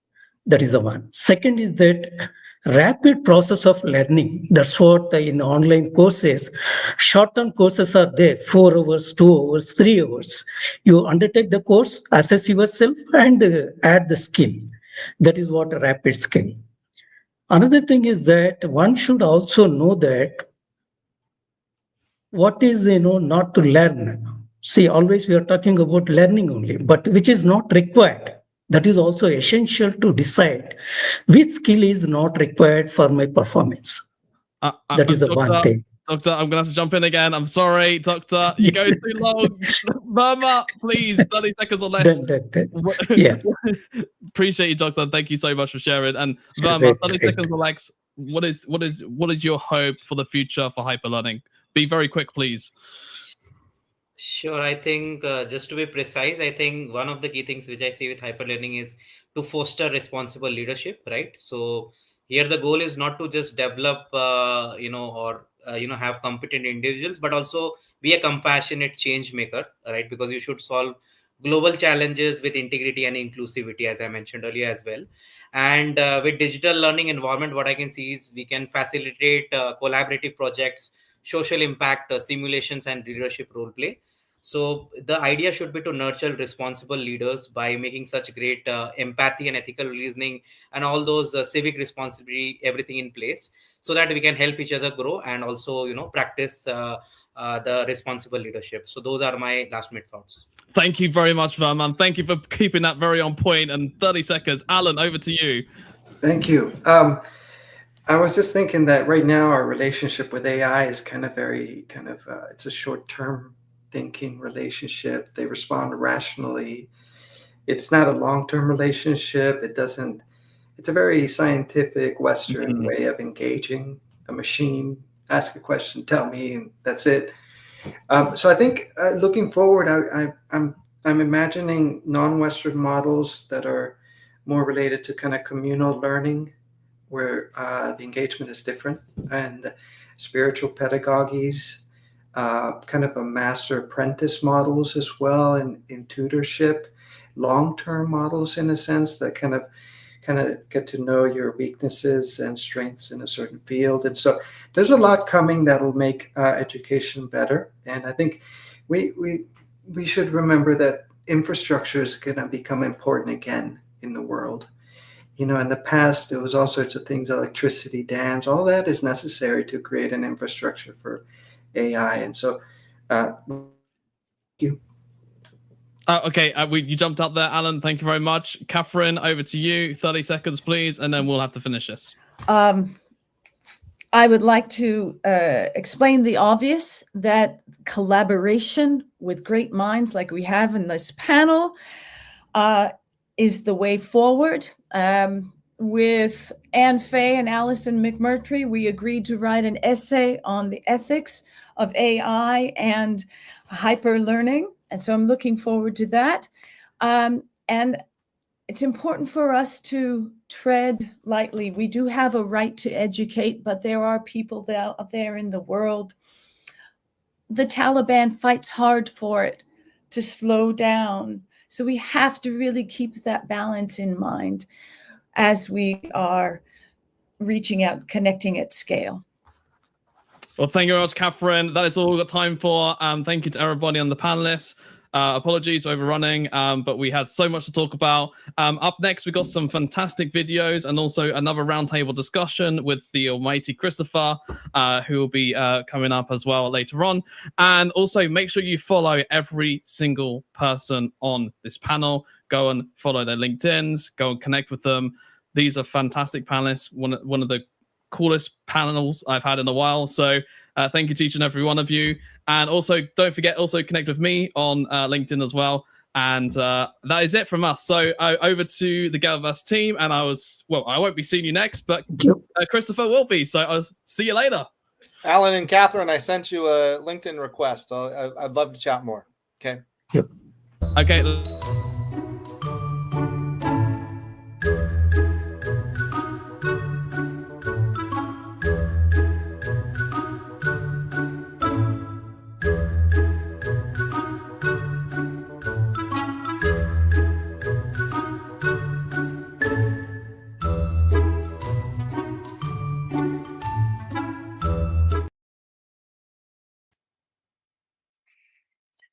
That is the one. Second is that rapid process of learning. That's what in online courses, short-term courses are there, 4 hours, 2 hours, 3 hours. You undertake the course, assess yourself and add the skill. That is what a rapid skill. Another thing is that one should also know that what is, not to learn. See, always we are talking about learning only, but which is not required. That is also essential to decide which skill is not required for my performance. That is the one thing. Doctor, I'm going to have to jump in again. I'm sorry, Doctor. You're going too long. Burma, please, 30 seconds or less. Yeah. Appreciate you, Doctor. Thank you so much for sharing. And Burma, 30 seconds or less. What is your hope for the future for hyperlearning? Be very quick, please. Sure. I think just to be precise, I think one of the key things which I see with hyperlearning is to foster responsible leadership, right? So here the goal is not to just develop, have competent individuals, but also be a compassionate change maker, right? Because you should solve global challenges with integrity and inclusivity, as I mentioned earlier as well. And with digital learning environment, what I can see is we can facilitate collaborative projects, social impact simulations, and leadership role play. So the idea should be to nurture responsible leaders by making such great empathy and ethical reasoning and all those civic responsibility, everything in place, so that we can help each other grow and also, practice the responsible leadership. So those are my last minute thoughts. Thank you very much, Verman. Thank you for keeping that very on point. And 30 seconds. Alan, over to you. Thank you. I was just thinking that right now our relationship with AI is it's a short-term thinking relationship. They respond rationally. It's not a long-term relationship. It's a very scientific Western way of engaging a machine. Ask a question, tell me, and that's it. So I think looking forward, I'm imagining non-Western models that are more related to kind of communal learning, where the engagement is different, and spiritual pedagogies, kind of a master apprentice models as well in tutorship, long-term models in a sense that kind of get to know your weaknesses and strengths in a certain field. And so there's a lot coming that will make education better. And I think we should remember that infrastructure is going to become important again in the world. In the past, there was all sorts of things, electricity, dams, all that is necessary to create an infrastructure for AI. And so, thank you. Okay, you jumped up there, Alan. Thank you very much. Catherine, over to you. 30 seconds, please, and then we'll have to finish this. I would like to explain the obvious, that collaboration with great minds like we have in this panel is the way forward. With Anne Fay and Alison McMurtry, we agreed to write an essay on the ethics of AI and hyperlearning. And so I'm looking forward to that. And it's important for us to tread lightly. We do have a right to educate, but there are people out there in the world. The Taliban fights hard for it to slow down. So we have to really keep that balance in mind as we are reaching out, connecting at scale. Well, thank you very much, Catherine. That is all we've got time for. Thank you to everybody on the panelists. Apologies for overrunning, but we had so much to talk about. Up next, we've got some fantastic videos and also another roundtable discussion with the almighty Christopher, who will be coming up as well later on. And also make sure you follow every single person on this panel. Go and follow their LinkedIns, go and connect with them. These are fantastic panelists, one of the coolest panels I've had in a while. So thank you to each and every one of you. And also, don't forget, also connect with me on LinkedIn as well. And that is it from us. So over to the GatherVerse team. And I won't be seeing you next, but Christopher will be. So I'll see you later. Alan and Catherine, I sent you a LinkedIn request. I'd love to chat more. Okay. Yep. Okay.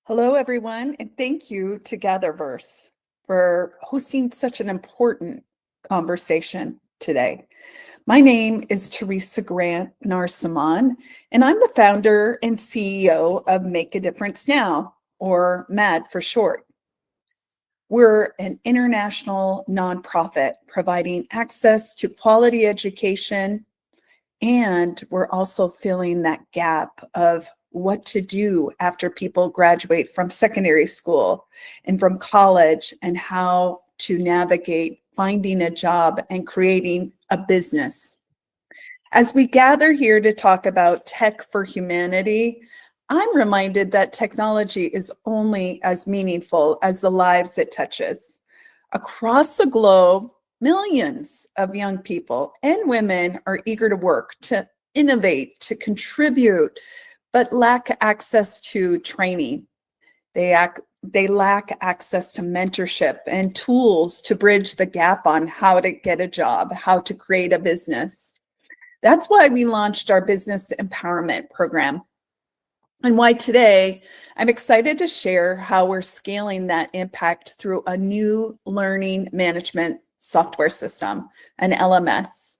Hello, everyone, and thank you to GatherVerse for hosting such an important conversation today. My name is Teresa Grant Narsaman, and I'm the founder and CEO of Make a Difference Now, or MAD for short. We're an international nonprofit providing access to quality education, and we're also filling that gap of what to do after people graduate from secondary school and from college, and how to navigate finding a job and creating a business. As we gather here to talk about tech for humanity, I'm reminded that technology is only as meaningful as the lives it touches. Across the globe, millions of young people and women are eager to work, to innovate, to contribute, but lack access to training. They lack access to mentorship and tools to bridge the gap on how to get a job, how to create a business. That's why we launched our business empowerment program, and why today I'm excited to share how we're scaling that impact through a new learning management software system, an LMS.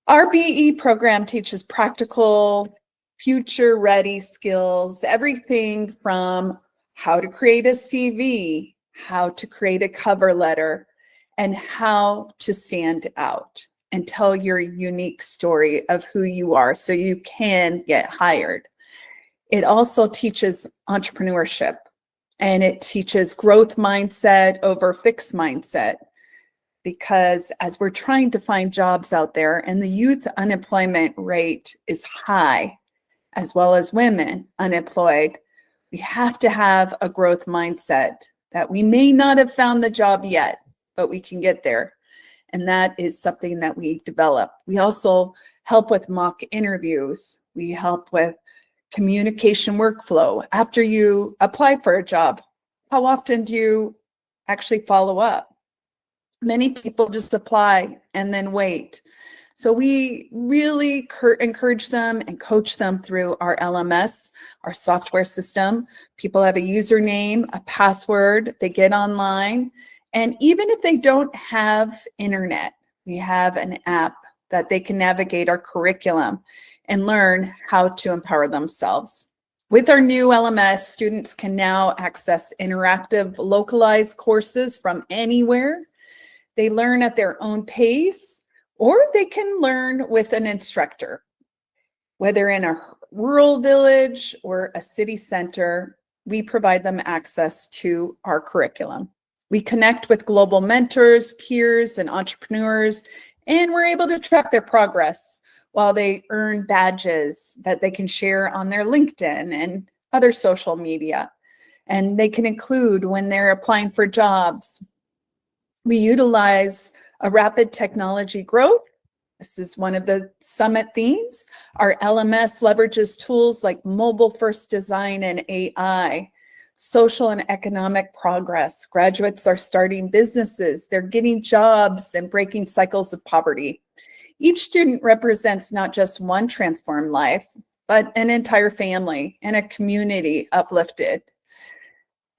Our BE program teaches practical, future-ready skills, everything from how to create a CV, how to create a cover letter, and how to stand out and tell your unique story of who you are so you can get hired. It also teaches entrepreneurship, and it teaches growth mindset over fixed mindset, because as we're trying to find jobs out there and the youth unemployment rate is high, as well as women unemployed, we have to have a growth mindset that we may not have found the job yet, but we can get there. And that is something that we develop. We also help with mock interviews. We help with communication workflow. After you apply for a job, how often do you actually follow up? Many people just apply and then wait. So we really encourage them and coach them through our LMS, our software system. People have a username, a password, they get online. And even if they don't have internet, we have an app that they can navigate our curriculum and learn how to empower themselves. With our new LMS, students can now access interactive, localized courses from anywhere. They learn at their own pace, or they can learn with an instructor. Whether in a rural village or a city center, we provide them access to our curriculum. We connect with global mentors, peers, and entrepreneurs, and we're able to track their progress while they earn badges that they can share on their LinkedIn and other social media. And they can include when they're applying for jobs. We utilize a rapid technology growth. This is one of the summit themes. Our LMS leverages tools like mobile-first design and AI. Social and economic progress. Graduates are starting businesses. They're getting jobs and breaking cycles of poverty. Each student represents not just one transformed life, but an entire family and a community uplifted.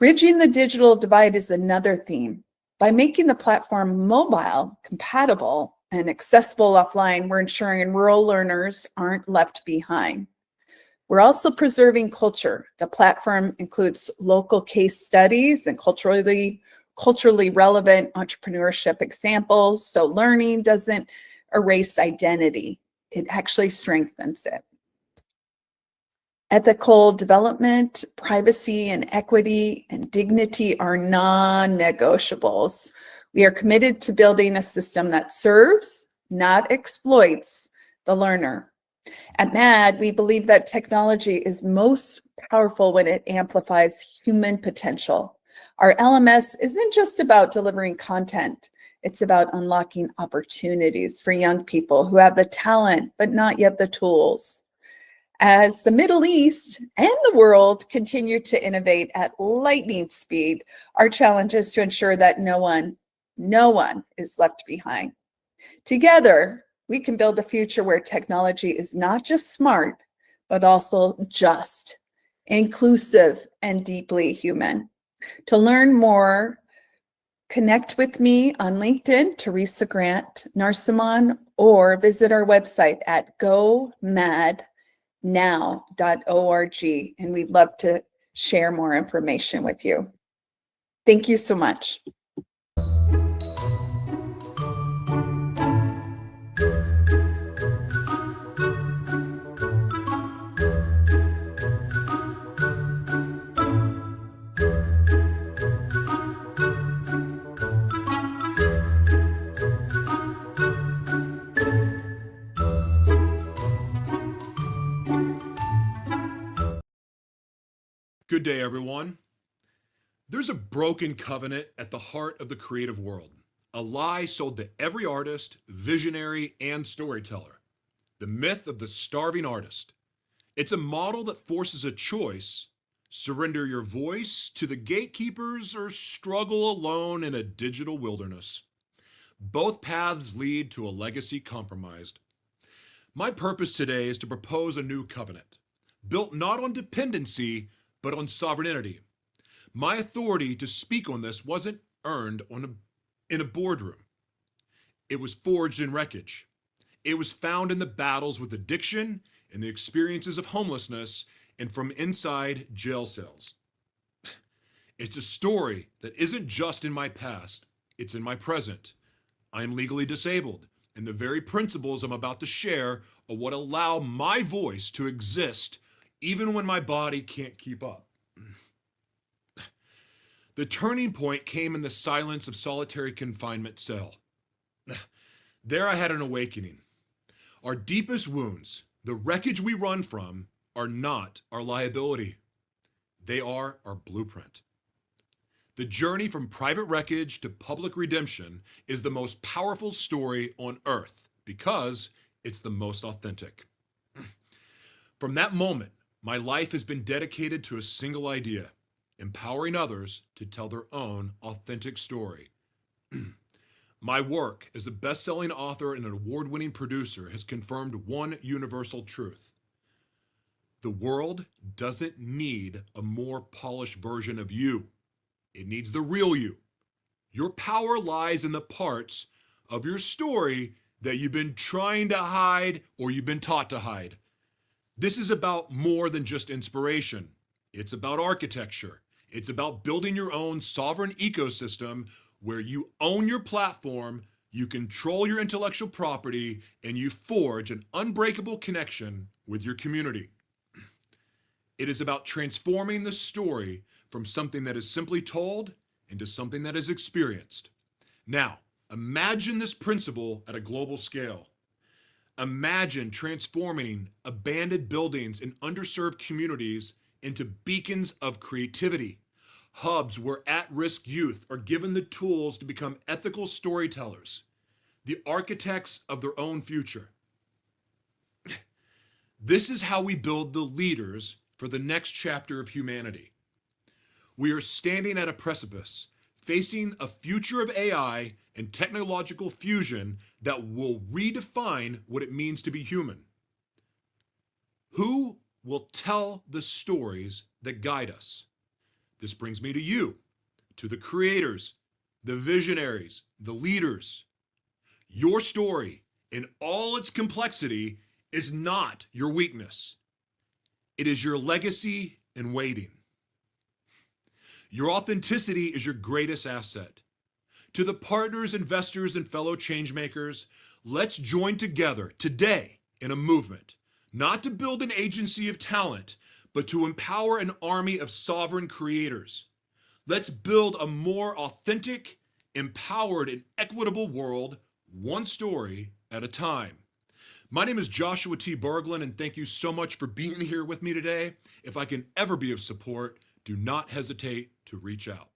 Bridging the digital divide is another theme. By making the platform mobile, compatible, and accessible offline, we're ensuring rural learners aren't left behind. We're also preserving culture. The platform includes local case studies and culturally relevant entrepreneurship examples, so learning doesn't erase identity. It actually strengthens it. Ethical development, privacy and equity and dignity are non-negotiables. We are committed to building a system that serves, not exploits, the learner. At MAD, we believe that technology is most powerful when it amplifies human potential. Our LMS isn't just about delivering content. It's about unlocking opportunities for young people who have the talent, but not yet the tools. As the Middle East and the world continue to innovate at lightning speed, our challenge is to ensure that no one is left behind. Together, we can build a future where technology is not just smart, but also just, inclusive, and deeply human. To learn more, connect with me on LinkedIn, Teresa Grant Narsimon, or visit our website at gomadnow.org. And we'd love to share more information with you. Thank you so much. Good day, everyone. There's a broken covenant at the heart of the creative world, a lie sold to every artist, visionary, and storyteller. The myth of the starving artist. It's a model that forces a choice: surrender your voice to the gatekeepers or struggle alone in a digital wilderness. Both paths lead to a legacy compromised. My purpose today is to propose a new covenant, built not on dependency, but on sovereignty. My authority to speak on this wasn't earned in a boardroom. It was forged in wreckage. It was found in the battles with addiction and the experiences of homelessness and from inside jail cells. It's a story that isn't just in my past, it's in my present. I am legally disabled, and the very principles I'm about to share are what allow my voice to exist even when my body can't keep up. The turning point came in the silence of solitary confinement cell. There I had an awakening. Our deepest wounds, the wreckage we run from, are not our liability. They are our blueprint. The journey from private wreckage to public redemption is the most powerful story on earth because it's the most authentic. From that moment, my life has been dedicated to a single idea: empowering others to tell their own authentic story. My work as a best-selling author and an award-winning producer has confirmed one universal truth. The world doesn't need a more polished version of you. It needs the real you. Your power lies in the parts of your story that you've been trying to hide or you've been taught to hide. This is about more than just inspiration. It's about architecture. It's about building your own sovereign ecosystem where you own your platform, you control your intellectual property, and you forge an unbreakable connection with your community. It is about transforming the story from something that is simply told into something that is experienced. Now, imagine this principle at a global scale. Imagine transforming abandoned buildings in underserved communities into beacons of creativity, hubs where at-risk youth are given the tools to become ethical storytellers, the architects of their own future. This is how we build the leaders for the next chapter of humanity. We are standing at a precipice, facing a future of AI and technological fusion that will redefine what it means to be human. Who will tell the stories that guide us? This brings me to you, to the creators, the visionaries, the leaders. Your story, in all its complexity, is not your weakness. It is your legacy in waiting. Your authenticity is your greatest asset. To the partners, investors, and fellow changemakers, let's join together today in a movement, not to build an agency of talent, but to empower an army of sovereign creators. Let's build a more authentic, empowered, and equitable world, one story at a time. My name is Joshua T. Berglund, and thank you so much for being here with me today. If I can ever be of support, do not hesitate to reach out.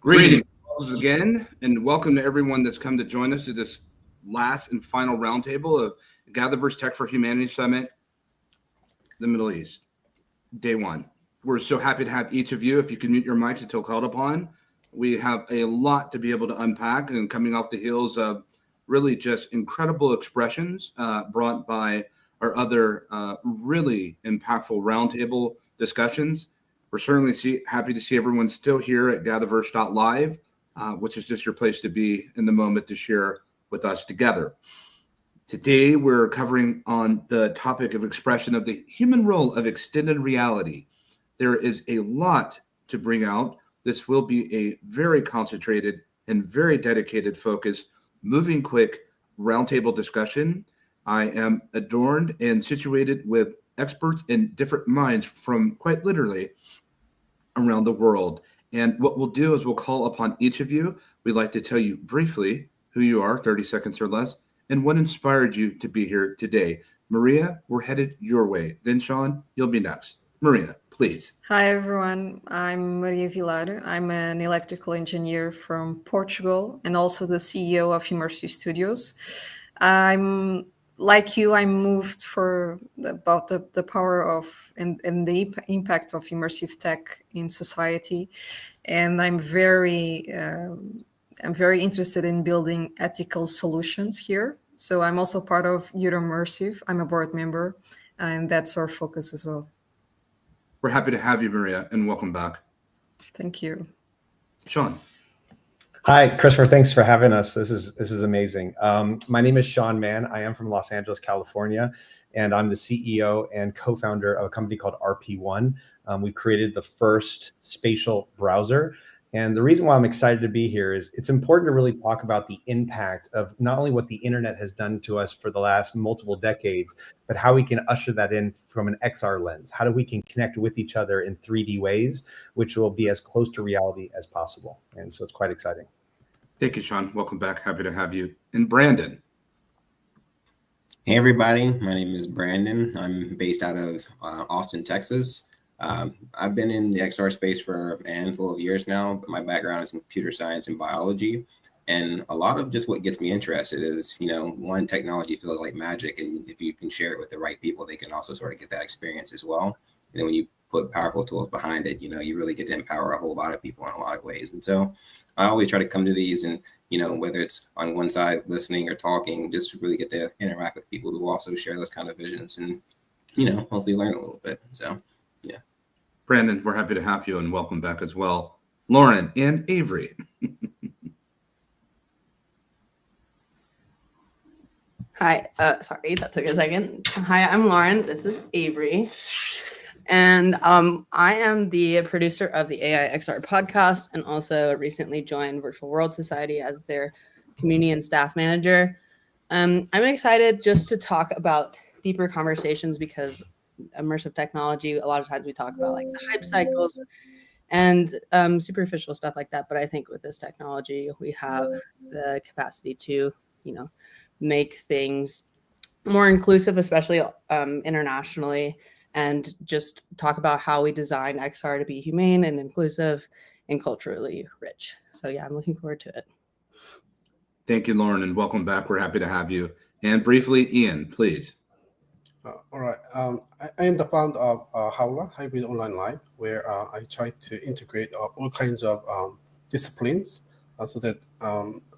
Greetings again, and welcome to everyone that's come to join us to this last and final roundtable of GatherVerse Tech for Humanity Summit, the Middle East, day one. We're so happy to have each of you. If you can mute your mics until called upon, we have a lot to be able to unpack, and coming off the heels of really just incredible expressions brought by our other really impactful roundtable discussions. We're certainly happy to see everyone still here at GatherVerse.live, which is just your place to be in the moment to share with us together. Today, we're covering on the topic of expression of the human role of extended reality. There is a lot to bring out. This will be a very concentrated and very dedicated focus, moving quick roundtable discussion. I am adorned and situated with experts in different minds from quite literally around the world. And what we'll do is we'll call upon each of you. We'd like to tell you briefly who you are, 30 seconds or less, and what inspired you to be here today. Maria, we're headed your way. Then Sean, you'll be next. Maria, please. Hi, everyone. I'm Maria Vilar. I'm an electrical engineer from Portugal and also the CEO of Immersive Studios. I'm like you, I moved for about the power of and the impact of immersive tech in society. And I'm very interested in building ethical solutions here. So I'm also part of Immersive. I'm a board member, and that's our focus as well. We're happy to have you, Maria, and welcome back. Thank you. Sean. Hi, Christopher. Thanks for having us. This is amazing. My name is Sean Mann. I am from Los Angeles, California, and I'm the CEO and co-founder of a company called RP1. We created the first spatial browser. And the reason why I'm excited to be here is it's important to really talk about the impact of not only what the internet has done to us for the last multiple decades, but how we can usher that in from an XR lens. How do we can connect with each other in 3D ways, which will be as close to reality as possible. And so it's quite exciting. Thank you, Sean. Welcome back. Happy to have you. And Brandon. Hey, everybody. My name is Brandon. I'm based out of Austin, Texas. I've been in the XR space for a handful of years now, but my background is in computer science and biology. And a lot of just what gets me interested is, one, technology feels like magic. And if you can share it with the right people, they can also sort of get that experience as well. And then when you put powerful tools behind it, you really get to empower a whole lot of people in a lot of ways. And so I always try to come to these and, whether it's on one side, listening or talking, just to really get to interact with people who also share those kind of visions and, hopefully learn a little bit. So, yeah. Brandon, we're happy to have you and welcome back as well. Lauren and Avery. Hi, sorry, that took a second. Hi, I'm Lauren. This is Avery. And I am the producer of the AI XR podcast and also recently joined Virtual World Society as their community and staff manager. I'm excited just to talk about deeper conversations because immersive technology, a lot of times we talk about like the hype cycles and superficial stuff like that. But I think with this technology, we have the capacity to, make things more inclusive, especially internationally, and just talk about how we design XR to be humane and inclusive and culturally rich. So yeah, I'm looking forward to it. Thank you, Lauren, and welcome back. We're happy to have you. And briefly, Ian, please. All right. I am the founder of Howler, Hybrid Online Live, where I try to integrate all kinds of disciplines so that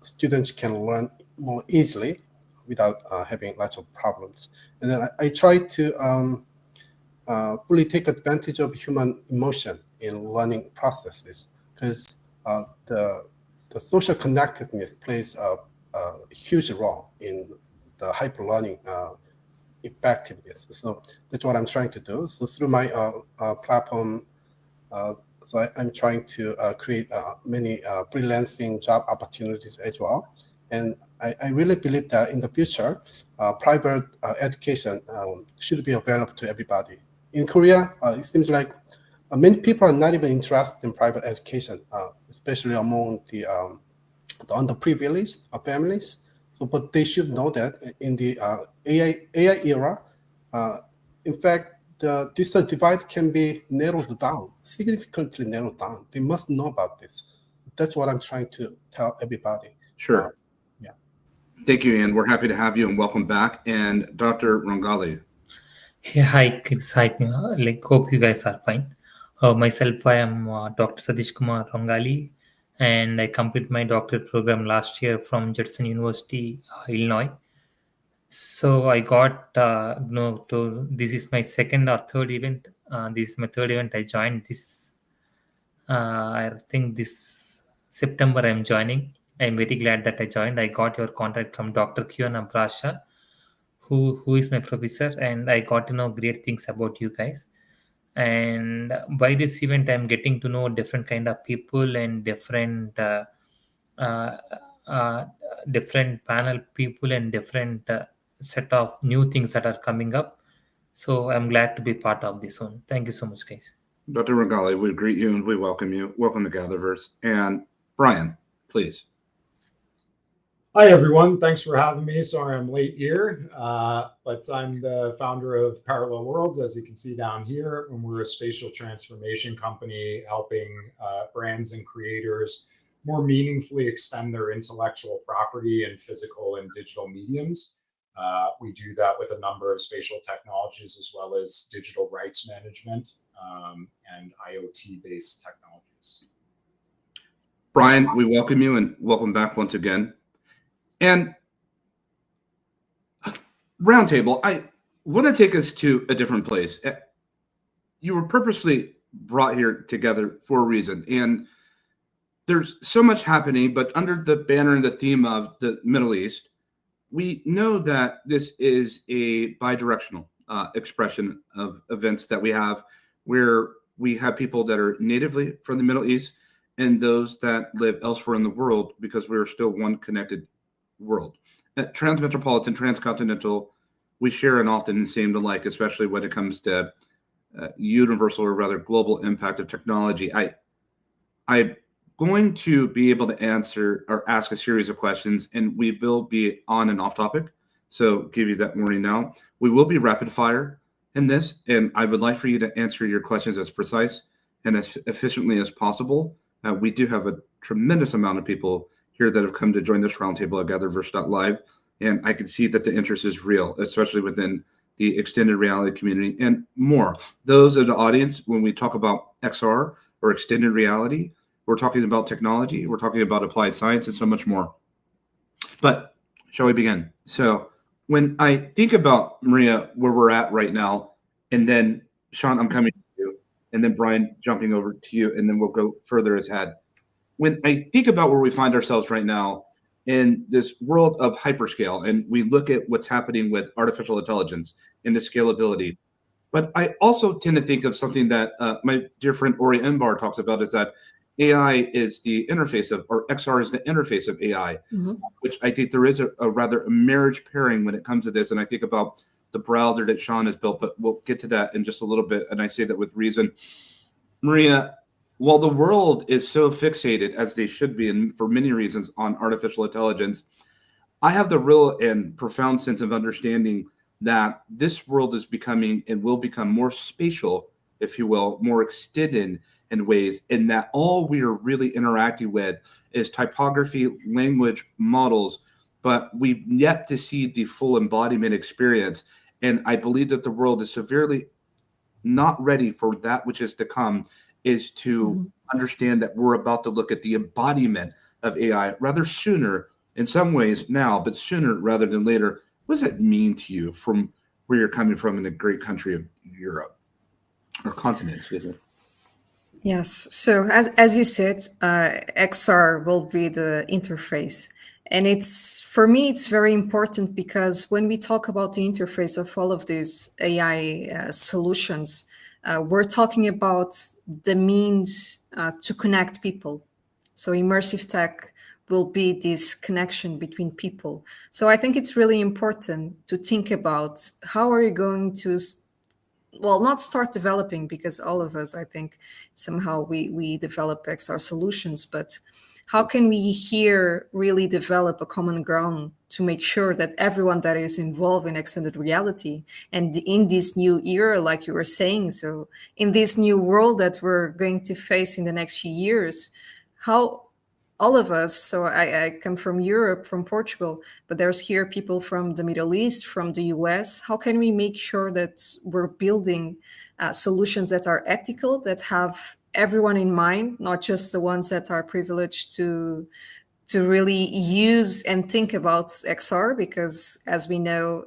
students can learn more easily without having lots of problems. And then I try to fully take advantage of human emotion in learning processes because the social connectedness plays a huge role in the hyper learning effectiveness. So that's what I'm trying to do. So through my platform, I'm trying to create many freelancing job opportunities as well. And I really believe that in the future, private education should be available to everybody. In Korea, it seems like many people are not even interested in private education, especially among the underprivileged families. So, but they should know that in the AI era, in fact, this divide can be narrowed down, significantly narrowed down. They must know about this. that's what I'm trying to tell everybody. Sure. Yeah. Thank you, and we're happy to have you and welcome back. And Dr. Rangali. Hey, hi, kids. Hi, like, hope you guys are fine. Myself, I am Dr. Satish Kumar Rangali, and I completed my doctorate program last year from Judson University, Illinois. So I got this is my second or third event. This is my third event. I joined this. I think this September I'm joining. I'm very glad that I joined. I got your contact from Dr. Kion Abrasha, who is my professor, and I got to know great things about you guys. And by this event, I'm getting to know different kind of people and uh, different panel people and different set of new things that are coming up. So I'm glad to be part of this one. Thank you so much, guys. Dr. Rangali, we greet you and we welcome you. Welcome to GatherVerse. And Brian, please. Hi, everyone. Thanks for having me. Sorry I'm late here, but I'm the founder of Parallel Worlds, as you can see down here, and we're a spatial transformation company helping brands and creators more meaningfully extend their intellectual property in physical and digital mediums. We do that with a number of spatial technologies as well as digital rights management and IoT-based technologies. Brian, we welcome you and welcome back once again. And Roundtable, I want to take us to a different place. You were purposely brought here together for a reason. And there's so much happening, but under the banner and the theme of the Middle East, we know that this is a bidirectional expression of events that we have, where we have people that are natively from the Middle East and those that live elsewhere in the world, because we're still one connected world. Transmetropolitan, transcontinental, we share an often seem alike, especially when it comes to universal or rather global impact of technology. I'm going to be able to answer or ask a series of questions, and we will be on and off topic. So give you that warning now. We will be rapid fire in this, and I would like for you to answer your questions as precise and as efficiently as possible. We do have a tremendous amount of people here that have come to join this roundtable at GatherVerse.live, and I can see that the interest is real, especially within the extended reality community and more. Those in the audience, when we talk about XR or extended reality, we're talking about technology, we're talking about applied science, and so much more. But shall we begin? So when I think about, Maria, where we're at right now, and then Sean, I'm coming to you, and then Brian jumping over to you, and then we'll go further as had. When I think about where we find ourselves right now in this world of hyperscale, and we look at what's happening with artificial intelligence and the scalability, but I also tend to think of something that my dear friend Ori Embar talks about, is that AI is the interface of, or XR is the interface of AI, which I think there is a rather a marriage pairing when it comes to this. And I think about the browser that Sean has built, but we'll get to that in just a little bit. And I say that with reason. Maria, while the world is so fixated, as they should be, and for many reasons, on artificial intelligence, I have the real and profound sense of understanding that this world is becoming and will become more spatial, if you will, more extended in ways, and that all we are really interacting with is typography, language, models, but we've yet to see the full embodiment experience. And I believe that the world is severely not ready for that which is to come, is to understand that we're about to look at the embodiment of AI rather sooner, in some ways now, but sooner rather than later. What does that mean to you from where you're coming from in the great country of Europe, or continent, excuse me? Yes. So as you said, XR will be the interface. And it's, for me, it's very important because when we talk about the interface of all of these AI solutions, we're talking about the means to connect people. So immersive tech will be this connection between people. So I think it's really important to think about how are you going to, well, not start developing, because all of us, I think, somehow we develop XR solutions, but how can we here really develop a common ground to make sure that everyone that is involved in extended reality and in this new era, like you were saying, so in this new world that we're going to face in the next few years, how all of us. So I come from Europe, from Portugal, but there's here people from the Middle East, from the US. How can we make sure that we're building solutions that are ethical, that have everyone in mind, not just the ones that are privileged to really use and think about XR? Because as we know,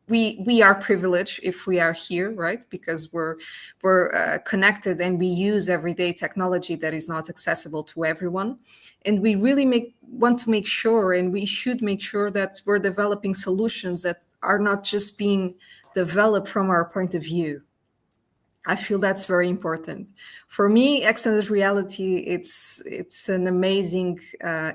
we are privileged if we are here, right? Because we're connected and we use everyday technology that is not accessible to everyone, and we really want to make sure, and we should make sure that we're developing solutions that are not just being developed from our point of view. I feel that's very important. For me, extended reality, it's an amazing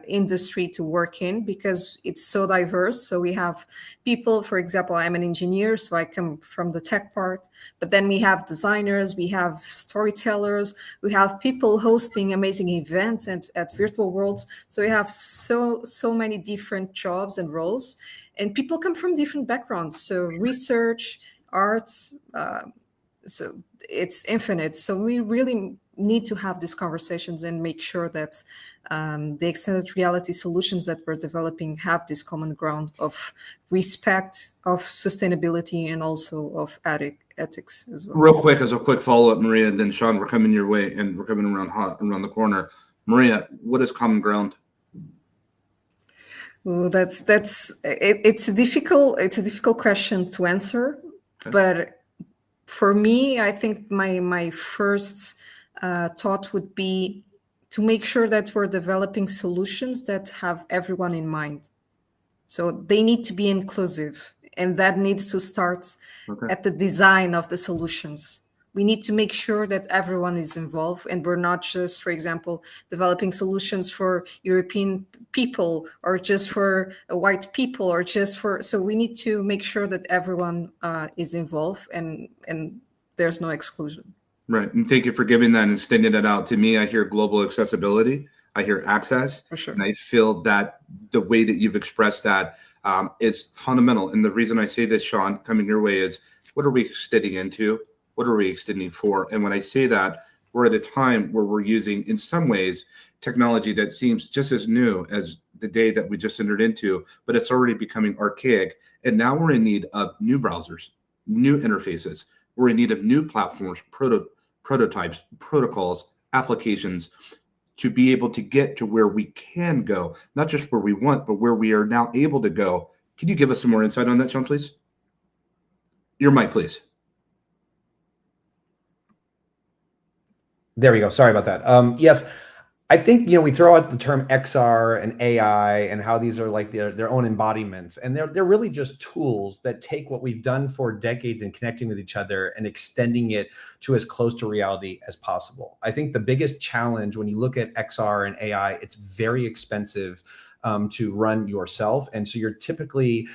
industry to work in because it's so diverse. So we have people, for example, I'm an engineer, so I come from the tech part, but then we have designers, we have storytellers, we have people hosting amazing events at virtual worlds. So we have so many different jobs and roles, and people come from different backgrounds. So research, arts, so it's infinite. So we really need to have these conversations and make sure that the extended reality solutions that we're developing have this common ground of respect, of sustainability, and also of ethics as well. Real quick, as a quick follow-up, Maria, and then Sean, we're coming your way, and we're coming around the corner. Maria, what is common ground? Well, it's a difficult question to answer, okay. But for me, I think my first thought would be to make sure that we're developing solutions that have everyone in mind. So they need to be inclusive, and that needs to start at the design of the solutions. We need to make sure that everyone is involved, and we're not just, for example, developing solutions for European people or just for white people or just for. So we need to make sure that everyone is involved and there's no exclusion. Right. And thank you for giving that and extending it out. To me, I hear global accessibility. I hear access. For sure. And I feel that the way that you've expressed that is fundamental. And the reason I say this, Sean, coming your way is, what are we extending into? What are we extending for? And when I say that, we're at a time where we're using, in some ways, technology that seems just as new as the day that we just entered into, but it's already becoming archaic. And now we're in need of new browsers, new interfaces. We're in need of new platforms, prototypes, protocols, applications to be able to get to where we can go, not just where we want, but where we are now able to go. Can you give us some more insight on that, Sean, please? Your mic, please. There we go. Sorry about that. Yes, I think, we throw out the term XR and AI and how these are like their own embodiments, and they're really just tools that take what we've done for decades in connecting with each other and extending it to as close to reality as possible. I think the biggest challenge when you look at XR and AI, it's very expensive to run yourself, and so you're typically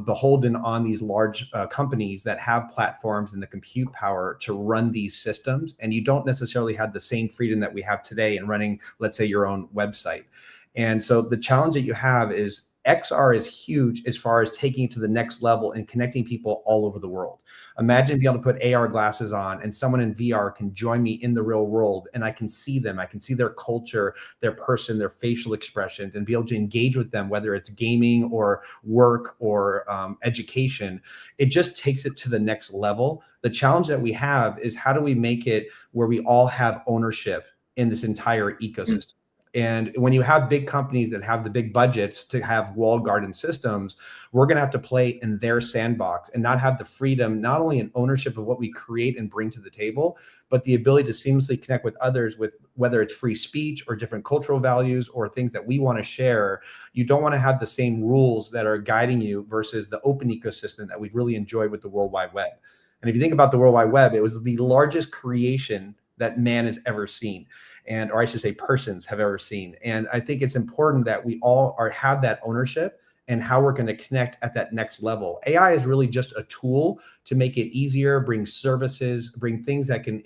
beholden on these large companies that have platforms and the compute power to run these systems. And you don't necessarily have the same freedom that we have today in running, let's say, your own website. And so the challenge that you have is XR is huge as far as taking it to the next level and connecting people all over the world. Imagine being able to put AR glasses on and someone in VR can join me in the real world, and I can see them. I can see their culture, their person, their facial expressions, and be able to engage with them, whether it's gaming or work or education. It just takes it to the next level. The challenge that we have is, how do we make it where we all have ownership in this entire ecosystem? And when you have big companies that have the big budgets to have walled garden systems, we're going to have to play in their sandbox and not have the freedom, not only in ownership of what we create and bring to the table, but the ability to seamlessly connect with others, with whether it's free speech or different cultural values or things that we want to share. You don't want to have the same rules that are guiding you versus the open ecosystem that we've really enjoyed with the World Wide Web. And if you think about the World Wide Web, it was the largest creation that man has ever seen, or I should say persons have ever seen. And I think it's important that we all have that ownership and how we're going to connect at that next level. AI is really just a tool to make it easier, bring services, bring things that can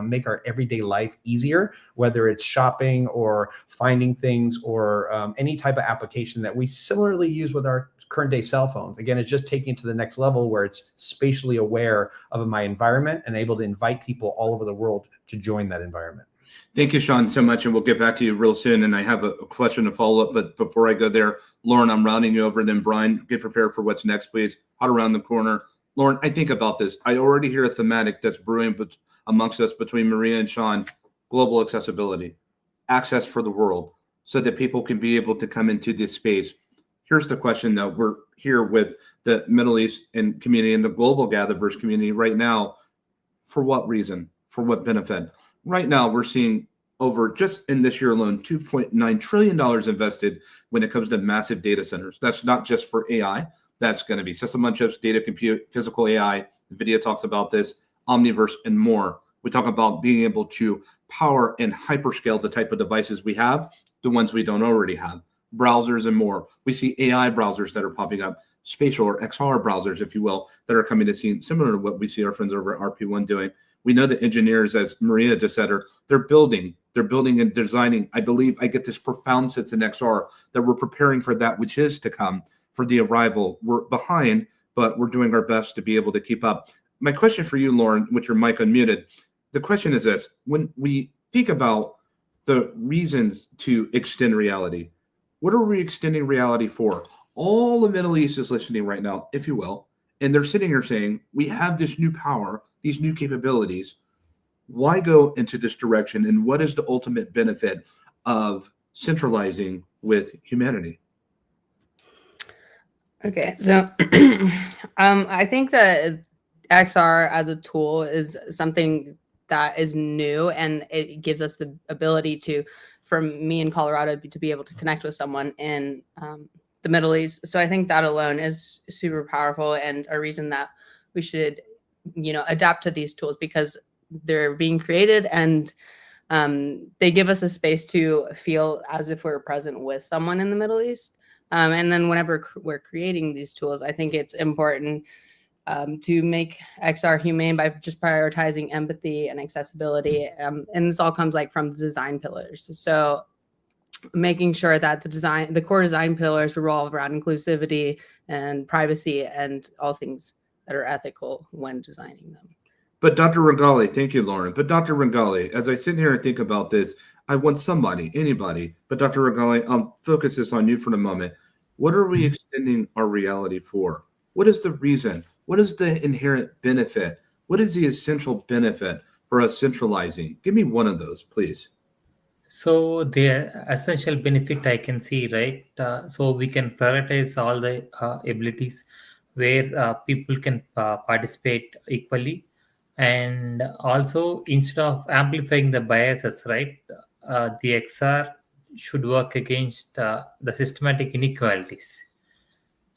make our everyday life easier, whether it's shopping or finding things or any type of application that we similarly use with our current day cell phones. Again, it's just taking it to the next level where it's spatially aware of my environment and able to invite people all over the world to join that environment. Thank you, Sean, so much, and we'll get back to you real soon. And I have a question to follow up, but before I go there, Lauren, I'm rounding you over, and then Brian, get prepared for what's next, please. Hot around the corner. Lauren, I think about this. I already hear a thematic that's brewing amongst us between Maria and Sean: global accessibility, access for the world, so that people can be able to come into this space. Here's the question, though. We're here with the Middle East and community and the global GatherVerse community right now. For what reason? For what benefit? Right now, we're seeing over, just in this year alone, $2.9 trillion invested when it comes to massive data centers. That's not just for AI. That's going to be system on chips, data compute, physical AI. NVIDIA talks about this, Omniverse, and more. We talk about being able to power and hyperscale the type of devices we have, the ones we don't already have, browsers and more. We see AI browsers that are popping up, spatial or XR browsers, if you will, that are coming to see, similar to what we see our friends over at RP1 doing. We know that engineers, as Maria just said, they're building and designing. I believe I get this profound sense in XR that we're preparing for that which is to come, for the arrival. We're behind, but we're doing our best to be able to keep up. My question for you, Lauren, with your mic unmuted, the question is this: when we think about the reasons to extend reality, what are we extending reality for? All the Middle East is listening right now, if you will, and they're sitting here saying, we have this new power, these new capabilities. Why go into this direction? And what is the ultimate benefit of centralizing with humanity? Okay, so I think that XR as a tool is something that is new, and it gives us the ability to, from me in Colorado, to be able to connect with someone in the Middle East. So I think that alone is super powerful, and a reason that we should, adapt to these tools, because they're being created and they give us a space to feel as if we're present with someone in the Middle East. And then whenever we're creating these tools, I think it's important to make XR humane by just prioritizing empathy and accessibility. And this all comes from the design pillars. So making sure that the core design pillars revolve around inclusivity and privacy and all things that are ethical when designing them. But Dr. Rangali, thank you, Lauren. But Dr. Rangali, as I sit here and think about this, I want anybody, but Dr. Rangali, I'll focus this on you for a moment. What are we extending our reality for? What is the reason? What is the inherent benefit? What is the essential benefit for us centralizing? Give me one of those, please. So the essential benefit I can see, right? So we can prioritize all the abilities where people can participate equally, and also instead of amplifying the biases, right? The XR should work against the systematic inequalities,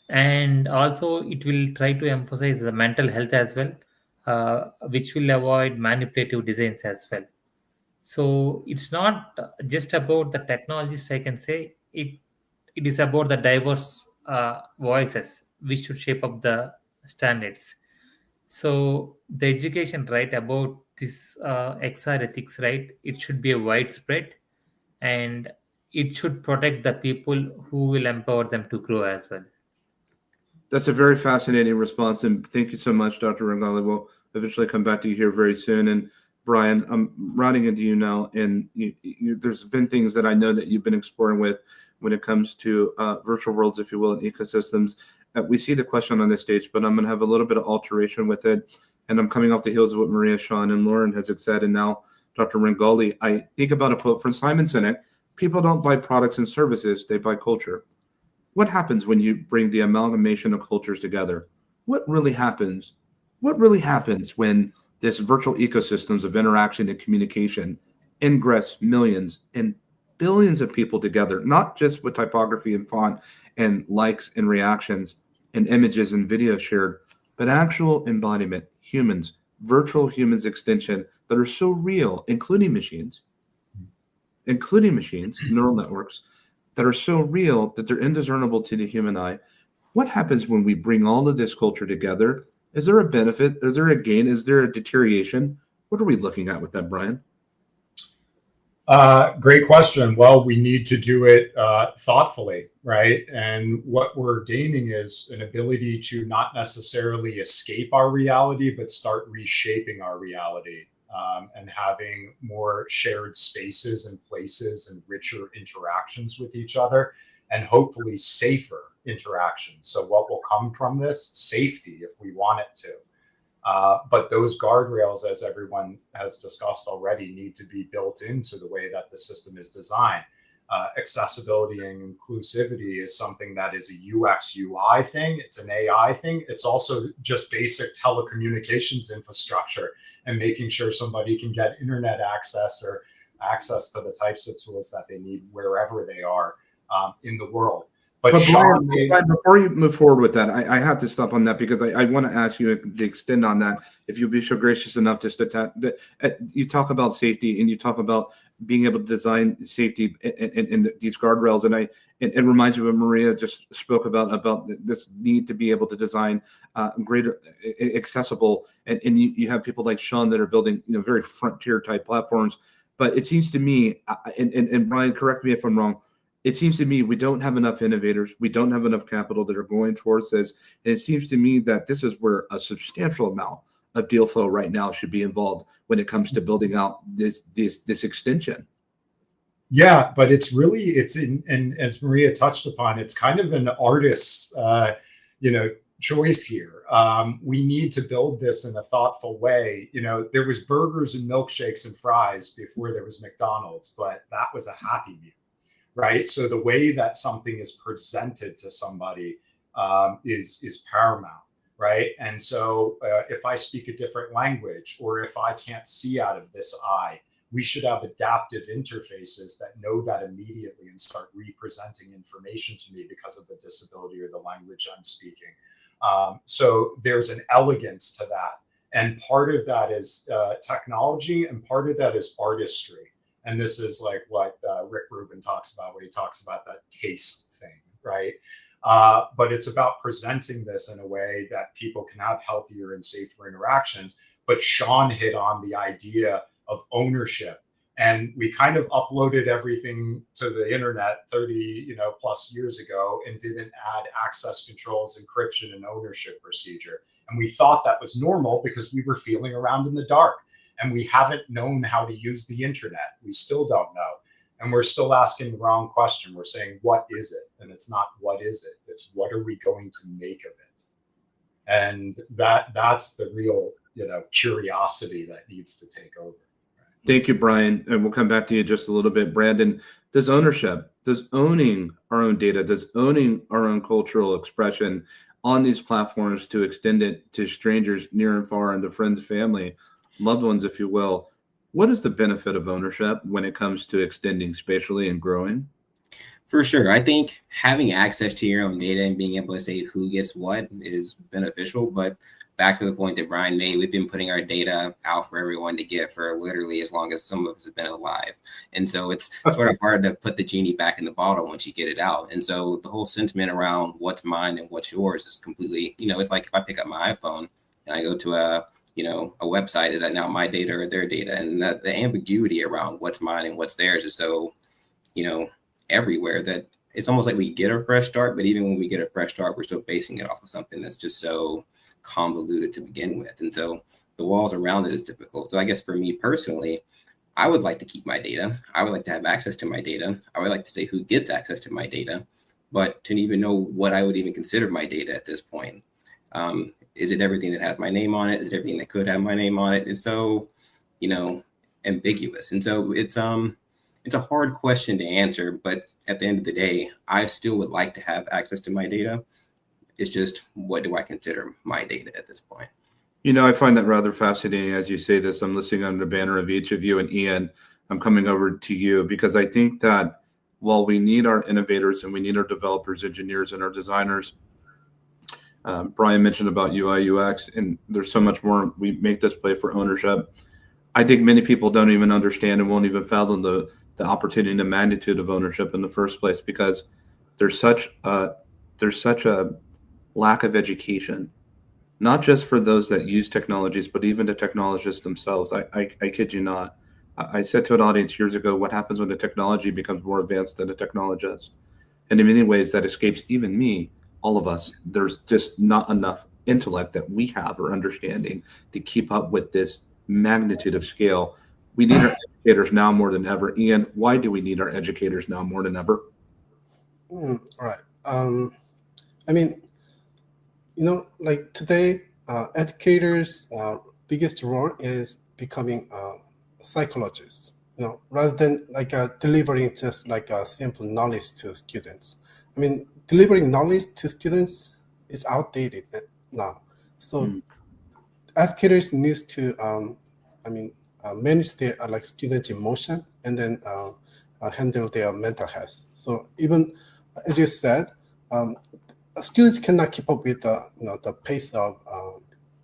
and also it will try to emphasize the mental health as well, which will avoid manipulative designs as well. So it's not just about the technologies, I can say. It is about the diverse voices which should shape up the standards. So the education, right, about this XR ethics, right, it should be a widespread, and it should protect the people who will empower them to grow as well. That's a very fascinating response, and thank you so much, Dr. Rangali. We'll eventually come back to you here very soon. And Brian, I'm rounding into you now, and there's been things that I know that you've been exploring with when it comes to virtual worlds, if you will, and ecosystems. We see the question on this stage, but I'm going to have a little bit of alteration with it, and I'm coming off the heels of what Maria, Sean, and Lauren has said, and now Dr. Rangali. I think about a quote from Simon Sinek: "People don't buy products and services; they buy culture." What happens when you bring the amalgamation of cultures together? What really happens? What really happens when this virtual ecosystems of interaction and communication ingress millions and billions of people together, not just with typography and font and likes and reactions and images and videos shared, but actual embodiment, humans, virtual humans extension that are so real, including machines, neural networks, that are so real that they're indiscernible to the human eye. What happens when we bring all of this culture together? Is there a benefit? Is there a gain? Is there a deterioration? What are we looking at with that, Brian? Great question. Well, we need to do it thoughtfully, right? And what we're gaining is an ability to not necessarily escape our reality, but start reshaping our reality. and having more shared spaces and places and richer interactions with each other, and hopefully safer interactions. So what will come from this? Safety, if we want it to. But those guardrails, as everyone has discussed already, need to be built into the way that the system is designed. Accessibility and inclusivity is something that is a UX UI thing. It's an AI thing. It's also just basic telecommunications infrastructure and making sure somebody can get internet access or access to the types of tools that they need wherever they are in the world. But Sean, Brian, before you move forward with that, I have to stop on that because I want to ask you to extend on that. If you'll be so gracious enough just to you talk about safety and you talk about being able to design safety in these guardrails, and it reminds me of what Maria just spoke about this need to be able to design greater accessible, and you have people like Sean that are building very frontier type platforms. But it seems to me, and Brian, correct me if I'm wrong, it seems to me we don't have enough innovators. We don't have enough capital that are going towards this. And it seems to me that this is where a substantial amount of deal flow right now should be involved when it comes to building out this extension. Yeah, but it's and as Maria touched upon, it's kind of an artist's, choice here. We need to build this in a thoughtful way. There was burgers and milkshakes and fries before there was McDonald's, but that was a Happy Meal. Right. So the way that something is presented to somebody is paramount. Right. And so if I speak a different language or if I can't see out of this eye, we should have adaptive interfaces that know that immediately and start representing information to me because of the disability or the language I'm speaking. So there's an elegance to that. And part of that is technology and part of that is artistry. And this is like what Rick Rubin talks about when he talks about that taste thing, right? But it's about presenting this in a way that people can have healthier and safer interactions. But Sean hit on the idea of ownership. And we kind of uploaded everything to the internet 30 plus years ago and didn't add access controls, encryption, and ownership procedure. And we thought that was normal because we were feeling around in the dark. And we haven't known how to use the internet. We still don't know. And we're still asking the wrong question. We're saying, what is it? And it's not what is it? It's what are we going to make of it? And that's the real, curiosity that needs to take over. Thank you, Brian. And we'll come back to you just a little bit. Brandon, does owning our own data, does owning our own cultural expression on these platforms to extend it to strangers near and far and to friends, family, loved ones, if you will, what is the benefit of ownership when it comes to extending spatially and growing? For sure. I think having access to your own data and being able to say who gets what is beneficial. But back to the point that Brian made, we've been putting our data out for everyone to get for literally as long as some of us have been alive. And so it's sort of hard to put the genie back in the bottle once you get it out. And so the whole sentiment around what's mine and what's yours is completely, it's like if I pick up my iPhone and I go to a website, is that now my data or their data? And the ambiguity around what's mine and what's theirs is so, everywhere that it's almost like we get a fresh start, but even when we get a fresh start, we're still basing it off of something that's just so convoluted to begin with. And so the walls around it is difficult. So I guess for me personally, I would like to keep my data. I would like to have access to my data. I would like to say who gets access to my data, but to even know what I would even consider my data at this point. Is it everything that has my name on it? Is it everything that could have my name on it? It's so, ambiguous. And so it's a hard question to answer, but at the end of the day, I still would like to have access to my data. It's just, what do I consider my data at this point? I find that rather fascinating as you say this. I'm listening under the banner of each of you, and Ian, I'm coming over to you because I think that while we need our innovators and we need our developers, engineers, and our designers, Brian mentioned about UI, UX, and there's so much more. We make this play for ownership. I think many people don't even understand and won't even fathom the opportunity and the magnitude of ownership in the first place because there's such a lack of education, not just for those that use technologies, but even the technologists themselves. I kid you not. I said to an audience years ago, what happens when the technology becomes more advanced than the technologist? And in many ways that escapes even me, all of us. There's just not enough intellect that we have or understanding to keep up with this magnitude of scale. We need our educators now more than ever. Ian, why do we need our educators now more than ever? All right. I mean, like today, educators' biggest role is becoming psychologists. Rather than like delivering just like a simple knowledge to students. I mean, delivering knowledge to students is outdated now. So educators needs to, manage their like student emotion and then handle their mental health. So even as you said, students cannot keep up with the pace of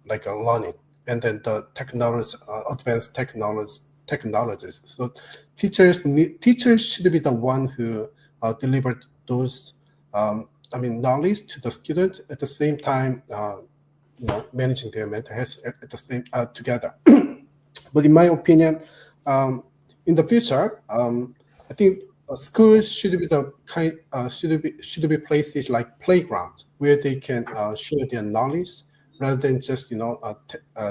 like a learning and then the technology, advanced technologies. So teachers should be the one who deliver those knowledge to the students at the same time managing their mental health at the same together. But in my opinion, in the future, I think schools should be the should be places like playgrounds where they can share their knowledge rather than just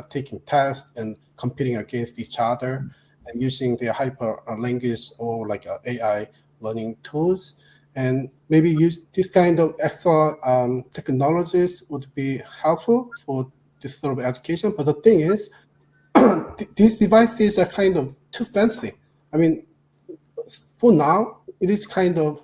taking tests and competing against each other and using their hyper language or like AI learning tools. And maybe use this kind of extra technologies would be helpful for this sort of education. But the thing is, these devices are kind of too fancy. I mean, for now, it is kind of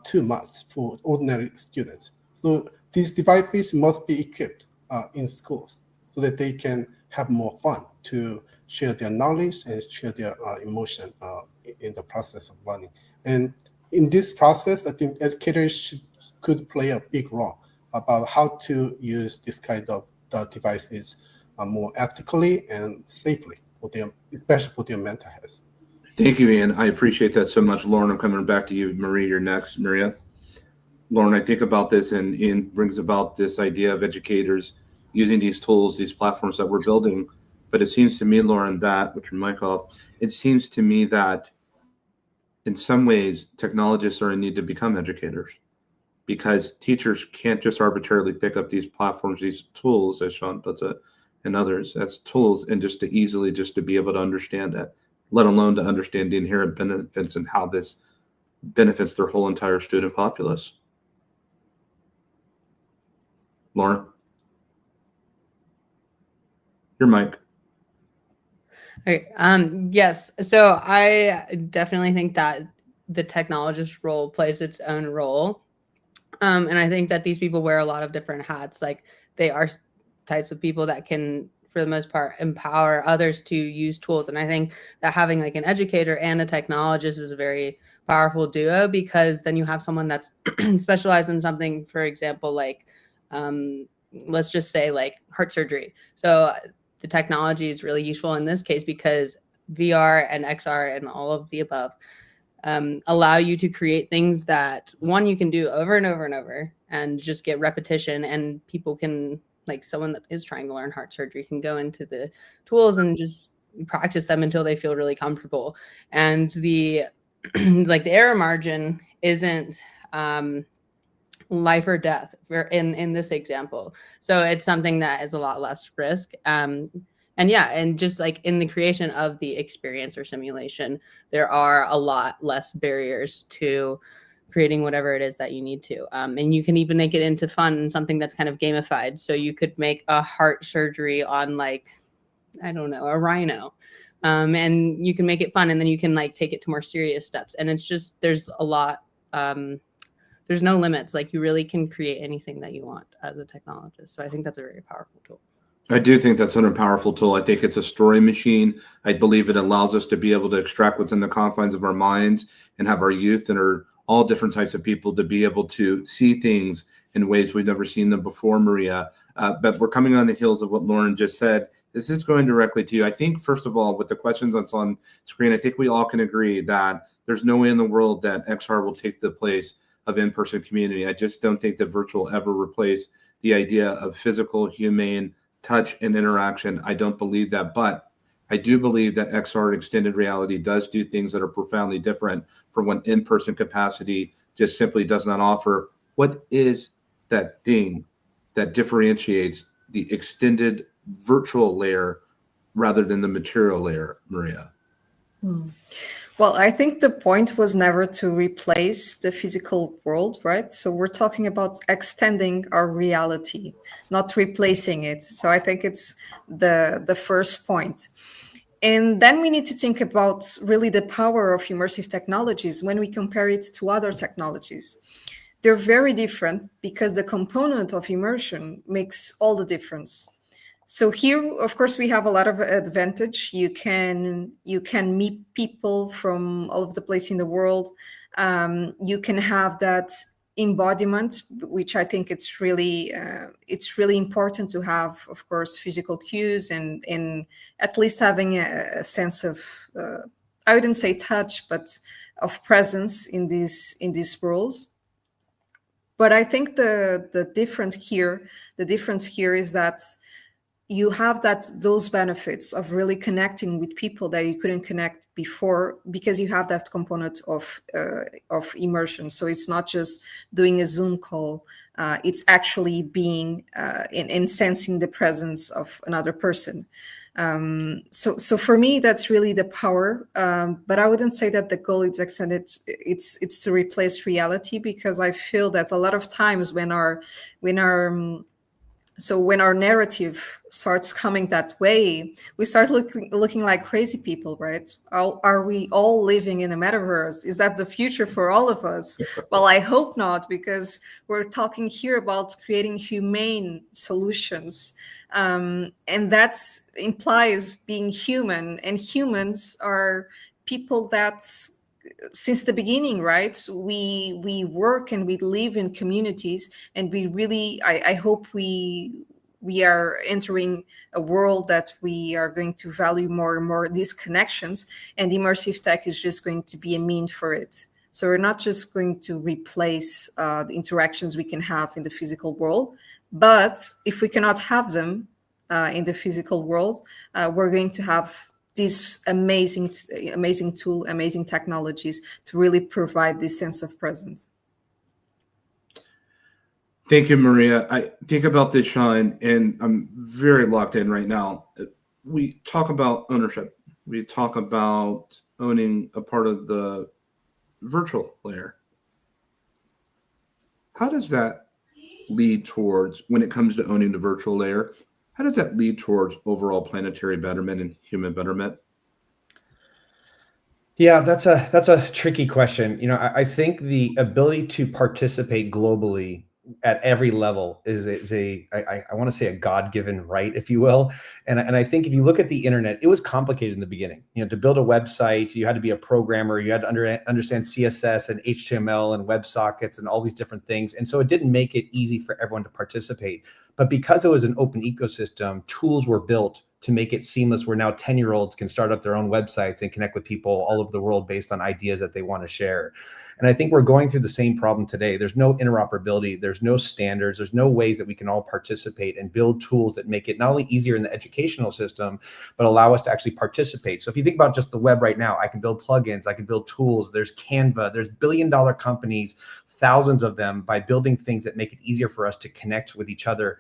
too much for ordinary students. So these devices must be equipped in schools so that they can have more fun to share their knowledge and share their emotion in the process of learning. And in this process, I think educators could play a big role about how to use this kind of devices more ethically and safely for them, especially for their mental health. Thank you, Ian. I appreciate that so much. Lauren, I'm coming back to you. Marie, you're next. Maria. Lauren, I think about this, and Ian brings about this idea of educators using these tools, these platforms that we're building. But it seems to me, Lauren, that, with your mic off, it seems to me that in some ways, technologists are in need to become educators because teachers can't just arbitrarily pick up these platforms, these tools, as Sean puts it, and others as tools, and just to easily just to be able to understand it, let alone to understand the inherent benefits and how this benefits their whole entire student populace. Lauren, your mic. Okay. Yes. So I definitely think that the technologist role plays its own role. And I think that these people wear a lot of different hats. Like they are types of people that can, for the most part, empower others to use tools. And I think that having like an educator and a technologist is a very powerful duo, because then you have someone that's specialized in something, for example, like let's just say like heart surgery. So the technology is really useful in this case because VR and XR and all of the above allow you to create things that one you can do over and over and over and just get repetition, and people can, like someone that is trying to learn heart surgery can go into the tools and just practice them until they feel really comfortable. And the like the error margin isn't life or death in this example. So it's something that is a lot less risk. And yeah, and just like in the creation of the experience or simulation, there are a lot less barriers to creating whatever it is that you need to. And you can even make it into fun, something that's kind of gamified. So you could make a heart surgery on like, I don't know, a rhino. And you can make it fun, and then you can like take it to more serious steps. And it's just, there's a lot, there's no limits. Like you really can create anything that you want as a technologist. So I think that's a very powerful tool. I do think that's a powerful tool. I think it's a story machine. I believe it allows us to be able to extract what's in the confines of our minds and have our youth and our all different types of people to be able to see things in ways we've never seen them before, Maria. But we're coming on the heels of what Lauren just said. This is going directly to you. I think, first of all, with the questions that's on screen, I think we all can agree that there's no way in the world that XR will take the place of in-person community. I just don't think that virtual ever replace the idea of physical, humane touch and interaction. I don't believe that, but I do believe that XR extended reality does do things that are profoundly different from what in-person capacity just simply does not offer. What is that thing that differentiates the extended virtual layer rather than the material layer, Maria? Well, I think the point was never to replace the physical world, right? So we're talking about extending our reality, not replacing it. So I think it's the first point. And then we need to think about really the power of immersive technologies when we compare it to other technologies. They're very different because the component of immersion makes all the difference. So here, of course, we have a lot of advantage. You can meet people from all over the place in the world. You can have that embodiment, which I think it's really important to have, of course, physical cues and at least having a sense of I wouldn't say touch, but of presence in these worlds. But I think the difference here is that you have those benefits of really connecting with people that you couldn't connect before because you have that component of immersion. So it's not just doing a Zoom call; it's actually being and sensing the presence of another person. So for me, that's really the power. But I wouldn't say that the goal is extended. It's to replace reality, because I feel that a lot of times when our narrative starts coming that way, we start looking like crazy people, right? Are we all living in a metaverse? Is that the future for all of us? Well, I hope not, because we're talking here about creating humane solutions. And that implies being human. And humans are people that, since the beginning, right, we work and we live in communities, and we really I hope we are entering a world that we are going to value more and more these connections, and immersive tech is just going to be a means for it. So we're not just going to replace the interactions we can have in the physical world, but if we cannot have them in the physical world, we're going to have these amazing tool, amazing technologies to really provide this sense of presence. Thank you, Maria. I think about this, Sean, and I'm very locked in right now. We talk about ownership. We talk about owning a part of the virtual layer. How does that lead towards, when it comes to owning the virtual layer, how does that lead towards overall planetary betterment and human betterment? Yeah, that's a tricky question. I think the ability to participate globally at every level is I want to say a God-given right, if you will. And I think if you look at the internet, it was complicated in the beginning. To build a website, you had to be a programmer, you had to understand CSS and HTML and WebSockets and all these different things. And so it didn't make it easy for everyone to participate. But because it was an open ecosystem, tools were built to make it seamless, where now 10-year-olds can start up their own websites and connect with people all over the world based on ideas that they want to share. And I think we're going through the same problem today. There's no interoperability, there's no standards, there's no ways that we can all participate and build tools that make it not only easier in the educational system, but allow us to actually participate. So if you think about just the web right now, I can build plugins, I can build tools, there's Canva, there's billion-dollar companies, thousands of them, by building things that make it easier for us to connect with each other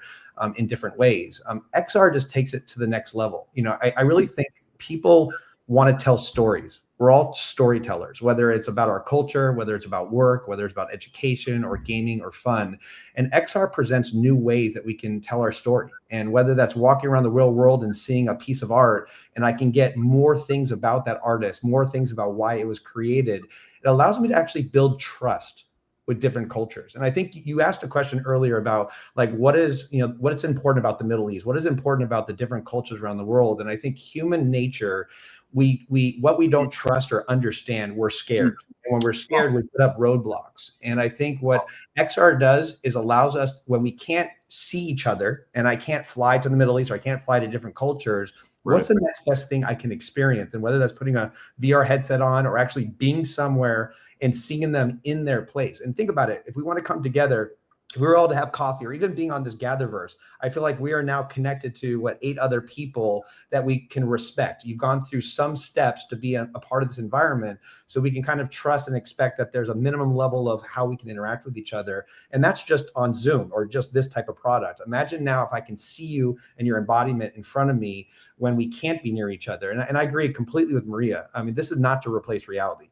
in different ways. XR just takes it to the next level. I really think people want to tell stories. We're all storytellers, whether it's about our culture, whether it's about work, whether it's about education or gaming or fun. And XR presents new ways that we can tell our story. And whether that's walking around the real world and seeing a piece of art, and I can get more things about that artist, more things about why it was created, it allows me to actually build trust with different cultures. And I think you asked a question earlier about what's important about the Middle East, what is important about the different cultures around the world. And I think human nature, what we don't trust or understand, we're scared. And when we're scared, we put up roadblocks. And I think what XR does is allows us, when we can't see each other, and I can't fly to the Middle East, or I can't fly to different cultures, what's the next best thing I can experience? And whether that's putting a VR headset on or actually being somewhere and seeing them in their place. And think about it, if we want to come together, if we were all to have coffee, or even being on this GatherVerse, I feel like we are now connected to 8 other people that we can respect. You've gone through some steps to be a part of this environment, so we can kind of trust and expect that there's a minimum level of how we can interact with each other. And that's just on Zoom or just this type of product. Imagine now if I can see you and your embodiment in front of me when we can't be near each other. And I agree completely with Maria. I mean, this is not to replace reality.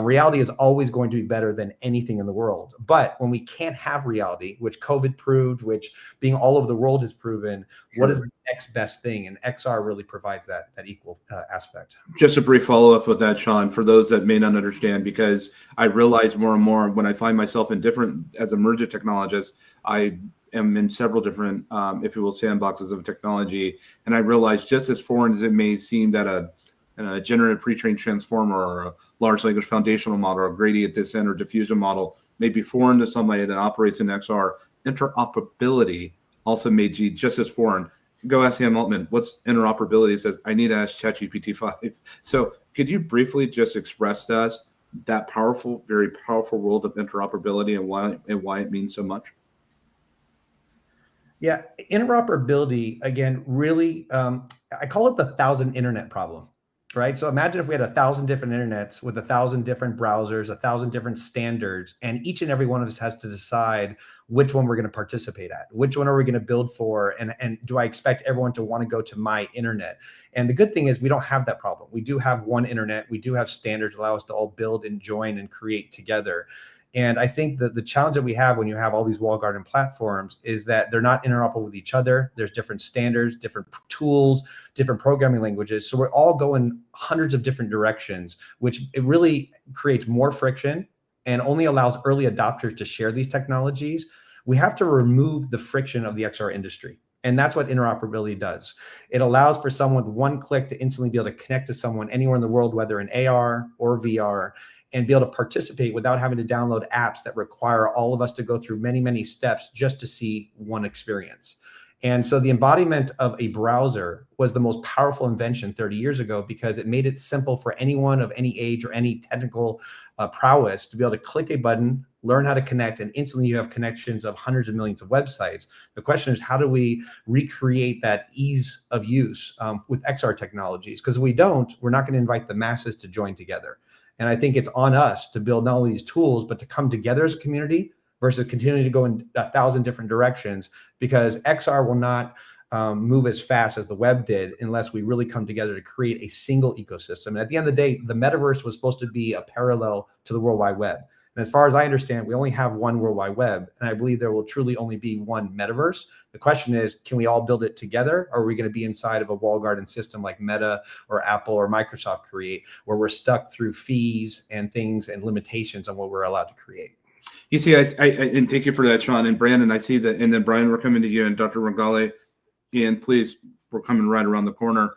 Reality is always going to be better than anything in the world. But when we can't have reality, which COVID proved, which being all over the world has proven, what is the next best thing? And XR really provides that equal aspect. Just a brief follow-up with that, Sean, for those that may not understand, because I realize more and more when I find myself in different, as emergent technologist, I am in several different, if you will, sandboxes of technology. And I realize just as foreign as it may seem that a generative pre-trained transformer or a large language foundational model or a gradient descent or diffusion model may be foreign to somebody that operates in XR, interoperability also may be just as foreign. Go ask Sam Altman, what's interoperability? He says, I need to ask ChatGPT-5. So could you briefly just express to us that powerful, very powerful world of interoperability and why it means so much? Yeah, interoperability, again, really, I call it the 1,000 internet problem. Right. So imagine if we had 1,000 different internets with 1,000 different browsers, 1,000 different standards, and each and every one of us has to decide which one we're going to participate at, which one are we going to build for, and do I expect everyone to want to go to my internet? And the good thing is we don't have that problem. We do have one internet. We do have standards that allow us to all build and join and create together. And I think that the challenge that we have when you have all these walled garden platforms is that they're not interoperable with each other. There's different standards, different tools, different programming languages. So we're all going hundreds of different directions, which it really creates more friction and only allows early adopters to share these technologies. We have to remove the friction of the XR industry. And that's what interoperability does. It allows for someone with one click to instantly be able to connect to someone anywhere in the world, whether in AR or VR, and be able to participate without having to download apps that require all of us to go through many, many steps just to see one experience. And so the embodiment of a browser was the most powerful invention 30 years ago because it made it simple for anyone of any age or any technical prowess to be able to click a button, learn how to connect, and instantly you have connections of hundreds of millions of websites. The question is, how do we recreate that ease of use with XR technologies? Because if we don't, we're not going to invite the masses to join together. And I think it's on us to build not only these tools, but to come together as a community versus continuing to go in 1,000 different directions, because XR will not move as fast as the web did unless we really come together to create a single ecosystem. And at the end of the day, the metaverse was supposed to be a parallel to the World Wide Web. And as far as I understand, we only have one World Wide Web, and I believe there will truly only be one metaverse. The question is, can we all build it together, or are we going to be inside of a walled garden system like Meta or Apple or Microsoft create, where we're stuck through fees and things and limitations on what we're allowed to create? You see, and thank you for that, Sean. And Brandon, I see that, and then Brian, we're coming to you, and Dr. Rongale, and please, we're coming right around the corner.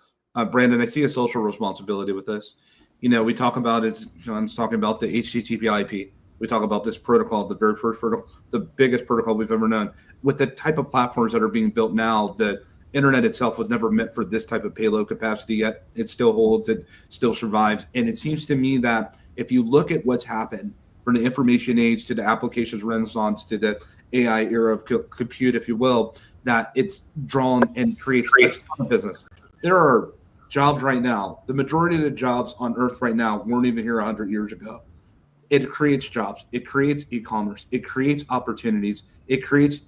Brandon, I see a social responsibility with this. You know, we talk about, as John's talking about, the HTTP IP. We talk about this protocol, the very first protocol, the biggest protocol we've ever known. With the type of platforms that are being built now, the internet itself was never meant for this type of payload capacity yet. It still holds, it still survives. And it seems to me that if you look at what's happened from the information age to the applications renaissance to the AI era of compute, if you will, that it's drawn and creates a ton of business. There are jobs right now. The majority of the jobs on Earth right now weren't even here 100 years ago. It creates jobs. It creates e-commerce. It creates opportunities. It creates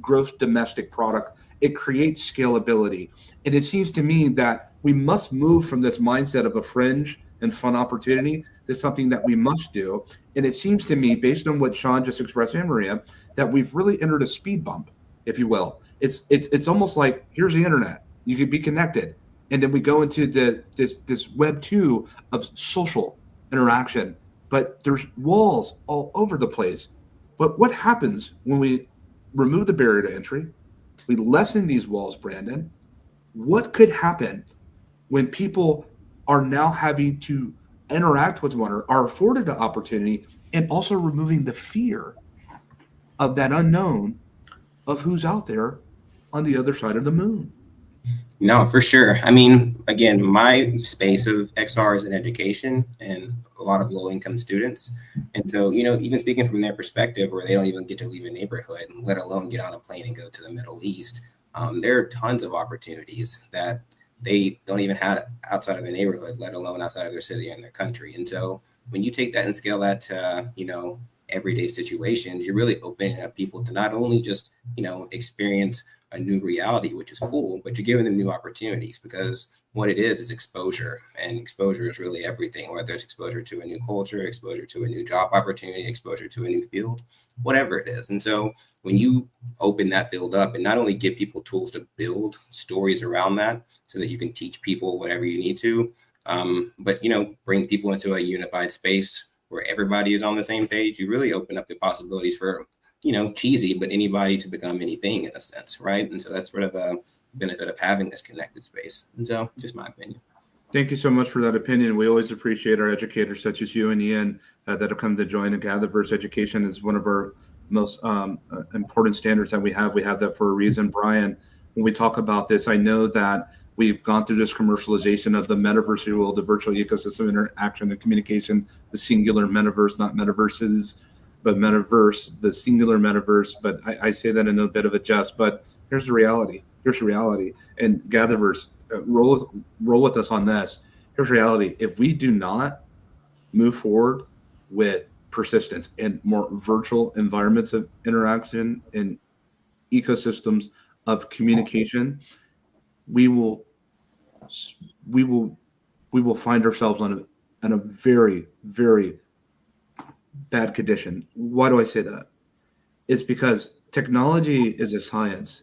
gross domestic product. It creates scalability. And it seems to me that we must move from this mindset of a fringe and fun opportunity to something that we must do. And it seems to me, based on what Sean just expressed and Maria, that we've really entered a speed bump, if you will. It's almost like, here's the internet. You could be connected. And then we go into this Web 2 of social interaction. But there's walls all over the place. But what happens when we remove the barrier to entry? We lessen these walls, Brandon. What could happen when people are now having to interact with one another, are afforded the opportunity, and also removing the fear of that unknown of who's out there on the other side of the moon? No, for sure. I mean, again, my space of XR is in education and a lot of low income students. And so, even speaking from their perspective, where they don't even get to leave a neighborhood, let alone get on a plane and go to the Middle East, there are tons of opportunities that they don't even have outside of their neighborhood, let alone outside of their city and their country. And so, when you take that and scale that to, everyday situations, you're really opening up people to not only just, experience a new reality, which is cool, but you're giving them new opportunities, because what it is exposure, and exposure is really everything, whether it's exposure to a new culture, exposure to a new job opportunity, exposure to a new field, whatever it is. And so when you open that field up and not only give people tools to build stories around that so that you can teach people whatever you need to, but bring people into a unified space where everybody is on the same page, you really open up the possibilities for cheesy, but anybody to become anything in a sense, right? And so that's sort of the benefit of having this connected space. And so, just my opinion. Thank you so much for that opinion. We always appreciate our educators such as you and Ian that have come to join. And GatherVerse education is one of our most important standards that we have. We have that for a reason. Brian, when we talk about this, I know that we've gone through this commercialization of the metaverse world, the virtual ecosystem, interaction and communication, the singular metaverse, not metaverses, but metaverse, the singular metaverse. But I say that in a bit of a jest, but here's the reality. Here's the reality. And GatherVerse, roll with us on this. Here's reality. If we do not move forward with persistence and more virtual environments of interaction and ecosystems of communication, we will find ourselves in a very, very bad condition. Why do I say that? It's because technology is a science,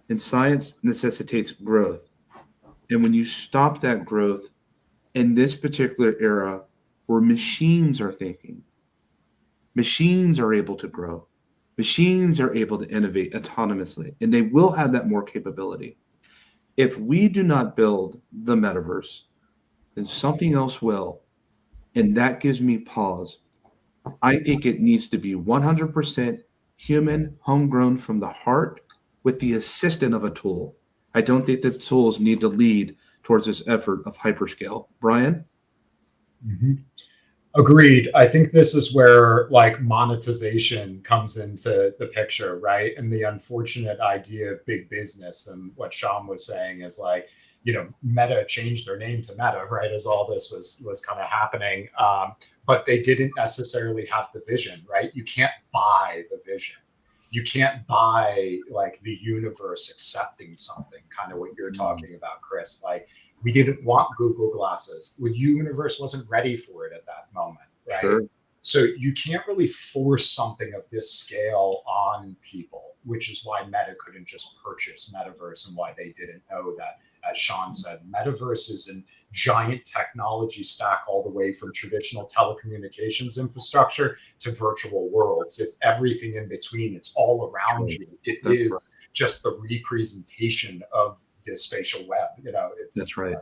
and science necessitates growth. And when you stop that growth in this particular era where machines are thinking, machines are able to grow, machines are able to innovate autonomously, and they will have that more capability. If we do not build the metaverse, then something else will. And that gives me pause. I think it needs to be 100% human, homegrown from the heart with the assistance of a tool. I don't think that tools need to lead towards this effort of hyperscale. Brian? Mm-hmm. Agreed. I think this is where like monetization comes into the picture, right? And the unfortunate idea of big business, and what Sean was saying is like, Meta changed their name to Meta, right? As all this was kind of happening, but they didn't necessarily have the vision, right? You can't buy the vision. You can't buy like the universe accepting something, kind of what you're talking about, Chris. Like, we didn't want Google Glasses. The universe wasn't ready for it at that moment, right? Sure. So you can't really force something of this scale on people, which is why Meta couldn't just purchase Metaverse, and why they didn't know that, as Sean said, Metaverse is a giant technology stack all the way from traditional telecommunications infrastructure to virtual worlds. It's everything in between. It's all around you. It is just the representation of the spatial web. That's right.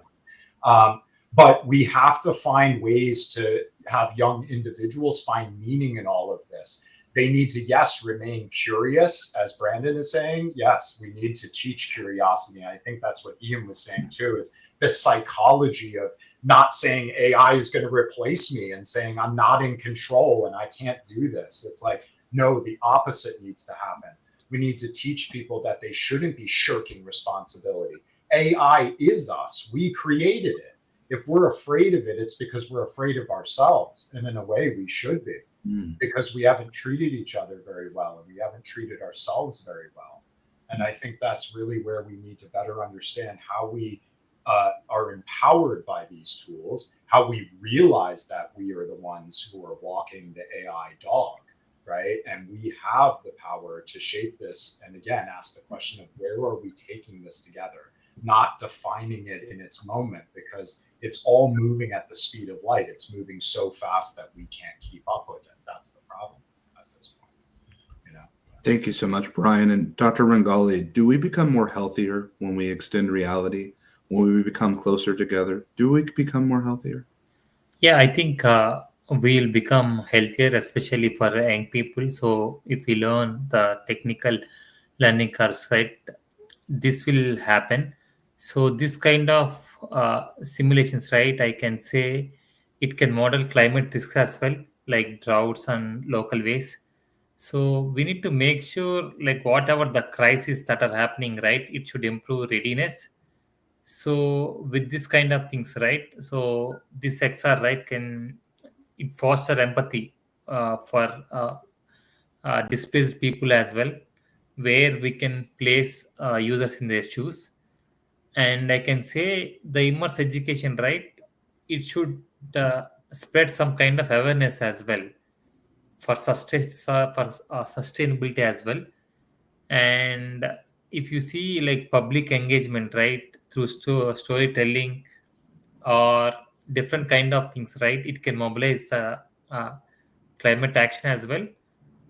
But we have to find ways to have young individuals find meaning in all of this. They need to, yes, remain curious, as Brandon is saying. Yes, we need to teach curiosity. And I think that's what Ian was saying too, is the psychology of not saying AI is going to replace me and saying I'm not in control and I can't do this. It's like, no, the opposite needs to happen. We need to teach people that they shouldn't be shirking responsibility. AI is us. We created it. If we're afraid of it, it's because we're afraid of ourselves. And in a way, we should be, because we haven't treated each other very well, and we haven't treated ourselves very well. And I think that's really where we need to better understand how we are empowered by these tools, how we realize that we are the ones who are walking the AI dog, right? And we have the power to shape this. And again, ask the question of where are we taking this together? Not defining it in its moment, because it's all moving at the speed of light. It's moving so fast that we can't keep up with it. That's the problem at this point. Thank you so much, Brian. And Dr. Rangali, do we become more healthier when we extend reality, when we become closer together? Do we become more healthier? Yeah, I think we'll become healthier, especially for young people. So if we learn the technical learning curves, right, this will happen. So this kind of simulations, right? I can say it can model climate risk as well, like droughts and local ways. So we need to make sure, like whatever the crises that are happening, right, it should improve readiness. So with this kind of things, right, so this XR, right, can it foster empathy for displaced people as well, where we can place users in their shoes. And I can say the immerse education, right, it should spread some kind of awareness as well for sustainability as well. And if you see like public engagement, right, through storytelling or different kind of things, right, it can mobilize uh, climate action as well.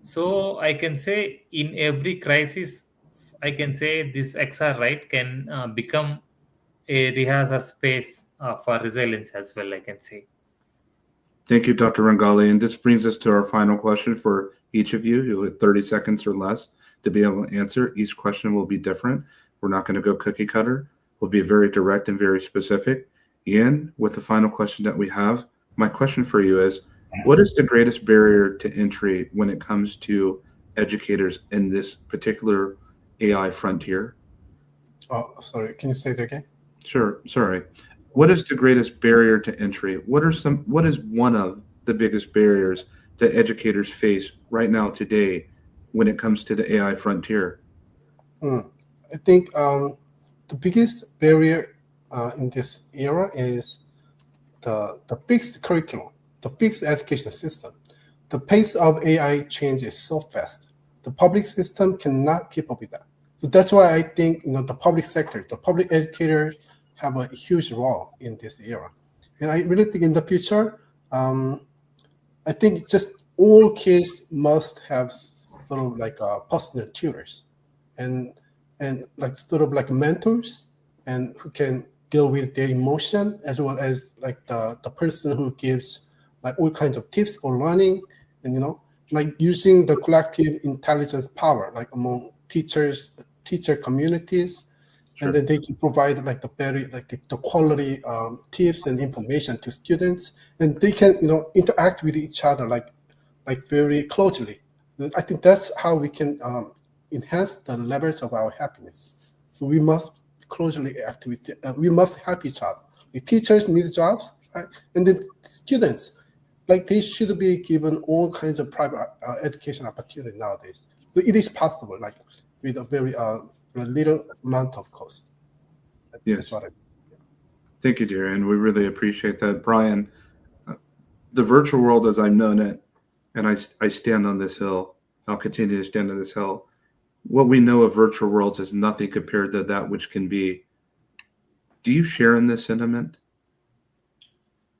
So I can say in every crisis, I can say this XR, right, can become a rehearsal space for resilience as well, I can say. Thank you, Dr. Rangali. And this brings us to our final question for each of you. You have 30 seconds or less to be able to answer. Each question will be different. We're not going to go cookie cutter. We'll be very direct and very specific. Ian, with the final question that we have, my question for you is, what is the greatest barrier to entry when it comes to educators in this particular AI frontier? Oh, sorry. Can you say it again? Sure. Sorry. What is the greatest barrier to entry? What is one of the biggest barriers that educators face right now today when it comes to the AI frontier? I think the biggest barrier in this era is the fixed curriculum, the fixed education system. The pace of AI change is so fast. The public system cannot keep up with that. So that's why I think the public sector, the public educators have a huge role in this era. And I really think in the future, I think just all kids must have sort of like personal tutors and like sort of like mentors and who can deal with their emotion as well as like the person who gives like all kinds of tips for learning and like using the collective intelligence power like among teacher communities. Sure. And then they can provide like the very like the quality tips and information to students, and they can interact with each other like very closely. I think that's how we can enhance the levels of our happiness. So we must closely act with. We must help each other. The teachers need jobs, right? And the students, like they should be given all kinds of private education opportunity nowadays. So it is possible, like with a very little amount of cost. Yes. That's what I. Thank you, dear, and we really appreciate that. Brian, the virtual world as I've known it, and I stand on this hill, I'll continue to stand on this hill. What we know of virtual worlds is nothing compared to that which can be. Do you share in this sentiment?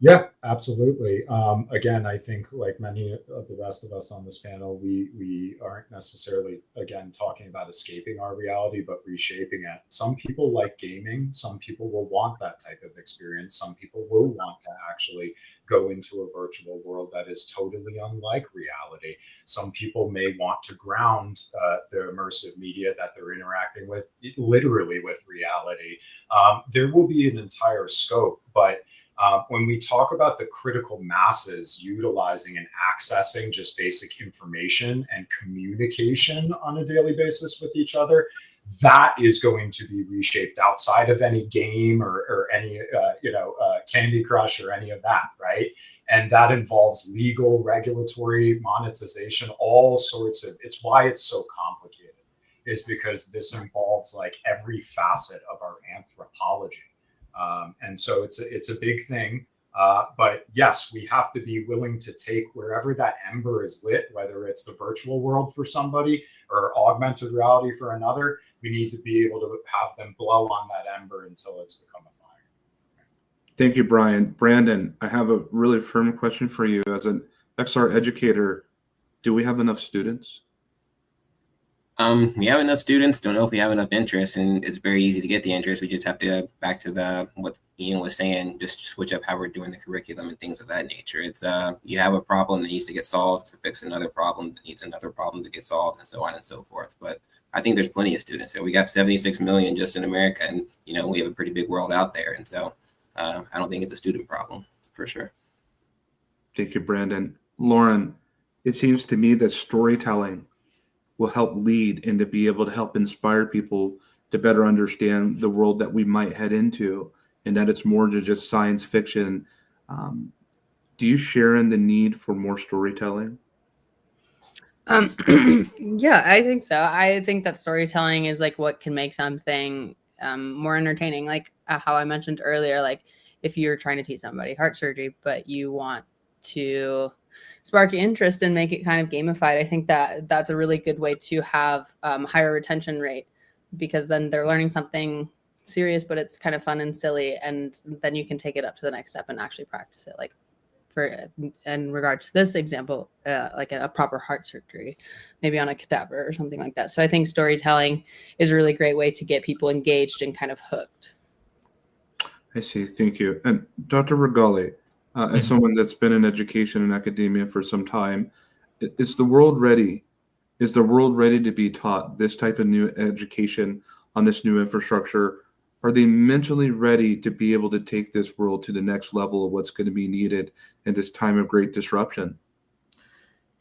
Yeah, absolutely. Again, I think like many of the rest of us on this panel, we aren't necessarily, again, talking about escaping our reality, but reshaping it. Some people like gaming. Some people will want that type of experience. Some people will want to actually go into a virtual world that is totally unlike reality. Some people may want to ground the immersive media that they're interacting with, literally with reality. There will be an entire scope, but when we talk about the critical masses utilizing and accessing just basic information and communication on a daily basis with each other, that is going to be reshaped outside of any game or any Candy Crush or any of that, right? And that involves legal, regulatory, monetization, all sorts of. It's why it's so complicated, is because this involves like every facet of our anthropology. And so it's a big thing. But yes, we have to be willing to take wherever that ember is lit, whether it's the virtual world for somebody or augmented reality for another. We need to be able to have them blow on that ember until it's become a fire. Thank you, Brian. Brandon, I have a really firm question for you. As an XR educator, do we have enough students? We have enough students. Don't know if we have enough interest, and it's very easy to get the interest. We just have to, back to what Ian was saying, just switch up how we're doing the curriculum and things of that nature. It's you have a problem that needs to get solved to fix another problem that needs another problem to get solved, and so on and so forth. But I think there's plenty of students here. We got 76 million just in America, and we have a pretty big world out there, and so I don't think it's a student problem for sure. Thank you, Brandon. Lauren, it seems to me that storytelling will help lead and to be able to help inspire people to better understand the world that we might head into, and that it's more than just science fiction. Do you share in the need for more storytelling? Yeah, I think so. I think that storytelling is like what can make something more entertaining. Like how I mentioned earlier, like if you're trying to teach somebody heart surgery, but you want to spark interest and make it kind of gamified, I think that that's a really good way to have higher retention rate, because then they're learning something serious, but it's kind of fun and silly, and then you can take it up to the next step and actually practice it. Like in regards to this example, like a proper heart surgery, maybe on a cadaver or something like that. So I think storytelling is a really great way to get people engaged and kind of hooked. I see. Thank you. And Dr. Regali, as someone that's been in education and academia for some time, is the world ready? Is the world ready to be taught this type of new education on this new infrastructure? Are they mentally ready to be able to take this world to the next level of what's going to be needed in this time of great disruption?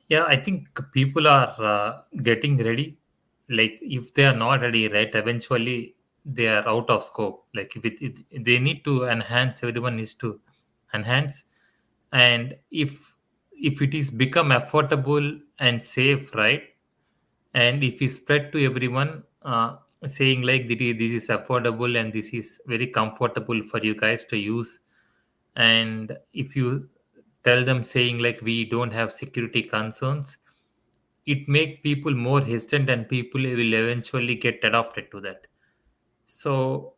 Yeah, I think people are getting ready. Like if they are not ready, right, eventually they are out of scope. Like if they need to enhance, everyone needs to enhance. And if it is become affordable and safe, right, and if we spread to everyone, saying like this is affordable and this is very comfortable for you guys to use, and if you tell them saying like we don't have security concerns, it make people more hesitant and people will eventually get adopted to that. So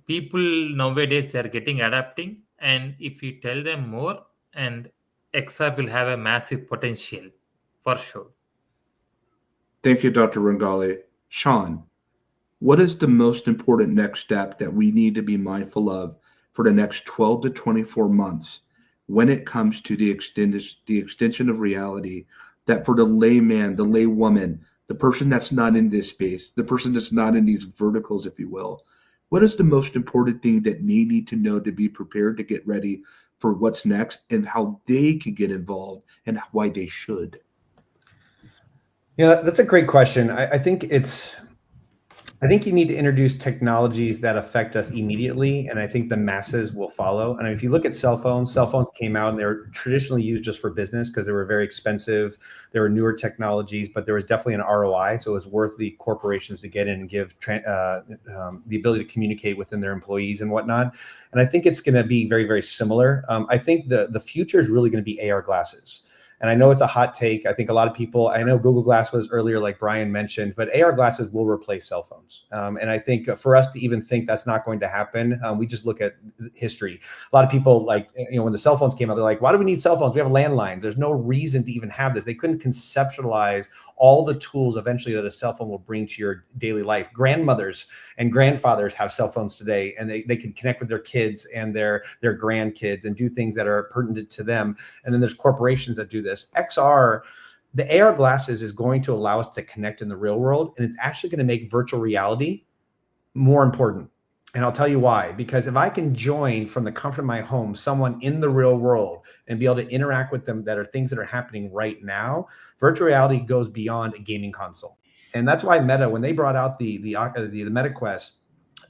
people nowadays they are getting adapting, and if you tell them more, and XR will have a massive potential for sure. Thank you, Dr. Regali. Sean, what is the most important next step that we need to be mindful of for the next 12 to 24 months when it comes to the extension of reality, that for the layman, the laywoman, the person that's not in this space, the person that's not in these verticals, if you will, what is the most important thing that they need to know to be prepared to get ready for what's next, and how they can get involved and why they should? Yeah, that's a great question. I think you need to introduce technologies that affect us immediately, and I think the masses will follow. And if you look at cell phones came out and they were traditionally used just for business because they were very expensive. There were newer technologies, but there was definitely an ROI, so it was worth the corporations to get in and give the ability to communicate within their employees and whatnot. And I think it's going to be very, very similar. I think the future is really going to be AR glasses. And I know it's a hot take. I think a lot of people, I know Google Glass was earlier, like Brian mentioned, but AR glasses will replace cell phones. And I think for us to even think that's not going to happen, we just look at history. A lot of people, like, when the cell phones came out, they're like, why do we need cell phones? We have landlines. There's no reason to even have this. They couldn't conceptualize all the tools eventually that a cell phone will bring to your daily life. Grandmothers and grandfathers have cell phones today, and they can connect with their kids and their grandkids and do things that are pertinent to them. And then there's corporations that do this. XR, the AR glasses is going to allow us to connect in the real world, and it's actually going to make virtual reality more important. And I'll tell you why. Because if I can join from the comfort of my home someone in the real world and be able to interact with them that are things that are happening right now, virtual reality goes beyond a gaming console. And that's why Meta, when they brought out the Meta Quest,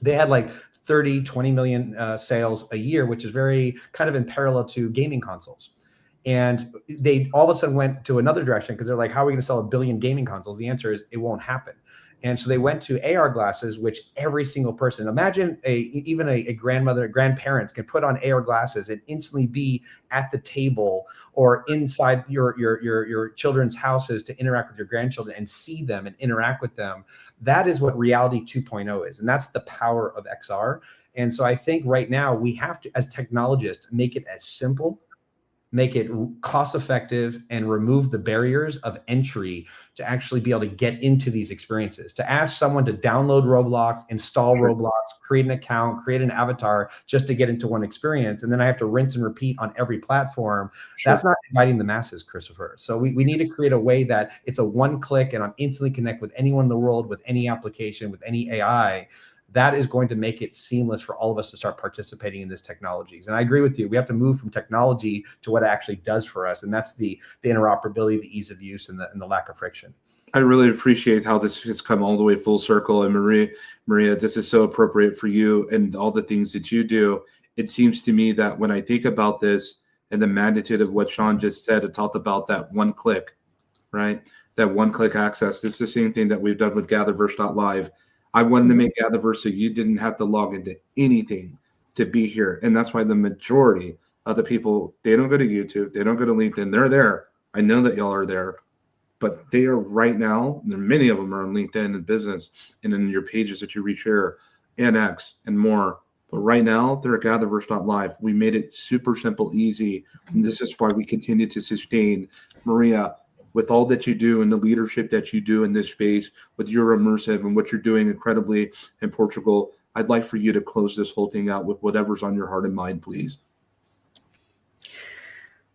they had like 20 million sales a year, which is very kind of in parallel to gaming consoles. And they all of a sudden went to another direction because they're like, how are we going to sell 1 billion gaming consoles? The answer is it won't happen. And so they went to AR glasses, which every single person, imagine even a grandmother, grandparents can put on AR glasses and instantly be at the table or inside your children's houses to interact with your grandchildren and see them and interact with them. That is what reality 2.0 is. And that's the power of XR. And so I think right now we have to, as technologists, make it as simple make it cost effective, and remove the barriers of entry to actually be able to get into these experiences. To ask someone to download Roblox, install Roblox, create an account, create an avatar just to get into one experience, and then I have to rinse and repeat on every platform, that's not inviting the masses, Christopher. So we need to create a way that it's a one click and I'm instantly connect with anyone in the world, with any application, with any AI. That is going to make it seamless for all of us to start participating in these technologies. And I agree with you. We have to move from technology to what it actually does for us. And that's the interoperability, the ease of use, and the lack of friction. I really appreciate how this has come all the way full circle. And Maria, this is so appropriate for you and all the things that you do. It seems to me that when I think about this and the magnitude of what Sean just said, it talked about that one click, right? That one click access. This is the same thing that we've done with GatherVerse.live. I wanted to make GatherVerse so you didn't have to log into anything to be here. And that's why the majority of the people, they don't go to YouTube, they don't go to LinkedIn, they're there. I know that y'all are there, but they are right now, many of them are on LinkedIn and business and in your pages that you reshare and X and more. But right now, they're at GatherVerse.live. We made it super simple, easy. And this is why we continue to sustain. Maria, with all that you do and the leadership that you do in this space, with your immersive and what you're doing incredibly in Portugal, I'd like for you to close this whole thing out with whatever's on your heart and mind, please.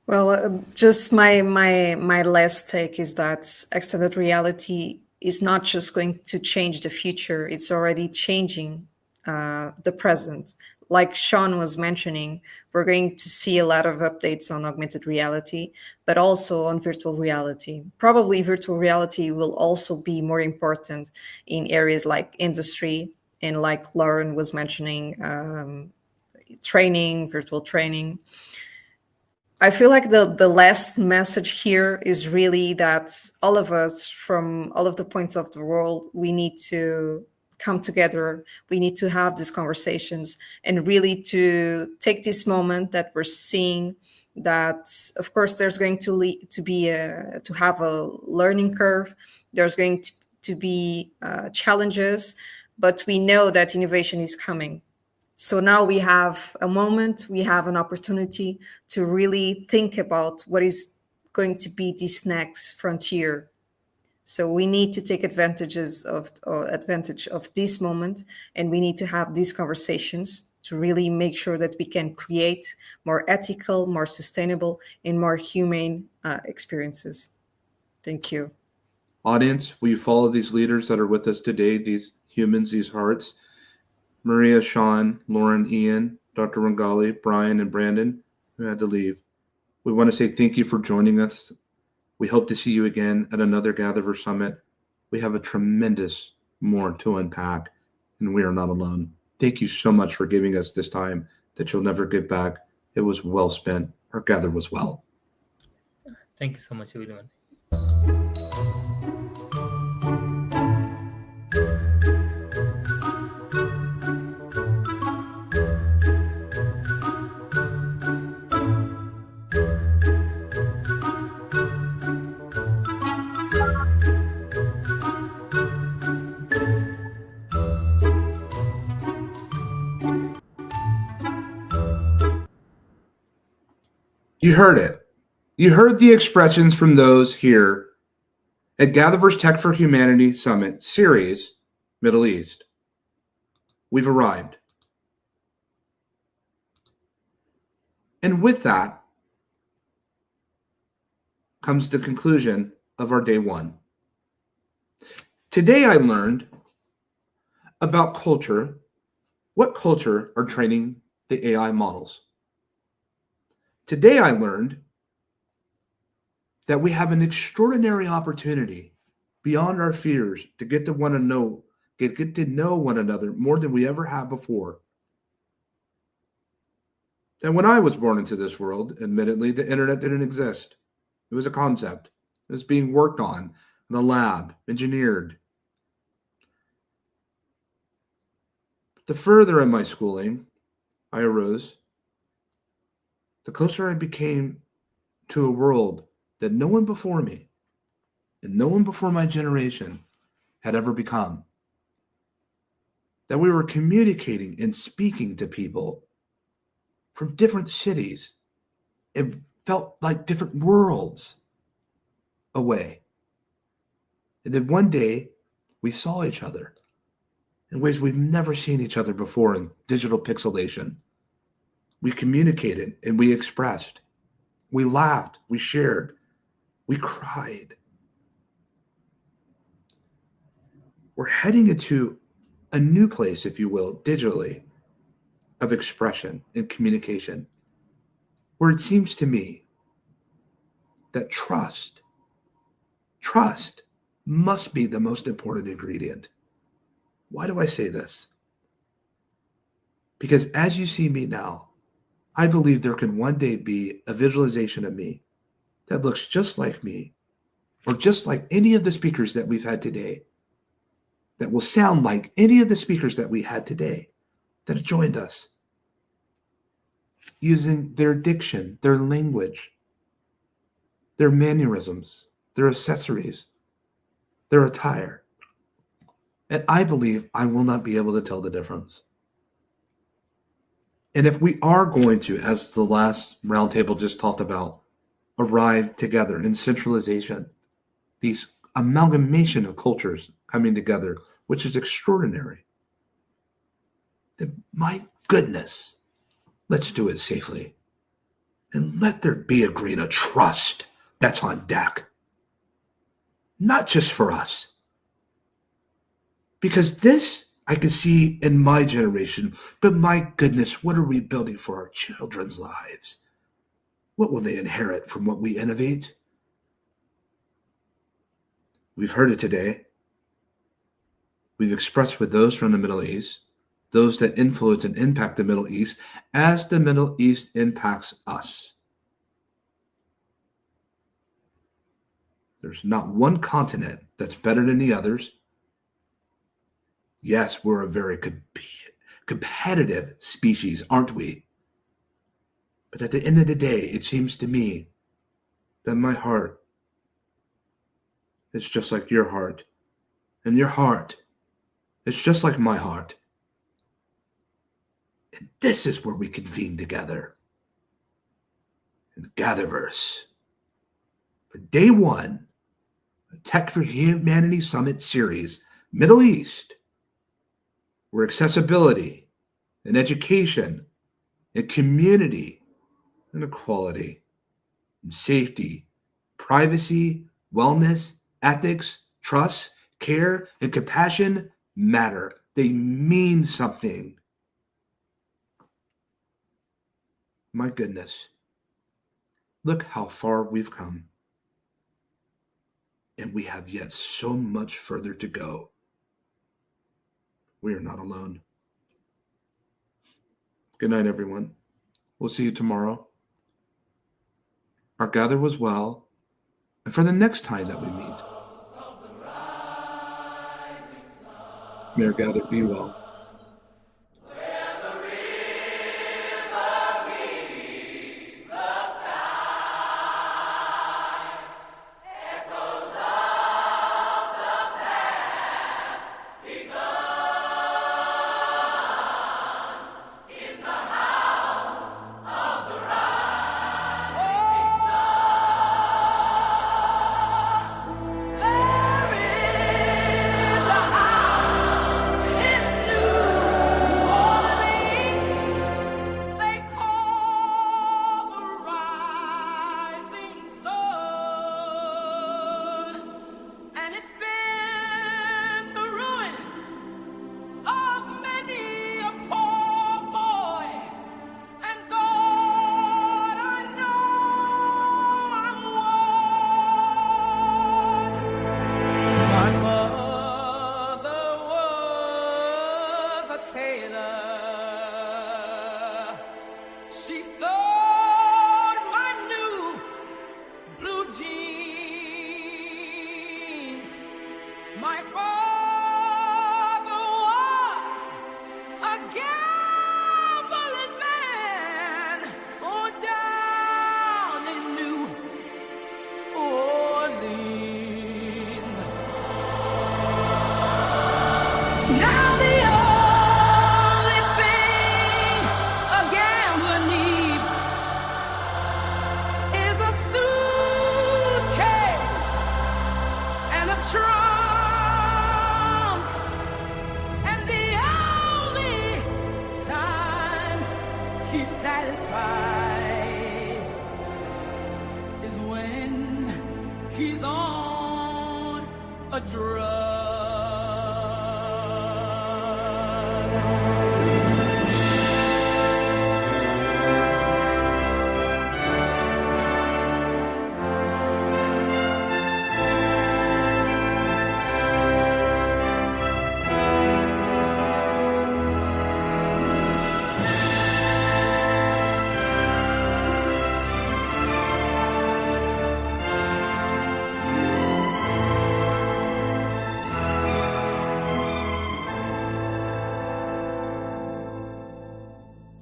Well, just my last take is that extended reality is not just going to change the future, it's already changing the present. Like Sean was mentioning, we're going to see a lot of updates on augmented reality, but also on virtual reality. Probably virtual reality will also be more important in areas like industry, and like Lauren was mentioning, training, virtual training. I feel like the last message here is really that all of us from all of the points of the world, we need to come together. We need to have these conversations and really to take this moment that we're seeing that, of course, there's going to have a learning curve. There's going to be challenges, but we know that innovation is coming. So now we have a moment, we have an opportunity to really think about what is going to be this next frontier. So we need to take advantage of this moment, and we need to have these conversations to really make sure that we can create more ethical, more sustainable, and more humane experiences. Thank you. Audience, will you follow these leaders that are with us today, these humans, these hearts? Maria, Sean, Lauren, Ian, Dr. Rangali, Brian, and Brandon, who had to leave. We want to say thank you for joining us. We hope to see you again at another GatherVerse Summit. We have a tremendous more to unpack, and we are not alone. Thank you so much for giving us this time that you'll never get back. It was well spent. Our gather was well. Thank you so much, everyone. You heard it. You heard the expressions from those here at GatherVerse Tech for Humanity Summit Series, Middle East. We've arrived. And with that comes the conclusion of our day one. Today I learned about culture, what culture are training the AI models. Today I learned that we have an extraordinary opportunity beyond our fears to get to know one another more than we ever have before. And when I was born into this world, admittedly, the internet didn't exist. It was a concept. It was being worked on in a lab, engineered. The further in my schooling I arose, the closer I became to a world that no one before me and no one before my generation had ever become. That we were communicating and speaking to people from different cities and felt like different worlds away. And then one day we saw each other in ways we've never seen each other before in digital pixelation. We communicated and we expressed. We laughed, we shared, we cried. We're heading into a new place, if you will, digitally, of expression and communication, where it seems to me that trust must be the most important ingredient. Why do I say this? Because as you see me now, I believe there can one day be a visualization of me that looks just like me, or just like any of the speakers that we've had today, that will sound like any of the speakers that we had today that have joined us, using their diction, their language, their mannerisms, their accessories, their attire. And I believe I will not be able to tell the difference. And if we are going to, as the last roundtable just talked about, arrive together in centralization, these amalgamation of cultures coming together, which is extraordinary, then my goodness, let's do it safely. And let there be a grain of trust that's on deck. Not just for us. Because this I can see in my generation, but my goodness, what are we building for our children's lives? What will they inherit from what we innovate? We've heard it today. We've expressed with those from the Middle East, those that influence and impact the Middle East, as the Middle East impacts us. There's not one continent that's better than the others. Yes, we're a very competitive species, aren't we? But at the end of the day, it seems to me that my heart is just like your heart, and your heart is just like my heart. And this is where we convene together in GatherVerse for day one, a Tech for Humanity Summit series, Middle East, where accessibility and education and community and equality and safety, privacy, wellness, ethics, trust, care, and compassion matter. They mean something. My goodness, look how far we've come. And we have yet so much further to go. We are not alone. Good night, everyone. We'll see you tomorrow. Our gather was well. And for the next time that we meet, may our gather be well. and a trunk, and the only time he's satisfied is when he's on a drug.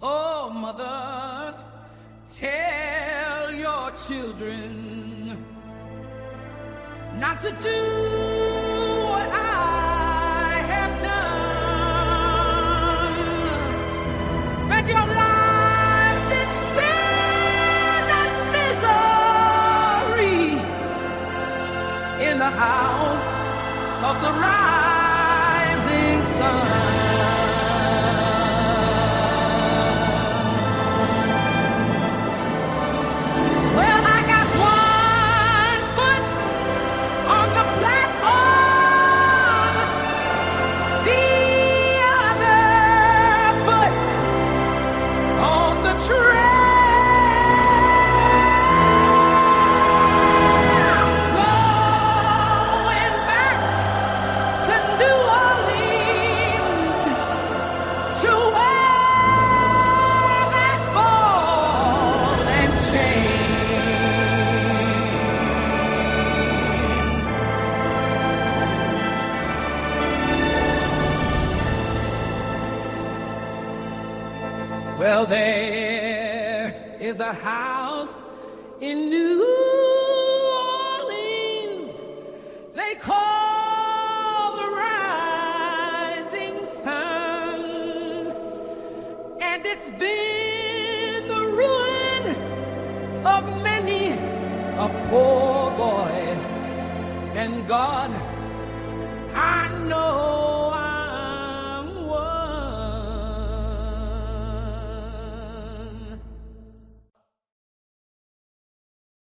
Oh, mothers, tell your children not to do what I have done. Spend your lives in sin and misery in the house of the rising sun. Well, I got one foot on the platform, the other foot on the trail. Going back to New Orleans to wear that ball and chain. Well, there is a house in New Orleans they call the Rising Sun, and it's been the ruin of many a poor boy. And God, I know